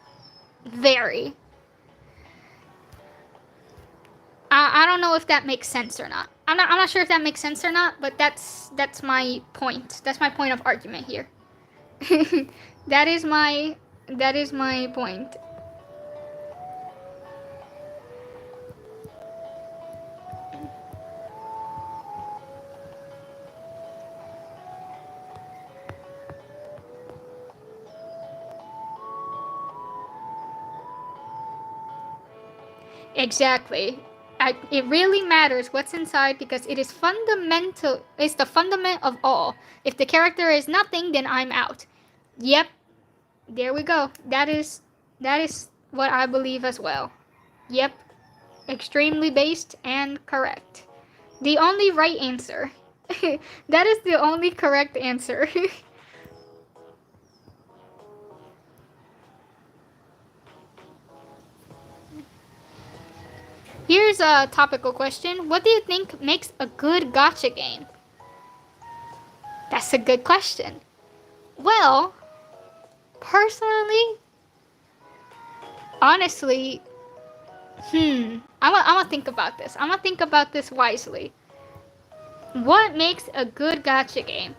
vary. I don't know if that makes sense or not. I'm not sure if that makes sense or not, but that's my point. That's my point of argument here. that is my point. Exactly. It really matters what's inside because it is fundamental. It's the fundament of all. If the character is nothing, then I'm out. Yep. There we go. That is what I believe as well. Yep, extremely based and correct. The only right answer. That is the only correct answer. Here's a topical question. What do you think makes a good gacha game? That's a good question. Well, personally, honestly, I'm gonna think about this. I'm gonna think about this wisely. What makes a good gacha game?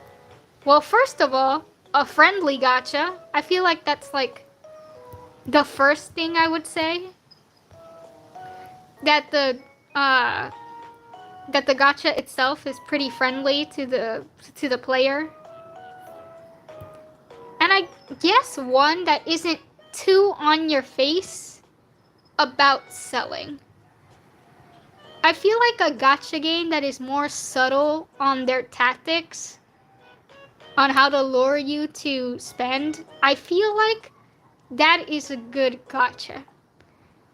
Well, first of all, a friendly gacha. I feel like that's like the first thing I would say. That uh the gacha itself is pretty friendly to the player. And I guess one that isn't too on your face about selling. I feel like a gacha game that is more subtle on their tactics, on how to lure you to spend, I feel like that is a good gacha.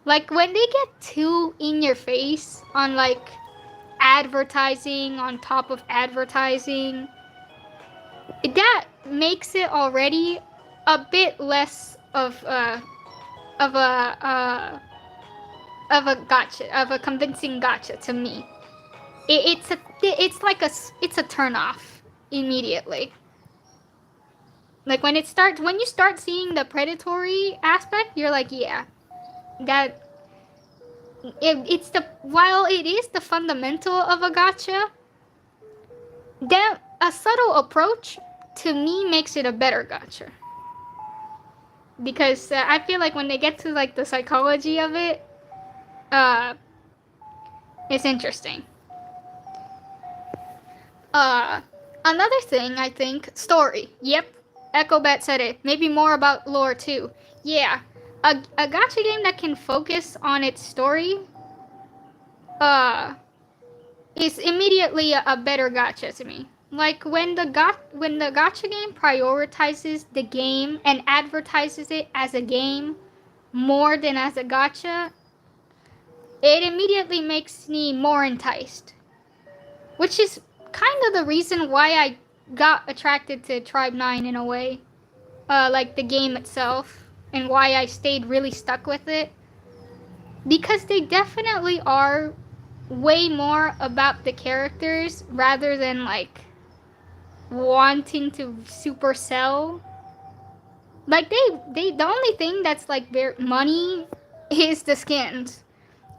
Like when they get too in your face on like advertising on top of advertising, that makes it already a bit less of a of a gotcha, of a convincing gotcha to me. It's a turn off immediately. Like when you start seeing the predatory aspect, you're like, yeah, that it's the while it is the fundamental of a gotcha, that a subtle approach to me makes it a better gotcha. Because I feel like when they get to like the psychology of it, uh, it's interesting. Uh, Another thing I think, story. Yep, EchoBet said it. Maybe more about lore too. Yeah, a gacha game that can focus on its story, uh, is immediately a better gacha to me. Like when the gacha game prioritizes the game and advertises it as a game more than as a gacha, it immediately makes me more enticed. Which is kind of the reason why I got attracted to Tribe 9 in a way. Like the game itself, and why I stayed really stuck with it. Because they definitely are way more about the characters rather than like wanting to super sell. Like the only thing that's like their money is the skins.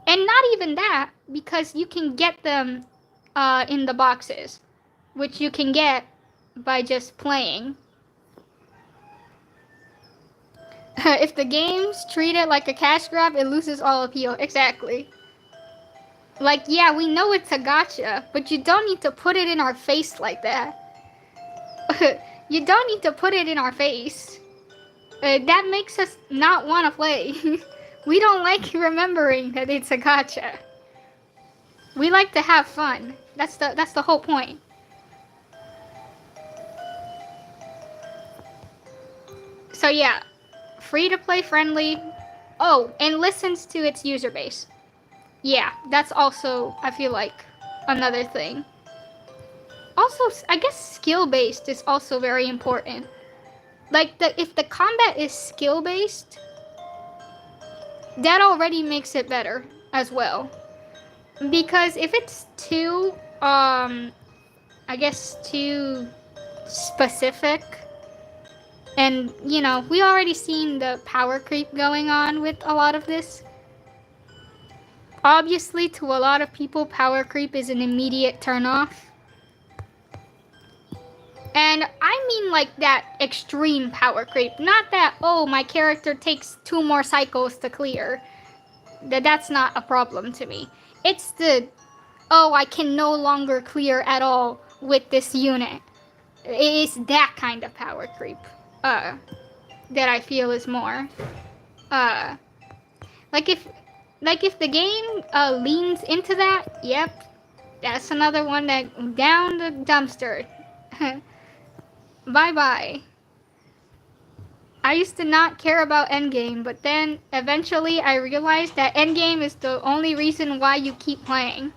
And not even that, because you can get them in the boxes, which you can get by just playing. If the game's treated like a cash grab, it loses all appeal. Exactly. Like, yeah, we know it's a gacha, but you don't need to put it in our face like that. You don't need to put it in our face. That makes us not want to play. We don't like remembering that it's a gacha. We like to have fun. That's the whole point. So yeah, free to play friendly. Oh, and listens to its user base. Yeah, that's also, I feel like, another thing. Also, I guess skill based is also very important. Like if the combat is skill based, that already makes it better as well. Because if it's too I guess too specific, and you know, we already seen the power creep going on with a lot of this. Obviously, to a lot of people, power creep is an immediate turnoff. And I mean like that extreme power creep. Not that, oh, my character takes 2 more cycles to clear. That's not a problem to me. It's the, oh, I can no longer clear at all with this unit. It's that kind of power creep that I feel is more. Like if the game leans into that, yep, that's another one that down the dumpster. Bye bye. I used to not care about endgame, but then eventually I realized that endgame is the only reason why you keep playing.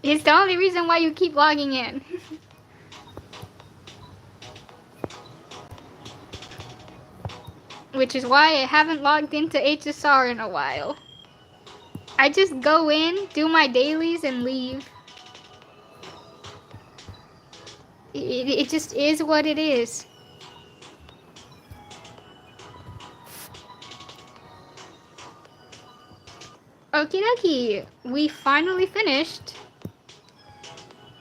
It's the only reason why you keep logging in. Which is why I haven't logged into HSR in a while. I just go in, do my dailies, and leave. It just is what it is. Okie dokie, we finally finished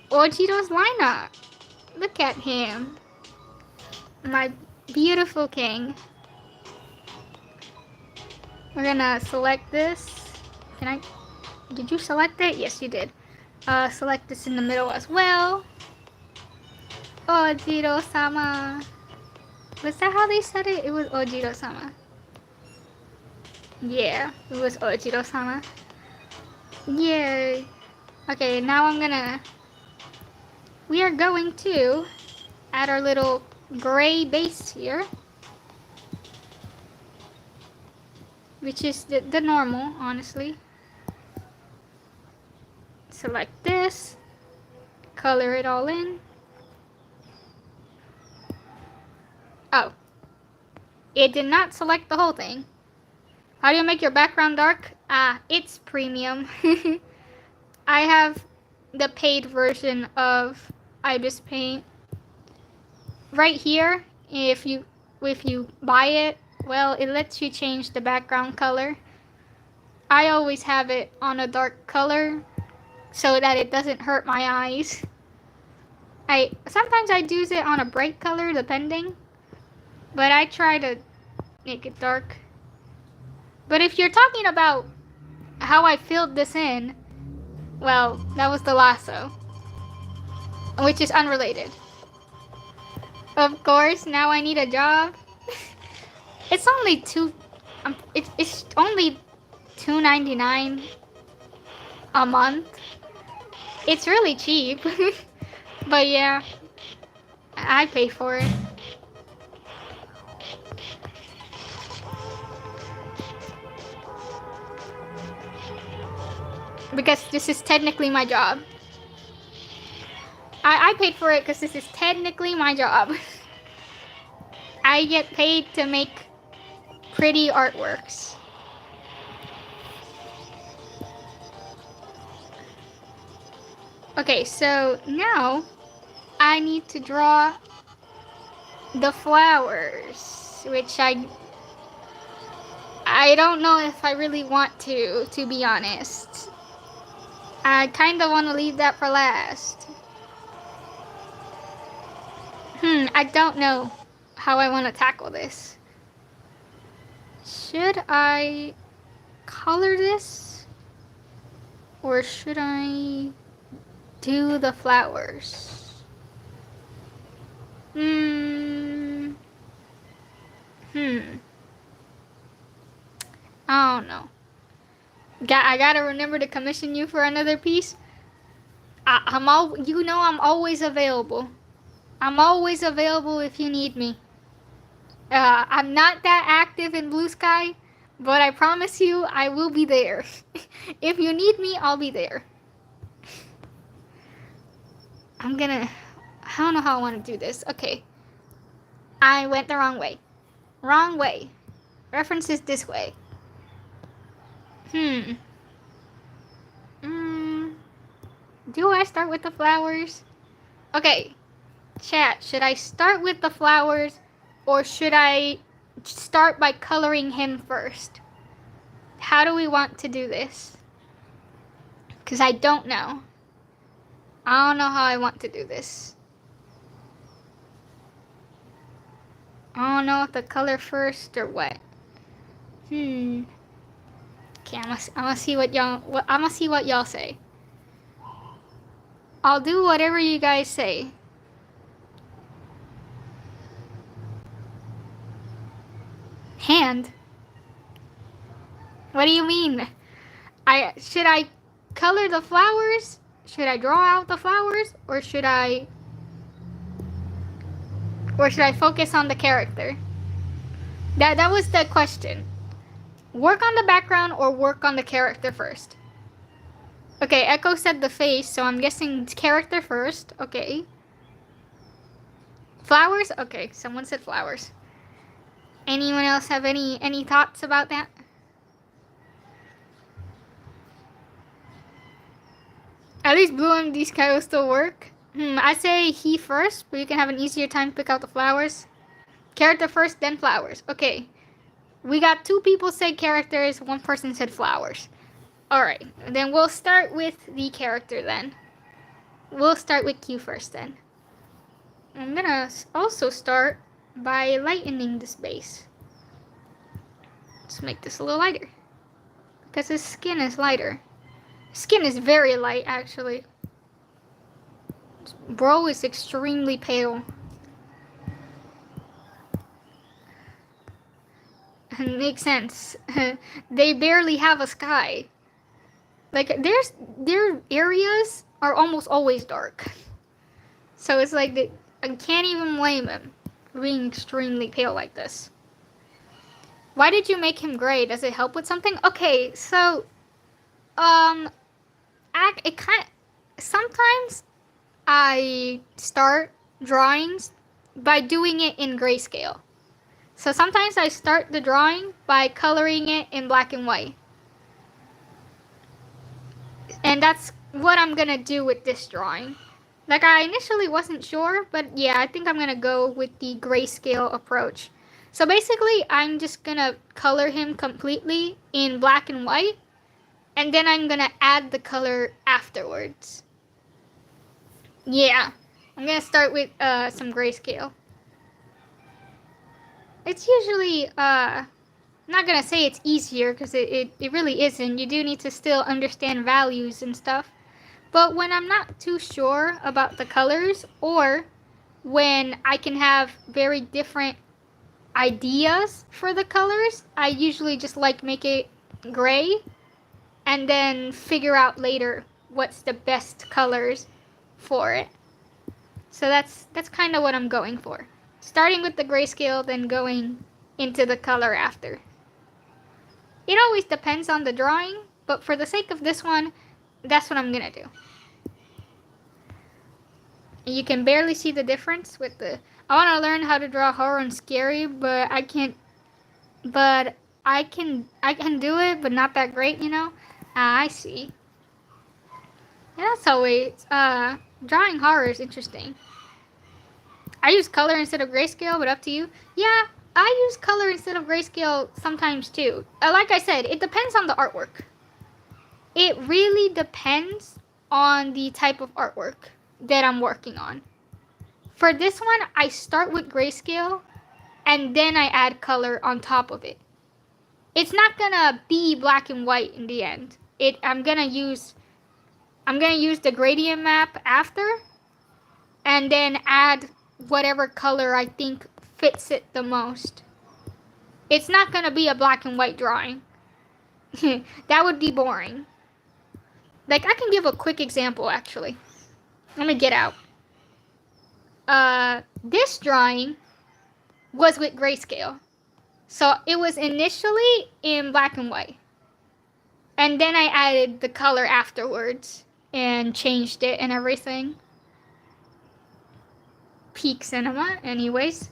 Ojiro's lineup. Look at him. My beautiful king. We're gonna select this. Did you select it? Yes, you did. Select this in the middle as well. Ojiro-sama. Was that how they said it? It was Ojiro-sama. Yeah, it was Ojiro-sama. Yay. Okay, now we are going to add our little gray base here. Which is the normal, honestly. Select this. Color it all in. Oh. It did not select the whole thing. How do you make your background dark? It's premium. I have the paid version of Ibis Paint. Right here, if you buy it, well, it lets you change the background color. I always have it on a dark color so that it doesn't hurt my eyes. Sometimes I use it on a bright color depending, but I try to make it dark. But if you're talking about how I filled this in, well, that was the lasso, which is unrelated. Of course, now I need a job. It's only it's only $2.99 a month. It's really cheap. But yeah, I pay for it. Because this is technically my job. I paid for it because this is technically my job. I get paid to make pretty artworks. Okay, so now I need to draw the flowers, which I don't know if I really want to be honest. I kind of want to leave that for last. I don't know how I want to tackle this. Should I color this? Or should I do the flowers? I don't know. I gotta remember to commission you for another piece. I'm always available. I'm always available if you need me. I'm not that active in Blue Sky, but I promise you I will be there. If you need me, I'll be there. I don't know how I want to do this. Okay. I went the wrong way. Wrong way. Reference is this way. Do I start with the flowers? Okay. Chat, should I start with the flowers or should I start by coloring him first? How do we want to do this? Because I don't know. I don't know how I want to do this. I don't know if to color first or what. Okay, I'm gonna see what y'all say. I'll do whatever you guys say. Hand? What do you mean? Should I color the flowers? Should I draw out the flowers? Or should I Or should I focus on the character? That was the question. Work on the background or work on the character first? Okay, Echo said the face, so I'm guessing character first. Okay. Flowers? Okay, someone said flowers. Anyone else have any thoughts about that? At least blue and these guys will still work. I say he first, but you can have an easier time to pick out the flowers. Character first, then flowers. Okay. We got 2 people said characters, 1 person said flowers. Alright, then we'll start with the character then. We'll start with Q first then. I'm gonna also start by lightening this base. Let's make this a little lighter. Because his skin is lighter. Skin is very light, actually. Bro is extremely pale. Makes sense. They barely have a sky. Like, their areas are almost always dark. So it's like, I can't even blame him for being extremely pale like this. Why did you make him gray? Does it help with something? Okay, so, sometimes I start drawings by doing it in grayscale. So sometimes I start the drawing by coloring it in black and white. And that's what I'm gonna do with this drawing. Like, I initially wasn't sure, but yeah, I think I'm gonna go with the grayscale approach. So basically, I'm just gonna color him completely in black and white, and then I'm gonna add the color afterwards. Yeah, I'm gonna start with some grayscale. It's usually, I'm not gonna say it's easier, because it really isn't. You do need to still understand values and stuff. But when I'm not too sure about the colors, or when I can have very different ideas for the colors, I usually just like make it gray, and then figure out later what's the best colors for it. So that's kind of what I'm going for. Starting with the grayscale, then going into the color after. It always depends on the drawing, but for the sake of this one, that's what I'm gonna do. You can barely see the difference with the... I want to learn how to draw horror and scary, but I can't... But I can do it, but not that great, you know? I see. Yeah, that's always... drawing horror is interesting. I use color instead of grayscale, but up to you. Yeah, I use color instead of grayscale sometimes too. Like I said, it depends on the artwork. It really depends on the type of artwork that I'm working on. For this one, I start with grayscale, and then I add color on top of it. It's not gonna be black and white in the end. I'm gonna use the gradient map after, and then add whatever color I think fits it the most. It's not gonna be a black and white drawing. That would be boring. Like, I can give a quick example, actually. Let me get out. This drawing was with grayscale. So it was initially in black and white. And then I added the color afterwards and changed it and everything. Peak cinema, anyways.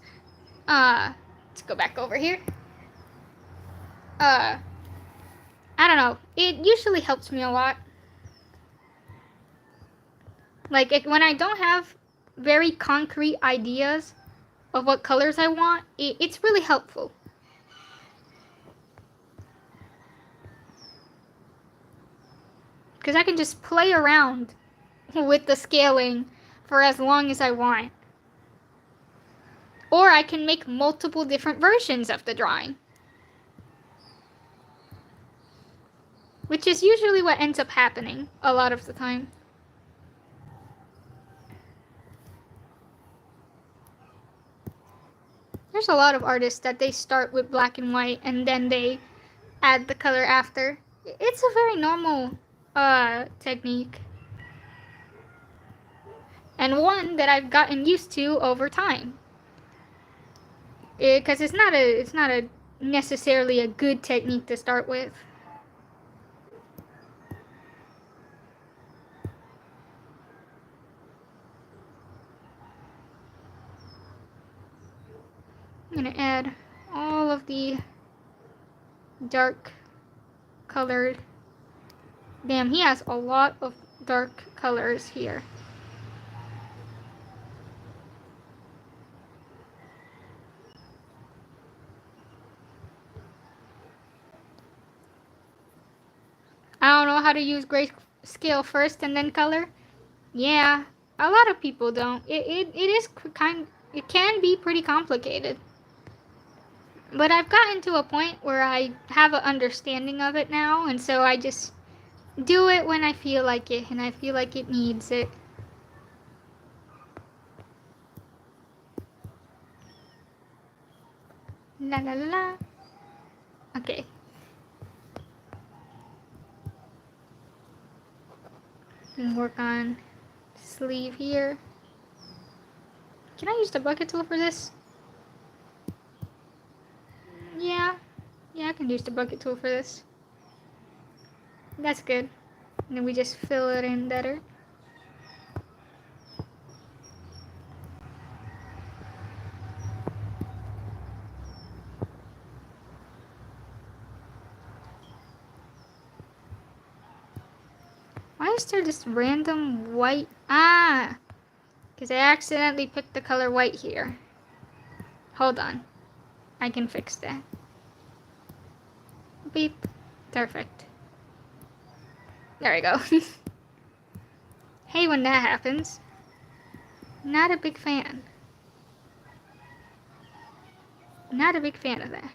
Let's go back over here. I don't know. It usually helps me a lot. Like, when I don't have very concrete ideas of what colors I want, it's really helpful. Because I can just play around with the scaling for as long as I want. Or I can make multiple different versions of the drawing. Which is usually what ends up happening a lot of the time. There's a lot of artists that they start with black and white and then they add the color after. It's a very normal technique. And one that I've gotten used to over time. Because it's not a necessarily a good technique to start with. I'm gonna add all of the dark colored. Damn, he has a lot of dark colors here. I don't know how to use grayscale first and then color. Yeah, a lot of people don't. It can be pretty complicated. But I've gotten to a point where I have an understanding of it now, and so I just do it when I feel like it, and I feel like it needs it. La la la la. Okay. And work on sleeve here. Can I use the bucket tool for this? Yeah. Yeah, I can use the bucket tool for this. That's good. And then we just fill it in better. Why is there this random white? Ah! Because I accidentally picked the color white here. Hold on. I can fix that. Beep. Perfect. There we go. Hey, when that happens. Not a big fan. Not a big fan of that.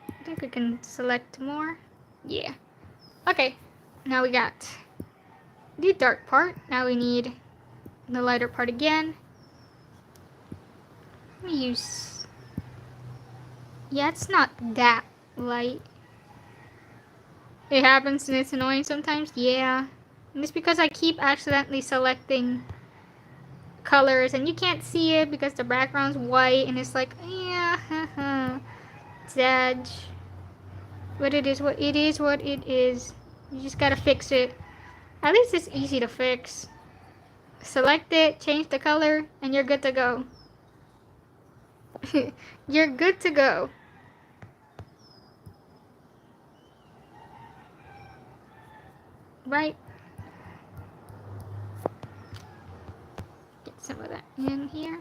I think we can select more. Yeah. Okay. Now we got the dark part. Now we need the lighter part again. Let me use... Yeah, it's not that light. It happens and it's annoying sometimes. Yeah. And it's because I keep accidentally selecting colors and you can't see it because the background's white and it's like, yeah, haha. Zedge. But it is what it is what it is. You just gotta fix it. At least it's easy to fix. Select it, change the color, and you're good to go. You're good to go. Right? Get some of that in here.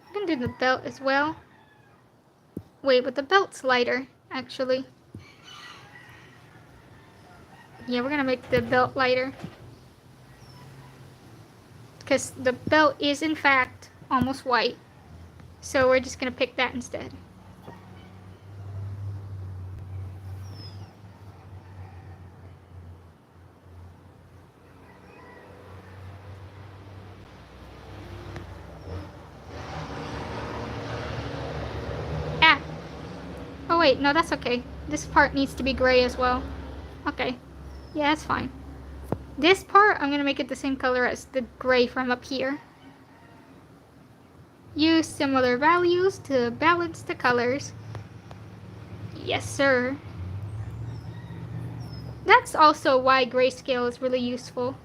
I can do the belt as well. Wait, but the belt's lighter, actually. Yeah, we're gonna make the belt lighter. Because the belt is, in fact, almost white. So we're just gonna pick that instead. Ah! Oh wait, no, that's okay. This part needs to be gray as well. Okay. Yeah, that's fine. This part, I'm gonna make it the same color as the gray from up here. Use similar values to balance the colors. Yes, sir. That's also why grayscale is really useful,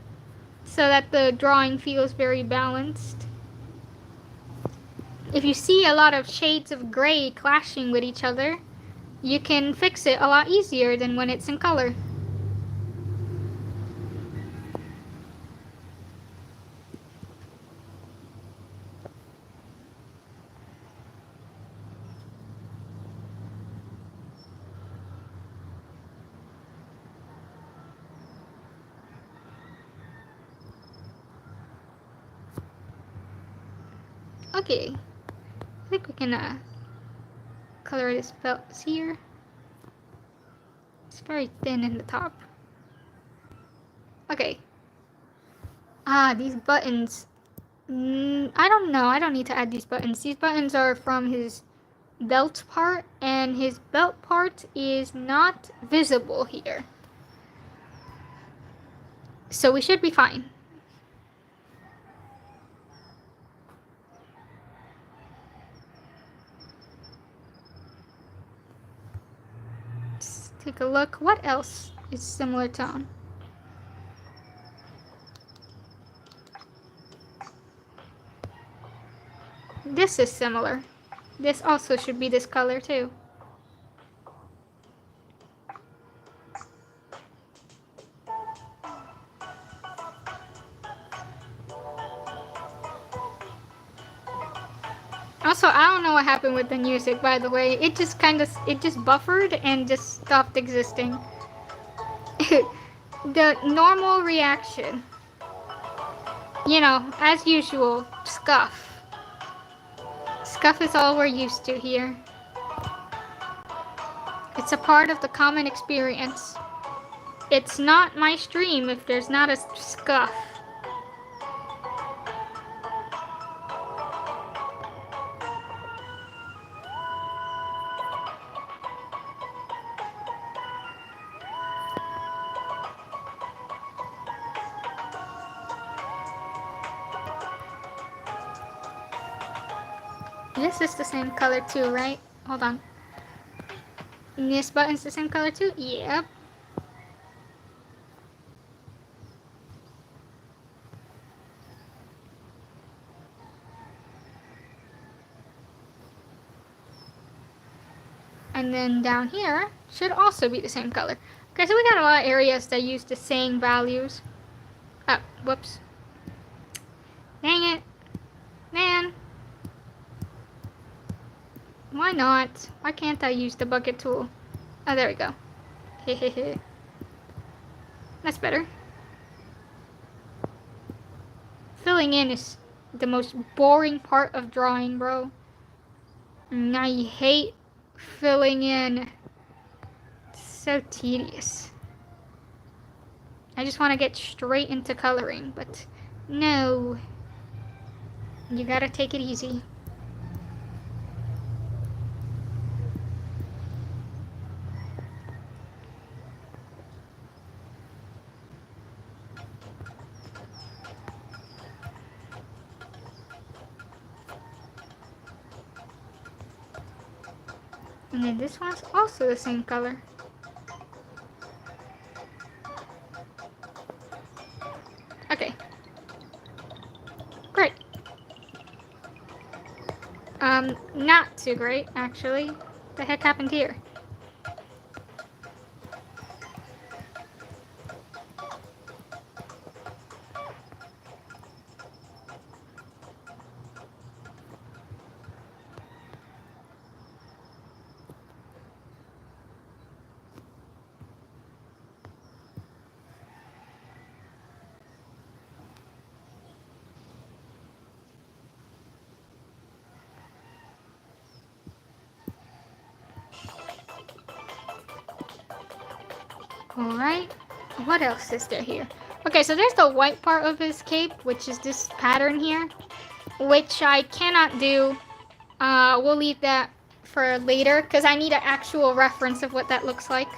so that the drawing feels very balanced. If you see a lot of shades of gray clashing with each other, you can fix it a lot easier than when it's in color. Okay, I think we can color this belt here. It's very thin in the top. Okay. Ah, these buttons. I don't know. I don't need to add these buttons. These buttons are from his belt part, and his belt part is not visible here. So we should be fine. take a look. What else is similar tone? This is similar. This also should be this color too. Also, I don't know what happened with the music, by the way. It just buffered and just stopped existing. The normal reaction. You know, as usual, scuff. Scuff is all we're used to here. It's a part of the common experience. It's not my stream if there's not a scuff. This is the same color too, right? Hold on. And this button's the same color too? Yep. And then down here should also be the same color. Okay, so we got a lot of areas that use the same values. Oh, whoops. Dang it. Man. Why not? Why can't I use the bucket tool? Oh, there we go. Hehehe. That's better. Filling in is the most boring part of drawing, bro. And I hate filling in. It's so tedious. I just want to get straight into coloring, but no. You gotta take it easy. And then this one's also the same color. Okay. Great. Not too great, actually. What the heck happened here? Alright. What else is there here? Okay, so there's the white part of his cape, which is this pattern here, which I cannot do. We'll leave that for later, because I need an actual reference of what that looks like.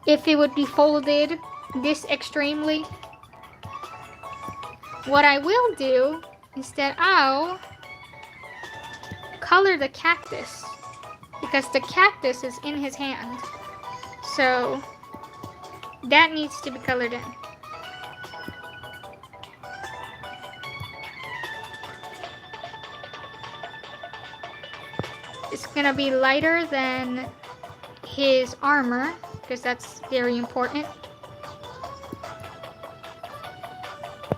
If it would be folded this extremely. What I will do is that I'll color the cactus, because the cactus is in his hand. So that needs to be colored in. It's gonna be lighter than his armor, because that's very important.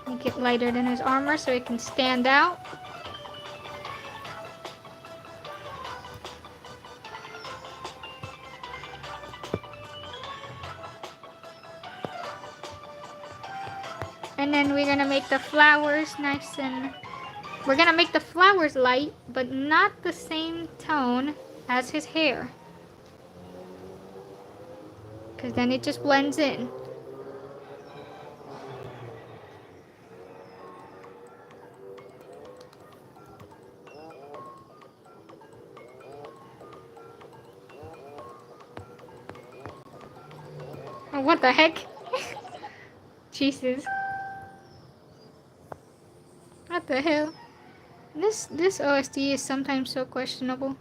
Make it lighter than his armor so it can stand out. And then we're gonna make the flowers nice and... We're gonna make the flowers light, but not the same tone as his hair. Because then it just blends in. Oh, what the heck? Jesus. What the hell? This OSD is sometimes so questionable.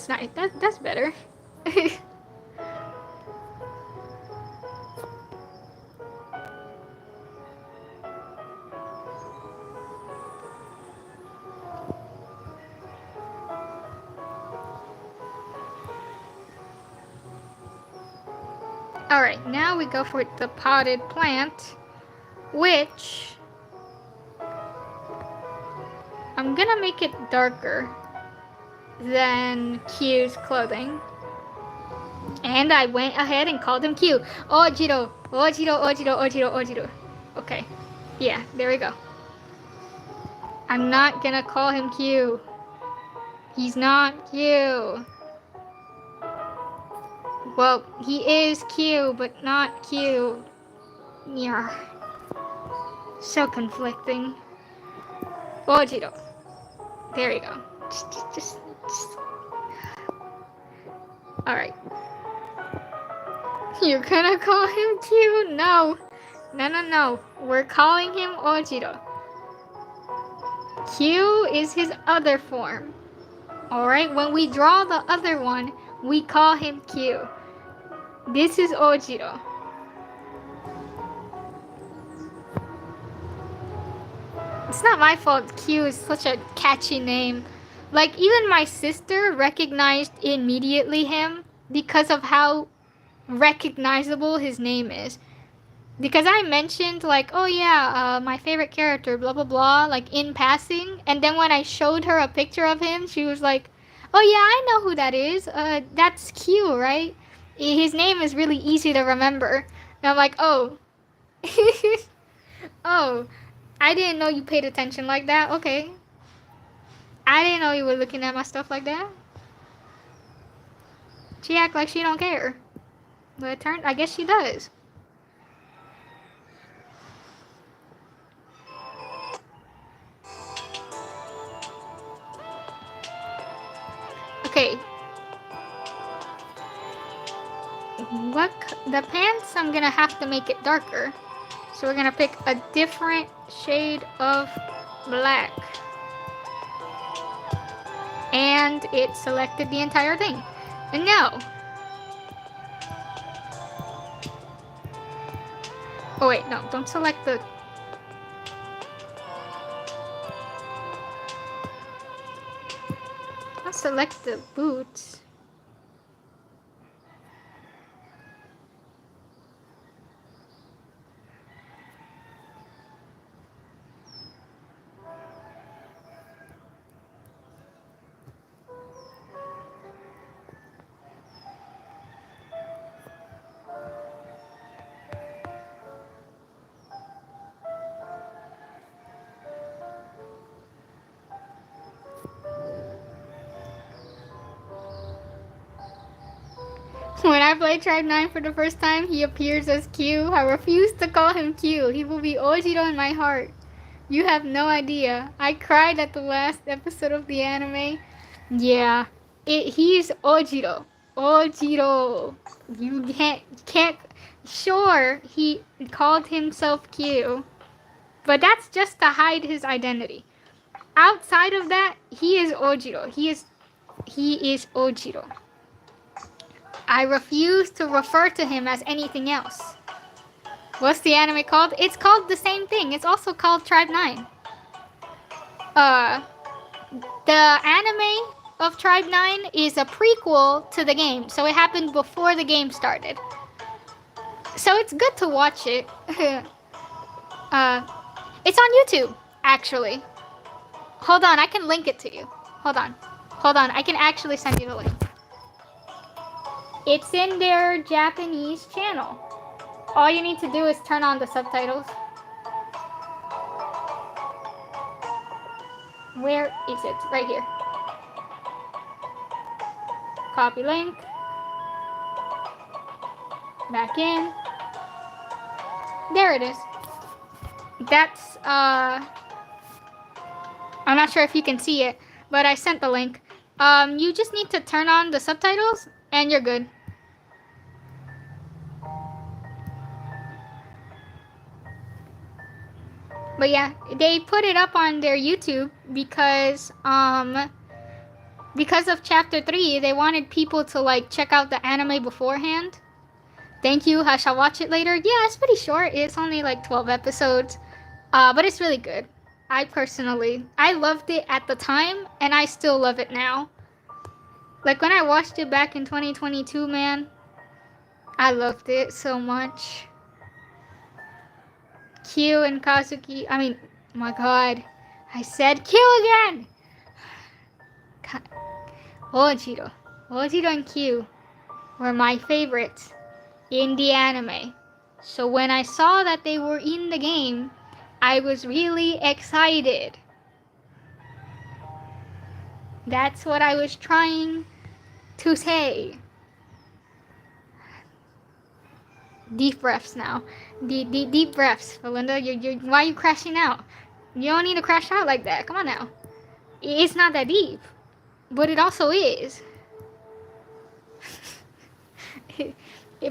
That's nice. That's better. Alright, now we go for the potted plant, which I'm gonna make it darker than Q's clothing. And I went ahead and called him Q. Ojiro, Ojiro, Ojiro, Ojiro, Ojiro. Okay, yeah, there we go. I'm not gonna call him Q. He's not Q. Well, he is Q, but not Q. Yeah. So conflicting. Ojiro. There you go. Just. Alright. You're gonna call him Q? No. No. We're calling him Ojiro. Q is his other form. Alright, when we draw the other one, we call him Q. This is Ojiro. It's not my fault Q is such a catchy name. Like, even my sister recognized immediately him because of how recognizable his name is. Because I mentioned, like, oh yeah, my favorite character, blah blah blah, like in passing. And then when I showed her a picture of him, she was like, oh yeah, I know who that is. That's Q, right? His name is really easy to remember. And I'm like, oh. Oh, I didn't know you paid attention like that. Okay. I didn't know you were looking at my stuff like that. She act like she don't care. But I guess she does. Okay. The pants, I'm gonna have to make it darker. So we're gonna pick a different shade of black. And it selected the entire thing. And now. Oh wait, no, don't select the... I'll select the boots. When I play Tribe 9 for the first time, he appears as Q. I refuse to call him Q. He will be Ojiro in my heart. You have no idea. I cried at the last episode of the anime. Yeah. He's Ojiro. Ojiro. You can't... Sure, he called himself Q. But that's just to hide his identity. Outside of that, he is Ojiro. He is Ojiro. I refuse to refer to him as anything else. What's the anime called? It's called the same thing. It's also called Tribe 9. The anime of Tribe 9 is a prequel to the game, so it happened before the game started. So it's good to watch it. It's on YouTube, actually. Hold on, I can link it to you. Hold on, I can actually send you the link. It's in their Japanese channel. All you need to do is turn on the subtitles. Where is it? Right here. Copy link. Back in. There it is. That's, I'm not sure if you can see it, but I sent the link. You just need to turn on the subtitles and you're good. But yeah, they put it up on their YouTube because because of chapter 3, they wanted people to like check out the anime beforehand. Thank you, I shall watch it later. Yeah, it's pretty short. It's only like 12 episodes. But it's really good. I loved it at the time, and I still love it now. Like when I watched it back in 2022, man, I loved it so much. Q and Kazuki, I mean, oh my god, I said Q again! Ojiro. Ojiro and Q were my favorites in the anime. So when I saw that they were in the game, I was really excited. That's what I was trying to say. Deep breaths now. Deep breaths. Belinda, why are you crashing out? You don't need to crash out like that. Come on now. It's not that deep. But it also is.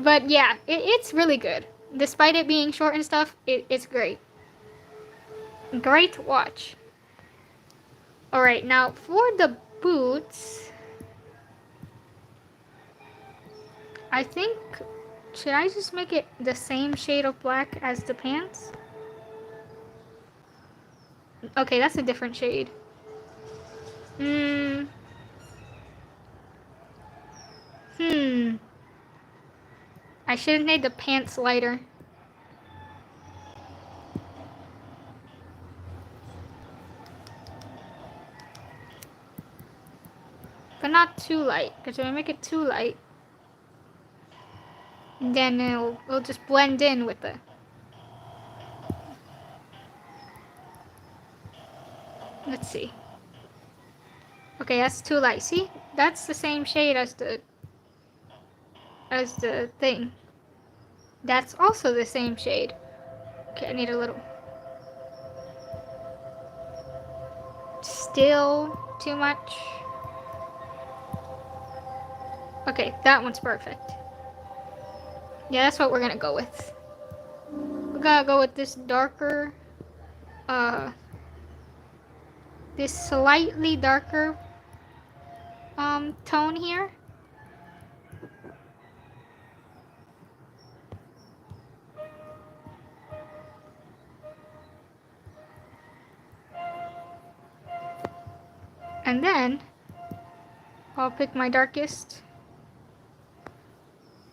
But yeah, it's really good. Despite it being short and stuff, it's great. Great to watch. Alright, now for the boots, I think, should I just make it the same shade of black as the pants? Okay, that's a different shade. Hmm. I should have made the pants lighter. But not too light, because if I make it too light, then it'll just blend in with the... Let's see. Okay, that's too light. See? That's the same shade as the thing. That's also the same shade. Okay, I need a little... Still too much. Okay, that one's perfect. Yeah, that's what we're gonna go with. We're gonna go with this darker, this slightly darker, tone here. And then, I'll pick my darkest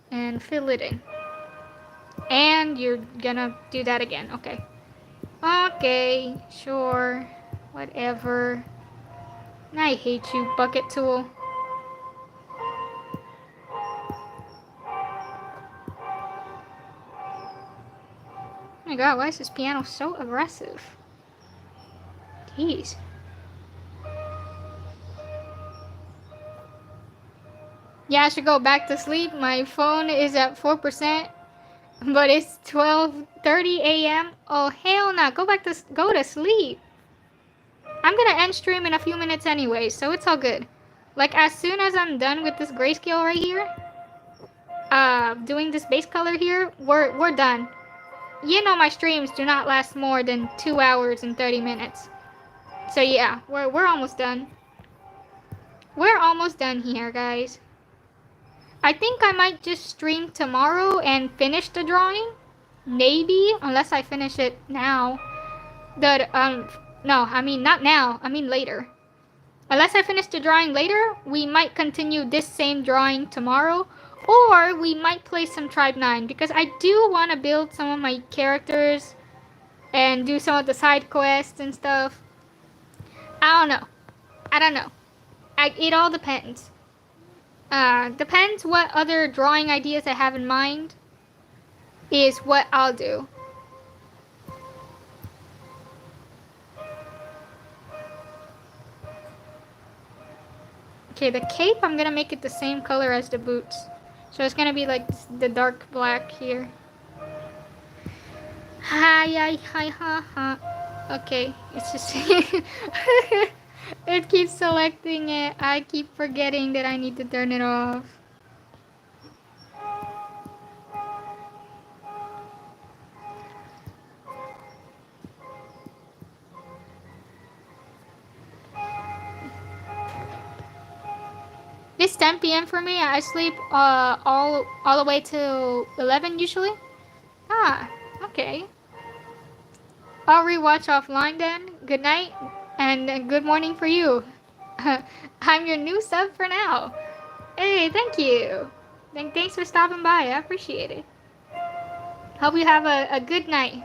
and fill it in. And you're gonna do that again, okay. Okay, sure, whatever. I hate you, bucket tool. Oh my god, why is this piano so aggressive? Jeez. Yeah, I should go back to sleep. My phone is at 4%, but it's 12:30 a.m. Oh, hell nah. Go to sleep. I'm gonna end stream in a few minutes anyway, so it's all good. Like, as soon as I'm done with this grayscale right here, doing this base color here, we're done. You know my streams do not last more than 2 hours and 30 minutes. So yeah, we're almost done. We're almost done here, guys. I think I might just stream tomorrow and finish the drawing. Maybe, unless I finish it now. No, I mean not now, I mean later. Unless I finish the drawing later, we might continue this same drawing tomorrow. Or we might play some Tribe 9, because I do want to build some of my characters and do some of the side quests and stuff. I don't know. It all depends. Depends what other drawing ideas I have in mind is what I'll do. Okay, the cape, I'm gonna make it the same color as the boots. So it's gonna be like the dark black here. Hi, ha. Okay, it's just... It keeps selecting it. I keep forgetting that I need to turn it off. It's 10 p.m. for me. I sleep all the way till 11 usually. Ah, okay. I'll rewatch offline then. Good night and good morning for you. I'm your new sub for now. Hey, thank you. Thanks for stopping by. I appreciate it. Hope you have a good night.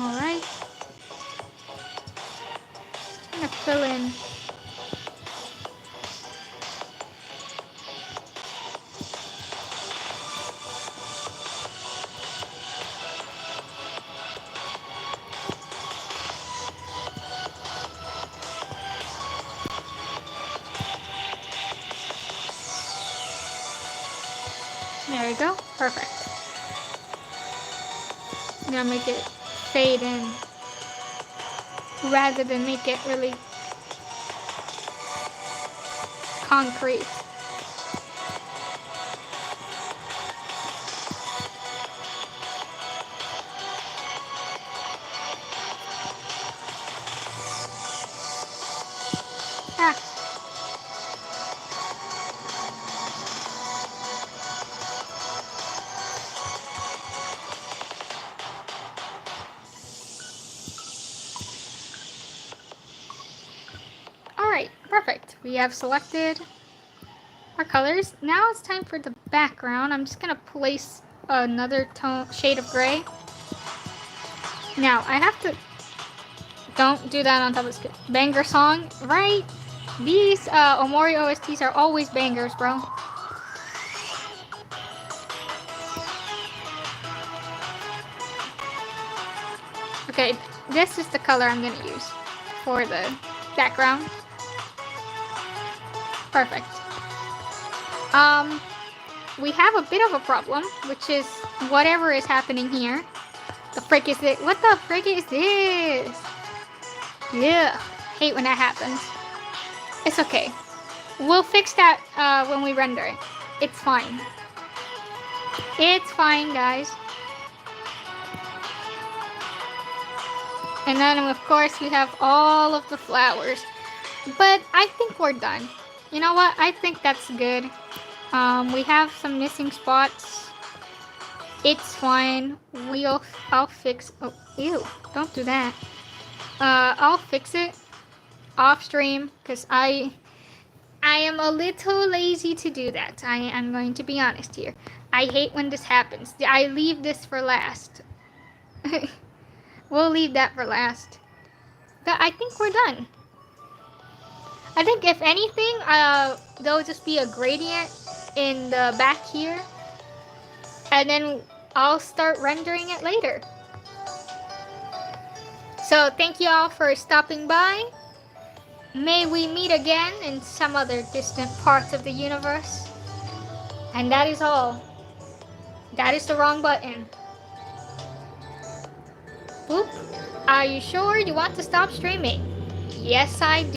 Alright. I'm gonna fill in. There you go. Perfect. I'm gonna make it fade in rather than make it really concrete. Ah. Alright, perfect. We have selected our colors. Now it's time for the background. I'm just gonna place another shade of gray. Now, I have to... Don't do that on top of this banger song, right? These Omori OSTs are always bangers, bro. Okay, this is the color I'm gonna use for the background. Perfect. We have a bit of a problem, which is whatever is happening here. The frick is it? What the frick is this? Yeah, hate when that happens. It's okay. We'll fix that when we render it. It's fine. It's fine, guys. And then, of course, we have all of the flowers. But I think we're done. You know what? I think that's good. We have some missing spots. It's fine. I'll fix... Oh, ew. Don't do that. I'll fix it off stream because I am a little lazy to do that. I'm going to be honest here. I hate when this happens. I leave this for last. We'll leave that for last. But I think we're done. I think if anything, there'll just be a gradient in the back here. And then I'll start rendering it later. So thank you all for stopping by. May we meet again in some other distant parts of the universe. And that is all. That is the wrong button. Boop. Are you sure you want to stop streaming? Yes, I do.